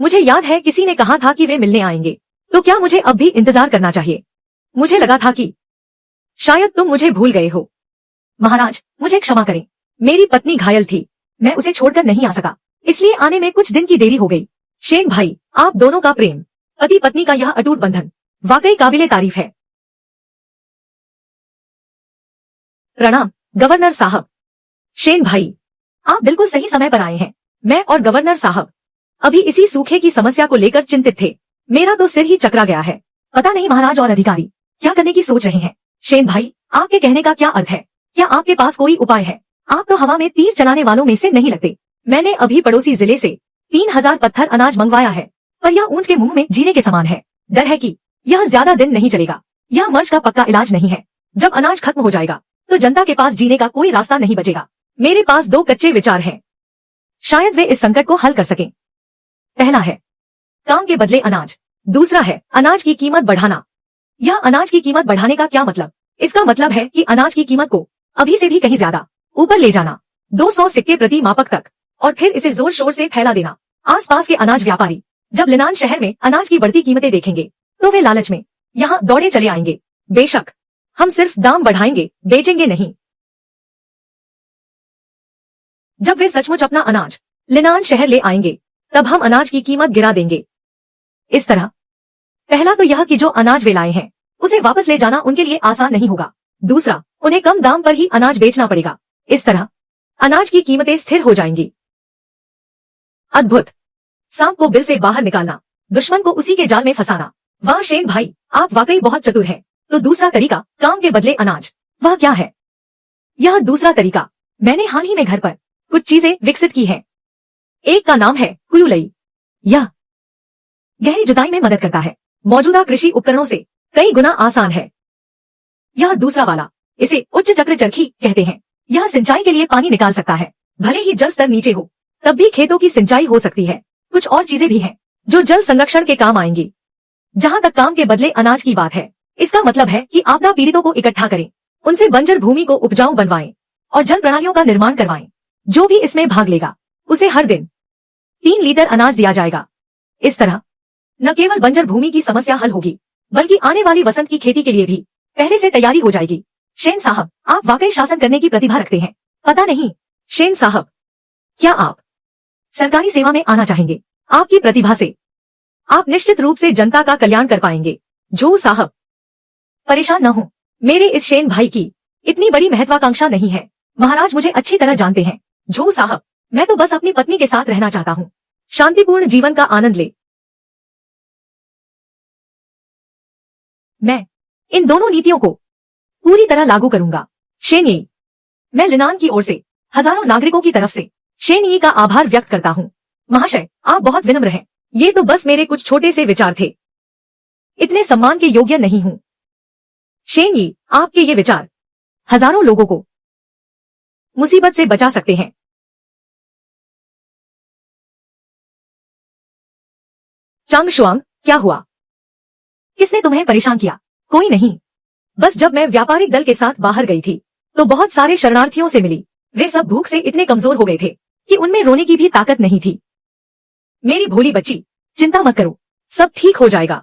मुझे याद है किसी ने कहा था कि वे मिलने आएंगे, तो क्या मुझे अब भी इंतजार करना चाहिए? मुझे लगा था कि शायद तुम मुझे भूल गए हो। महाराज, मुझे क्षमा करें, मेरी पत्नी घायल थी, मैं उसे छोड़कर नहीं आ सका, इसलिए आने में कुछ दिन की देरी हो गई। शेन भाई, आप दोनों का प्रेम, पति पत्नी का यह अटूट बंधन वाकई काबिले तारीफ है। प्रणाम गवर्नर साहब। शेन भाई, आप बिल्कुल सही समय पर आए हैं। मैं और गवर्नर साहब अभी इसी सूखे की समस्या को लेकर चिंतित थे। मेरा तो सिर ही चकरा गया है। पता नहीं महाराज और अधिकारी क्या करने की सोच रहे हैं। शेन भाई, आपके कहने का क्या अर्थ है? क्या आपके पास कोई उपाय है? आप तो हवा में तीर चलाने वालों में से नहीं लगते। मैंने अभी पड़ोसी जिले से 3000 पत्थर अनाज मंगवाया है, पर यह ऊंट के मुंह में जीरे के समान है। डर है कि यह ज्यादा दिन नहीं चलेगा। यह मर्ज का पक्का इलाज नहीं है। जब अनाज खत्म हो जाएगा तो जनता के पास जीने का कोई रास्ता नहीं बचेगा। मेरे पास 2 कच्चे विचार हैं, शायद वे इस संकट को हल कर सकें। पहला है काम के बदले अनाज, दूसरा है अनाज की कीमत बढ़ाना। यह अनाज की कीमत बढ़ाने का क्या मतलब? इसका मतलब है कि अनाज की कीमत को अभी से भी कहीं ज्यादा ऊपर ले जाना, 200 सिक्के प्रति मापक तक, और फिर इसे जोर शोर से फैला देना। आसपास के अनाज व्यापारी जब लिनान शहर में अनाज की बढ़ती कीमतें देखेंगे तो वे लालच में यहाँ दौड़े चले आएंगे। बेशक हम सिर्फ दाम बढ़ाएंगे, बेचेंगे नहीं। जब वे सचमुच अपना अनाज लिनान शहर ले आएंगे तब हम अनाज की कीमत गिरा देंगे। इस तरह पहला तो यह कि जो अनाज वे लाए हैं उसे वापस ले जाना उनके लिए आसान नहीं होगा। दूसरा, उन्हें कम दाम पर ही अनाज बेचना पड़ेगा। इस तरह अनाज की कीमतें स्थिर हो जाएंगी। अद्भुत। सांप को बिल से बाहर निकालना, दुश्मन को उसी के जाल में फंसाना। वाह शेन भाई, आप वाकई बहुत चतुर हैं। तो दूसरा तरीका, काम के बदले अनाज, वह क्या है? यह दूसरा तरीका मैंने हाल ही में घर पर कुछ चीजें विकसित की हैं। एक का नाम है कुयुलई। यह गहरी जुताई में मदद करता है, मौजूदा कृषि उपकरणों से कई गुना आसान है। यह दूसरा वाला, इसे उच्च चक्र चरखी कहते हैं। यह सिंचाई के लिए पानी निकाल सकता है, भले ही जल स्तर नीचे हो तब भी खेतों की सिंचाई हो सकती है। कुछ और चीजें भी हैं जो जल संरक्षण के काम आएंगी। जहां तक काम के बदले अनाज की बात है, इसका मतलब है कि आपदा पीड़ितों को इकट्ठा करें, उनसे बंजर भूमि को उपजाऊ बनवाएं और जल प्रणालियों का निर्माण करवाएं। जो भी इसमें भाग लेगा उसे हर दिन 3 लीटर अनाज दिया जाएगा। इस तरह न केवल बंजर भूमि की समस्या हल होगी, बल्कि आने वाली वसंत की खेती के लिए भी पहले से तैयारी हो जाएगी। शेन साहब, आप वाकई शासन करने की प्रतिभा रखते हैं। पता नहीं शेन साहब, क्या आप सरकारी सेवा में आना चाहेंगे? आपकी प्रतिभा से आप निश्चित रूप से जनता का कल्याण कर पाएंगे। झू साहब, परेशान न हो, मेरे इस शेन भाई की इतनी बड़ी महत्वाकांक्षा नहीं है। महाराज मुझे अच्छी तरह जानते हैं। झू साहब, मैं तो बस अपनी पत्नी के साथ रहना चाहता हूँ, शांतिपूर्ण जीवन का आनंद ले। मैं इन दोनों नीतियों को पूरी तरह लागू करूंगा। शेन यी, मैं लिनान की ओर से हजारों नागरिकों की तरफ से शेन यी का आभार व्यक्त करता हूँ। महाशय, आप बहुत विनम्र हैं। ये तो बस मेरे कुछ छोटे से विचार थे, इतने सम्मान के योग्य नहीं हूँ। शेन यी, आपके ये विचार हजारों लोगों को मुसीबत से बचा सकते हैं। चांग शुआंग, क्या हुआ? किसने तुम्हें परेशान किया? कोई नहीं, बस जब मैं व्यापारिक दल के साथ बाहर गई थी तो बहुत सारे शरणार्थियों से मिली। वे सब भूख से इतने कमजोर हो गए थे कि उनमें रोने की भी ताकत नहीं थी। मेरी भोली बच्ची, चिंता मत करो, सब ठीक हो जाएगा।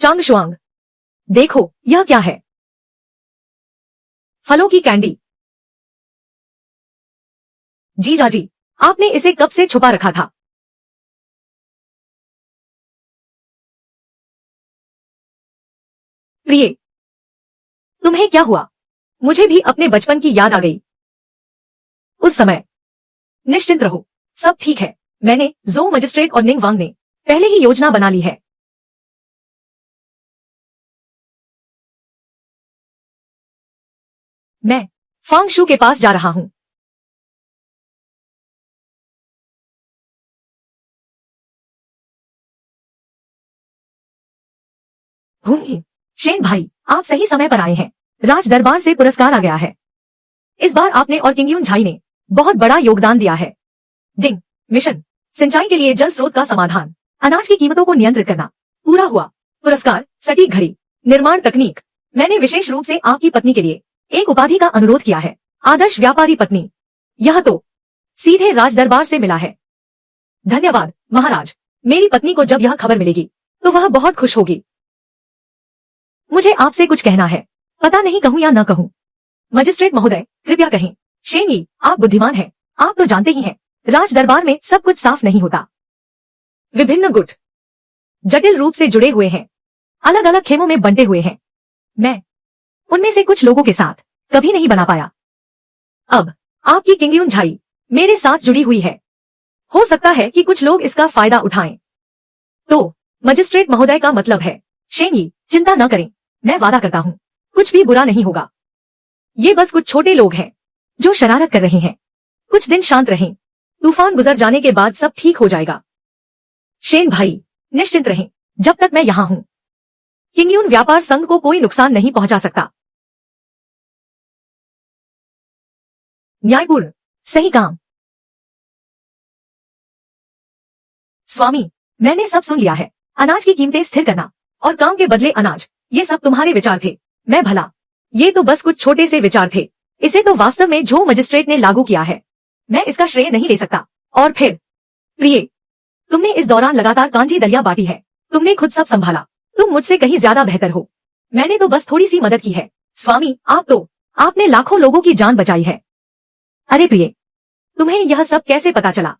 चांग शुआंग, देखो यह क्या है? फलों की कैंडी। जीजाजी, आपने इसे कब से छुपा रखा था? प्रिय, तुम्हें क्या हुआ? मुझे भी अपने बचपन की याद आ गई। उस समय। निश्चिंत रहो, सब ठीक है। मैंने, जो मजिस्ट्रेट और निंग वांग ने पहले ही योजना बना ली है। मैं फांग शू के पास जा रहा हूं। शेन भाई, आप सही समय पर आए हैं। राज दरबार से पुरस्कार आ गया है। इस बार आपने और किंगयून झाई ने बहुत बड़ा योगदान दिया है। डिंग मिशन, सिंचाई के लिए जल स्रोत का समाधान, अनाज की कीमतों को नियंत्रित करना, पूरा हुआ। पुरस्कार, सटीक घड़ी, निर्माण तकनीक। मैंने विशेष रूप से आपकी पत्नी के लिए एक उपाधि का अनुरोध किया है, आदर्श व्यापारी पत्नी। यह तो सीधे राज दरबार से मिला है। धन्यवाद महाराज। मेरी पत्नी को जब यह खबर मिलेगी तो वह बहुत खुश होगी। मुझे आपसे कुछ कहना है, पता नहीं कहूं या न कहूं। मजिस्ट्रेट महोदय, कृपया कहें। शेंगी, आप बुद्धिमान हैं, आप तो जानते ही हैं, राज दरबार में सब कुछ साफ नहीं होता। विभिन्न गुट जटिल रूप से जुड़े हुए हैं, अलग अलग खेमों में बंटे हुए हैं। मैं उनमें से कुछ लोगों के साथ कभी नहीं बना पाया। अब आपकी किंगयून झाई मेरे साथ जुड़ी हुई है। हो सकता है कि कुछ लोग इसका फायदा उठाएं। तो मजिस्ट्रेट महोदय का मतलब है, शेंगी, चिंता न करें, मैं वादा करता हूं, कुछ भी बुरा नहीं होगा। ये बस कुछ छोटे लोग हैं जो शरारत कर रहे हैं। कुछ दिन शांत रहें, तूफान गुजर जाने के बाद सब ठीक हो जाएगा। शेन भाई, निश्चिंत रहें, जब तक मैं यहां हूं, किंगयून व्यापार संघ को कोई नुकसान नहीं पहुंचा सकता। न्यायपूर्ण, सही काम। स्वामी, मैंने सब सुन लिया है। अनाज की कीमतें स्थिर करना और काम के बदले अनाज, ये सब तुम्हारे विचार थे। मैं भला, ये तो बस कुछ छोटे से विचार थे। इसे तो वास्तव में जो मजिस्ट्रेट ने लागू किया है, मैं इसका श्रेय नहीं ले सकता। और फिर प्रिय, तुमने इस दौरान लगातार कांजी दलिया बांटी है, तुमने खुद सब संभाला, तुम मुझसे कहीं ज्यादा बेहतर हो। मैंने तो बस थोड़ी सी मदद की है। स्वामी, आपने लाखों लोगों की जान बचाई है। अरे प्रिय, तुम्हें यह सब कैसे पता चला?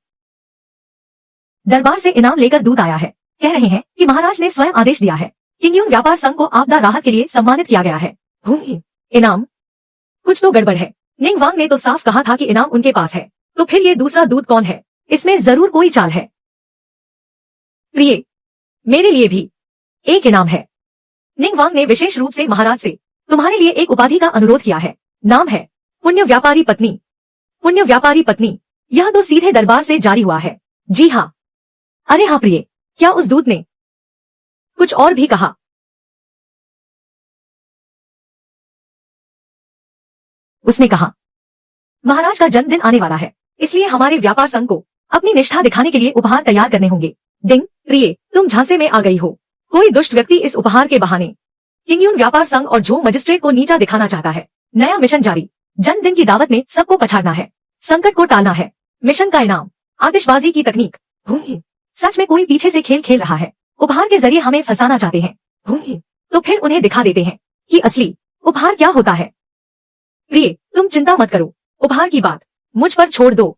दरबार से इनाम लेकर दूत आया है, कह रहे हैं कि महाराज ने स्वयं आदेश दिया है, किंगयून व्यापार संघ को आपदा राहत के लिए सम्मानित किया गया है। इनाम? कुछ तो गड़बड़ है। निंग वांग ने तो साफ कहा था कि इनाम उनके पास है, तो फिर ये दूसरा दूत कौन है? इसमें जरूर कोई चाल है। प्रिय, मेरे लिए भी एक इनाम है। निंग वांग ने विशेष रूप से महाराज से तुम्हारे लिए एक उपाधि का अनुरोध किया है। नाम है पुण्य व्यापारी पत्नी। पुण्य व्यापारी पत्नी, यह तो सीधे दरबार से जारी हुआ है। जी हाँ। अरे हाँ प्रिय, क्या उस दूत ने कुछ और भी कहा? उसने कहा, महाराज का जन्मदिन आने वाला है, इसलिए हमारे व्यापार संघ को अपनी निष्ठा दिखाने के लिए उपहार तैयार करने होंगे। डिंग, प्रिय, तुम झांसे में आ गई हो। कोई दुष्ट व्यक्ति इस उपहार के बहाने किंगयून व्यापार संघ और जो मजिस्ट्रेट को नीचा दिखाना चाहता है। नया मिशन जारी, जन्मदिन की दावत में सबको पछाड़ना है, संकट को टालना है। मिशन का इनाम, आतिशबाजी की तकनीक। सच में कोई पीछे से खेल खेल रहा है, उपहार के जरिए हमें फंसाना चाहते हैं। तो फिर उन्हें दिखा देते हैं कि असली उपहार क्या होता है। प्रिय, तुम चिंता मत करो, उपहार की बात मुझ पर छोड़ दो।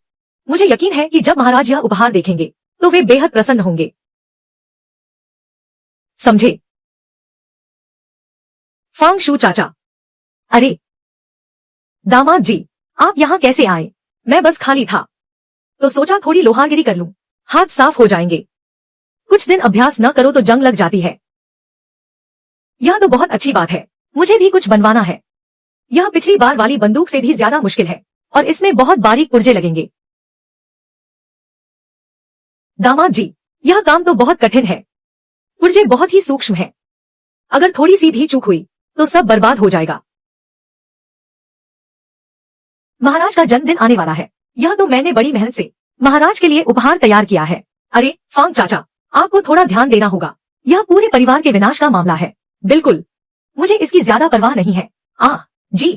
मुझे यकीन है कि जब महाराज यह उपहार देखेंगे तो वे बेहद प्रसन्न होंगे। समझे? फांग शू चाचा। अरे दामाद जी, आप यहाँ कैसे आए? मैं बस खाली था तो सोचा थोड़ी लोहारगिरी कर लूं, हाथ साफ हो जाएंगे। कुछ दिन अभ्यास न करो तो जंग लग जाती है। यह तो बहुत अच्छी बात है, मुझे भी कुछ बनवाना है। यह पिछली बार वाली बंदूक से भी ज्यादा मुश्किल है और इसमें बहुत बारीक पुर्जे लगेंगे। दामाद जी, यह काम तो बहुत कठिन है। पुर्जे बहुत ही सूक्ष्म है, अगर थोड़ी सी भी चूक हुई तो सब बर्बाद हो जाएगा। महाराज का जन्मदिन आने वाला है, यह तो मैंने बड़ी मेहनत से महाराज के लिए उपहार तैयार किया है। अरे फांग चाचा, आपको थोड़ा ध्यान देना होगा, यह पूरे परिवार के विनाश का मामला है। बिल्कुल, मुझे इसकी ज्यादा परवाह नहीं है। जी,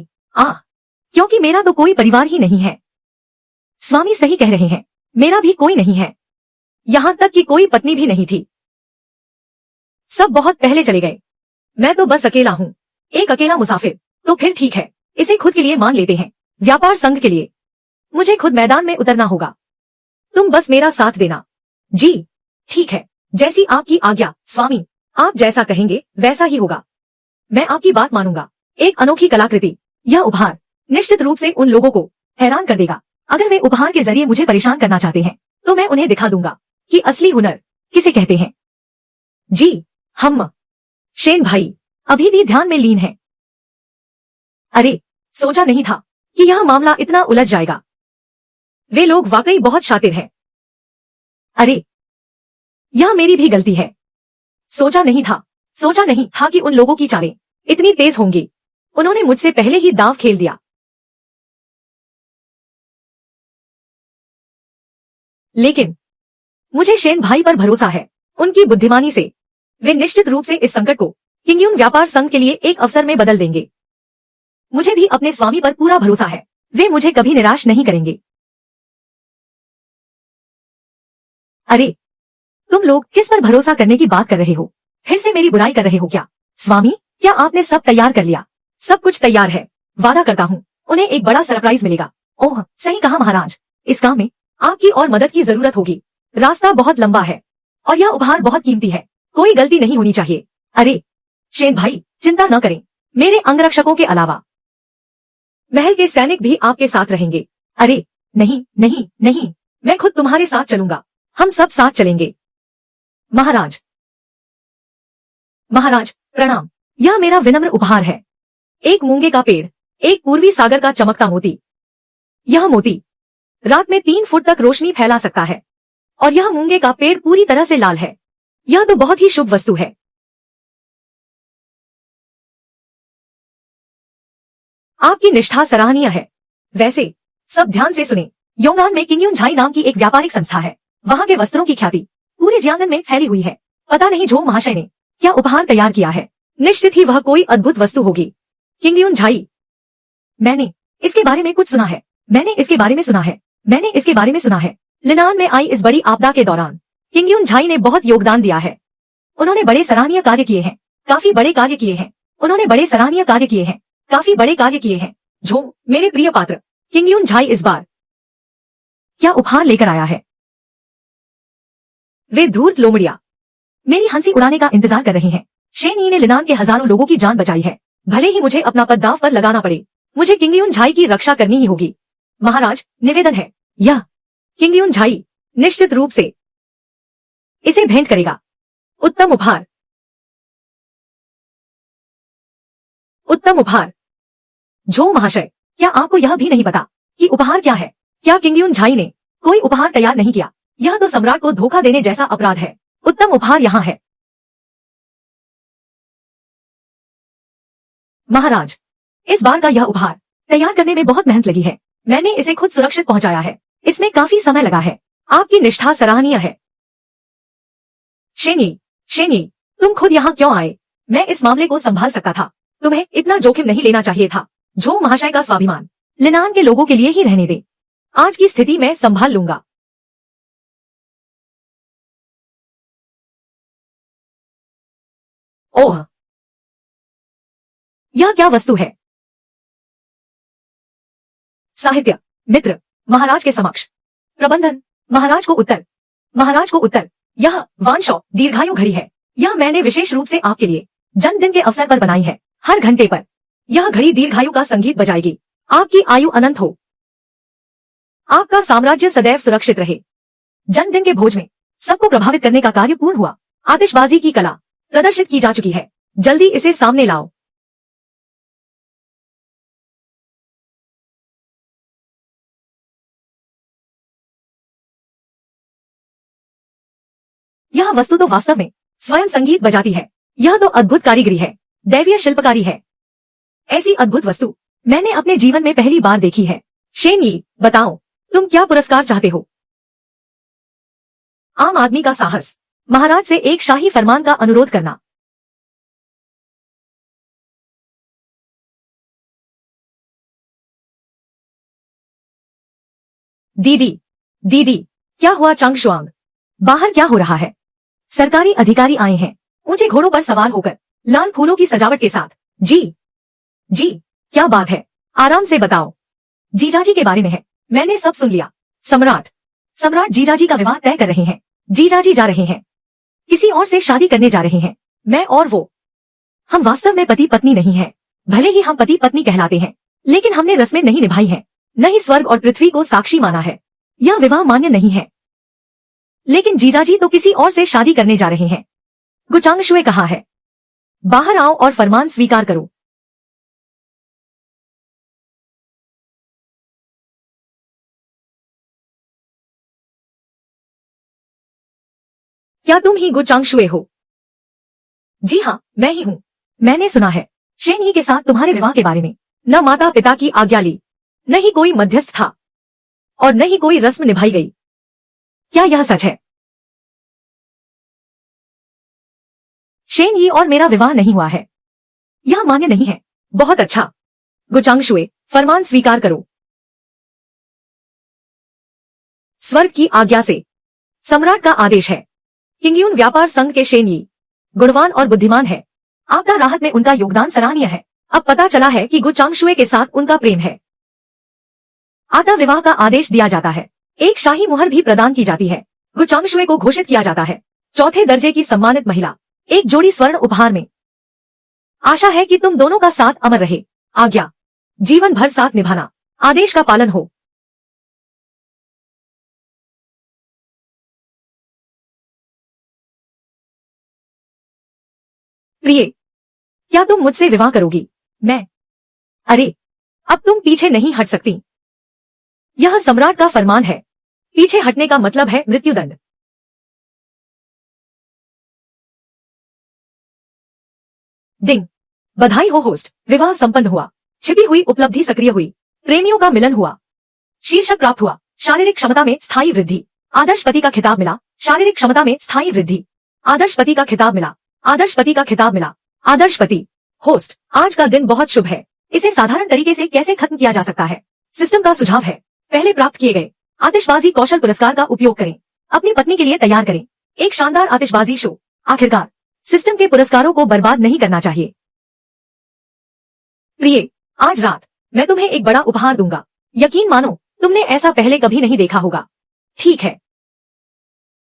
क्योंकि मेरा तो कोई परिवार ही नहीं है। स्वामी सही कह रहे हैं, मेरा भी कोई नहीं है, यहां तक कि कोई पत्नी भी नहीं थी। सब बहुत पहले चले गए। मैं तो बस अकेला हूँ, एक अकेला मुसाफिर। तो फिर ठीक है, इसे खुद के लिए मान लेते हैं, व्यापार संघ के लिए। मुझे खुद मैदान में उतरना होगा। तुम बस मेरा साथ देना। जी ठीक है, जैसी आपकी आज्ञा स्वामी। आप जैसा कहेंगे वैसा ही होगा। मैं आपकी बात मानूंगा। एक अनोखी कलाकृति, यह उपहार निश्चित रूप से उन लोगों को हैरान कर देगा। अगर वे उपहार के जरिए मुझे परेशान करना चाहते हैं तो मैं उन्हें दिखा दूंगा कि असली हुनर किसे कहते हैं। जी हम शेन भाई अभी भी ध्यान में लीन है। अरे, सोचा नहीं था कि यह मामला इतना उलझ जाएगा। वे लोग वाकई बहुत शातिर हैं। अरे, यह मेरी भी गलती है। सोचा नहीं था कि उन लोगों की चालें इतनी तेज होंगी। उन्होंने मुझसे पहले ही दांव खेल दिया। लेकिन मुझे शेन भाई पर भरोसा है। उनकी बुद्धिमानी से वे निश्चित रूप से इस संकट को किंगयून व्यापार संघ के लिए एक अवसर में बदल देंगे। मुझे भी अपने स्वामी पर पूरा भरोसा है। वे मुझे कभी निराश नहीं करेंगे। अरे, तुम लोग किस पर भरोसा करने की बात कर रहे हो? फिर से मेरी बुराई कर रहे हो क्या? स्वामी, क्या आपने सब तैयार कर लिया? सब कुछ तैयार है। वादा करता हूँ उन्हें एक बड़ा सरप्राइज मिलेगा। ओह, सही कहा महाराज। इस काम में आपकी और मदद की जरूरत होगी। रास्ता बहुत लंबा है और यह उपहार बहुत कीमती है। कोई गलती नहीं होनी चाहिए। अरे शेन भाई, चिंता न करें। मेरे अंगरक्षकों के अलावा महल के सैनिक भी आपके साथ रहेंगे। अरे नहीं नहीं नहीं, मैं खुद तुम्हारे साथ चलूंगा। हम सब साथ चलेंगे। महाराज प्रणाम। यह मेरा विनम्र उपहार है। एक मूंगे का पेड़, एक पूर्वी सागर का चमकता मोती। यह मोती रात में 3 फुट तक रोशनी फैला सकता है और यह मूंगे का पेड़ पूरी तरह से लाल है। यह तो बहुत ही शुभ वस्तु है। आपकी निष्ठा सराहनीय है। वैसे सब ध्यान से सुने। योंगान में किंगयून झाई नाम की एक व्यापारिक संस्था है। वहां के वस्त्रों की ख्याति पूरे जियांगन में फैली हुई है। पता नहीं झो महाशय ने क्या उपहार तैयार किया है। निश्चित ही वह कोई अद्भुत वस्तु होगी। किंगयून झाई, मैंने इसके बारे में कुछ सुना है। लिनान में आई इस बड़ी आपदा के दौरान किंगयून झाई ने बहुत योगदान दिया है। उन्होंने बड़े सराहनीय कार्य किए हैं। काफी बड़े कार्य किए हैं। झो मेरे प्रिय पात्र, किंगयून झाई इस बार क्या उपहार लेकर आया है? वे धूर्त लोमड़िया मेरी हंसी उड़ाने का इंतजार कर रहे हैं। शेनी ने लिनान के हजारों लोगों की जान बचाई है। भले ही मुझे अपना पद दांव पर लगाना पड़े, मुझे किंगयून झाई की रक्षा करनी ही होगी। महाराज, निवेदन है, यह किंगयून झाई निश्चित रूप से इसे भेंट करेगा। उत्तम उपहार। झो महाशय, क्या आपको यह भी नहीं पता कि उपहार क्या है? क्या किंगयून झाई ने कोई उपहार तैयार नहीं किया? यह तो सम्राट को धोखा देने जैसा अपराध है। उत्तम उपहार यहाँ है। महाराज, इस बार का यह उपहार तैयार करने में बहुत मेहनत लगी है। मैंने इसे खुद सुरक्षित पहुंचाया है। इसमें काफी समय लगा है। आपकी निष्ठा सराहनीय है। शेनी, तुम खुद यहाँ क्यों आए? मैं इस मामले को संभाल सकता था। तुम्हें इतना जोखिम नहीं लेना चाहिए था। झो महाशय का स्वाभिमान लिनान के लोगों के लिए ही रहने दे। आज की स्थिति मैं संभाल लूंगा। ओह, यह क्या वस्तु है? साहित्य मित्र, महाराज के समक्ष। प्रबंधन, महाराज को उत्तर। यह वानशॉ दीर्घायु घड़ी है। यह मैंने विशेष रूप से आपके लिए जन्मदिन के अवसर पर बनाई है। हर घंटे पर यह घड़ी दीर्घायु का संगीत बजाएगी। आपकी आयु अनंत हो। आपका साम्राज्य सदैव सुरक्षित रहे। जन्मदिन के भोज में सबको प्रभावित करने का कार्य पूर्ण हुआ। आतिशबाजी की कला प्रदर्शित की जा चुकी है। जल्दी इसे सामने लाओ। यह वस्तु तो वास्तव में स्वयं संगीत बजाती है। यह तो अद्भुत कारीगरी है, दैवीय शिल्पकारी है। ऐसी अद्भुत वस्तु मैंने अपने जीवन में पहली बार देखी है। शेनी, बताओ तुम क्या पुरस्कार चाहते हो? आम आदमी का साहस, महाराज से एक शाही फरमान का अनुरोध करना। दीदी, क्या हुआ चांगशुआंग? बाहर क्या हो रहा है? सरकारी अधिकारी आए हैं, ऊंचे घोड़ों पर सवार होकर, लाल फूलों की सजावट के साथ। जी, क्या बात है? आराम से बताओ। जीजाजी के बारे में है। मैंने सब सुन लिया। सम्राट सम्राट जीजाजी का विवाह तय कर रहे हैं। जीजाजी जा रहे हैं, किसी और से शादी करने जा रहे हैं। मैं और वो, हम वास्तव में पति पत्नी नहीं हैं। भले ही हम पति पत्नी कहलाते हैं, लेकिन हमने रस्में नहीं निभाई हैं, न ही स्वर्ग और पृथ्वी को साक्षी माना है। यह विवाह मान्य नहीं है। लेकिन जीजाजी तो किसी और से शादी करने जा रहे हैं, गुचांगशुए कहा है। बाहर आओ और फरमान स्वीकार करो। क्या तुम ही गुचांगशुए हो? जी हाँ, मैं ही हूँ। मैंने सुना है शेन ही के साथ तुम्हारे विवाह के बारे में न माता पिता की आज्ञा ली, न ही कोई मध्यस्थ था, और न ही कोई रस्म निभाई गई। क्या यह सच है? शेन ही और मेरा विवाह नहीं हुआ है। यह मान्य नहीं है। बहुत अच्छा, गुचांगशुए, फरमान स्वीकार करो। स्वर्ग की आज्ञा से। सम्राट का आदेश है। किंगयून व्यापार संघ के शेन यी गुणवान और बुद्धिमान है। आपदा राहत में उनका योगदान सराहनीय है। अब पता चला है कि गुचांगशुए के साथ उनका प्रेम है। आता विवाह का आदेश दिया जाता है। एक शाही मुहर भी प्रदान की जाती है। गुचांगशुए को घोषित किया जाता है चौथे दर्जे की सम्मानित महिला, एक जोड़ी स्वर्ण उपहार में। आशा है कि तुम दोनों का साथ अमर रहे। आज्ञा, जीवन भर साथ निभाना। आदेश का पालन हो। प्रिय, क्या तुम मुझसे विवाह करोगी? मैं, अरे, अब तुम पीछे नहीं हट सकती। यह सम्राट का फरमान है। पीछे हटने का मतलब है मृत्युदंड। डिंग, बधाई हो होस्ट, विवाह संपन्न हुआ। छिपी हुई उपलब्धि सक्रिय हुई। प्रेमियों का मिलन हुआ। शीर्षक प्राप्त हुआ। शारीरिक क्षमता में स्थायी वृद्धि। आदर्श पति का खिताब मिला। शारीरिक क्षमता में स्थायी वृद्धि। आदर्श पति का खिताब मिला। आदर्श पति का खिताब मिला। आदर्श पति। होस्ट, आज का दिन बहुत शुभ है। इसे साधारण तरीके से कैसे खत्म किया जा सकता है? सिस्टम का सुझाव है, पहले प्राप्त किए गए आतिशबाजी कौशल पुरस्कार का उपयोग करें। अपनी पत्नी के लिए तैयार करें एक शानदार आतिशबाजी शो। आखिरकार, सिस्टम के पुरस्कारों को बर्बाद नहीं करना चाहिए। प्रिय, आज रात मैं तुम्हें एक बड़ा उपहार दूंगा। यकीन मानो, तुमने ऐसा पहले कभी नहीं देखा होगा। ठीक है,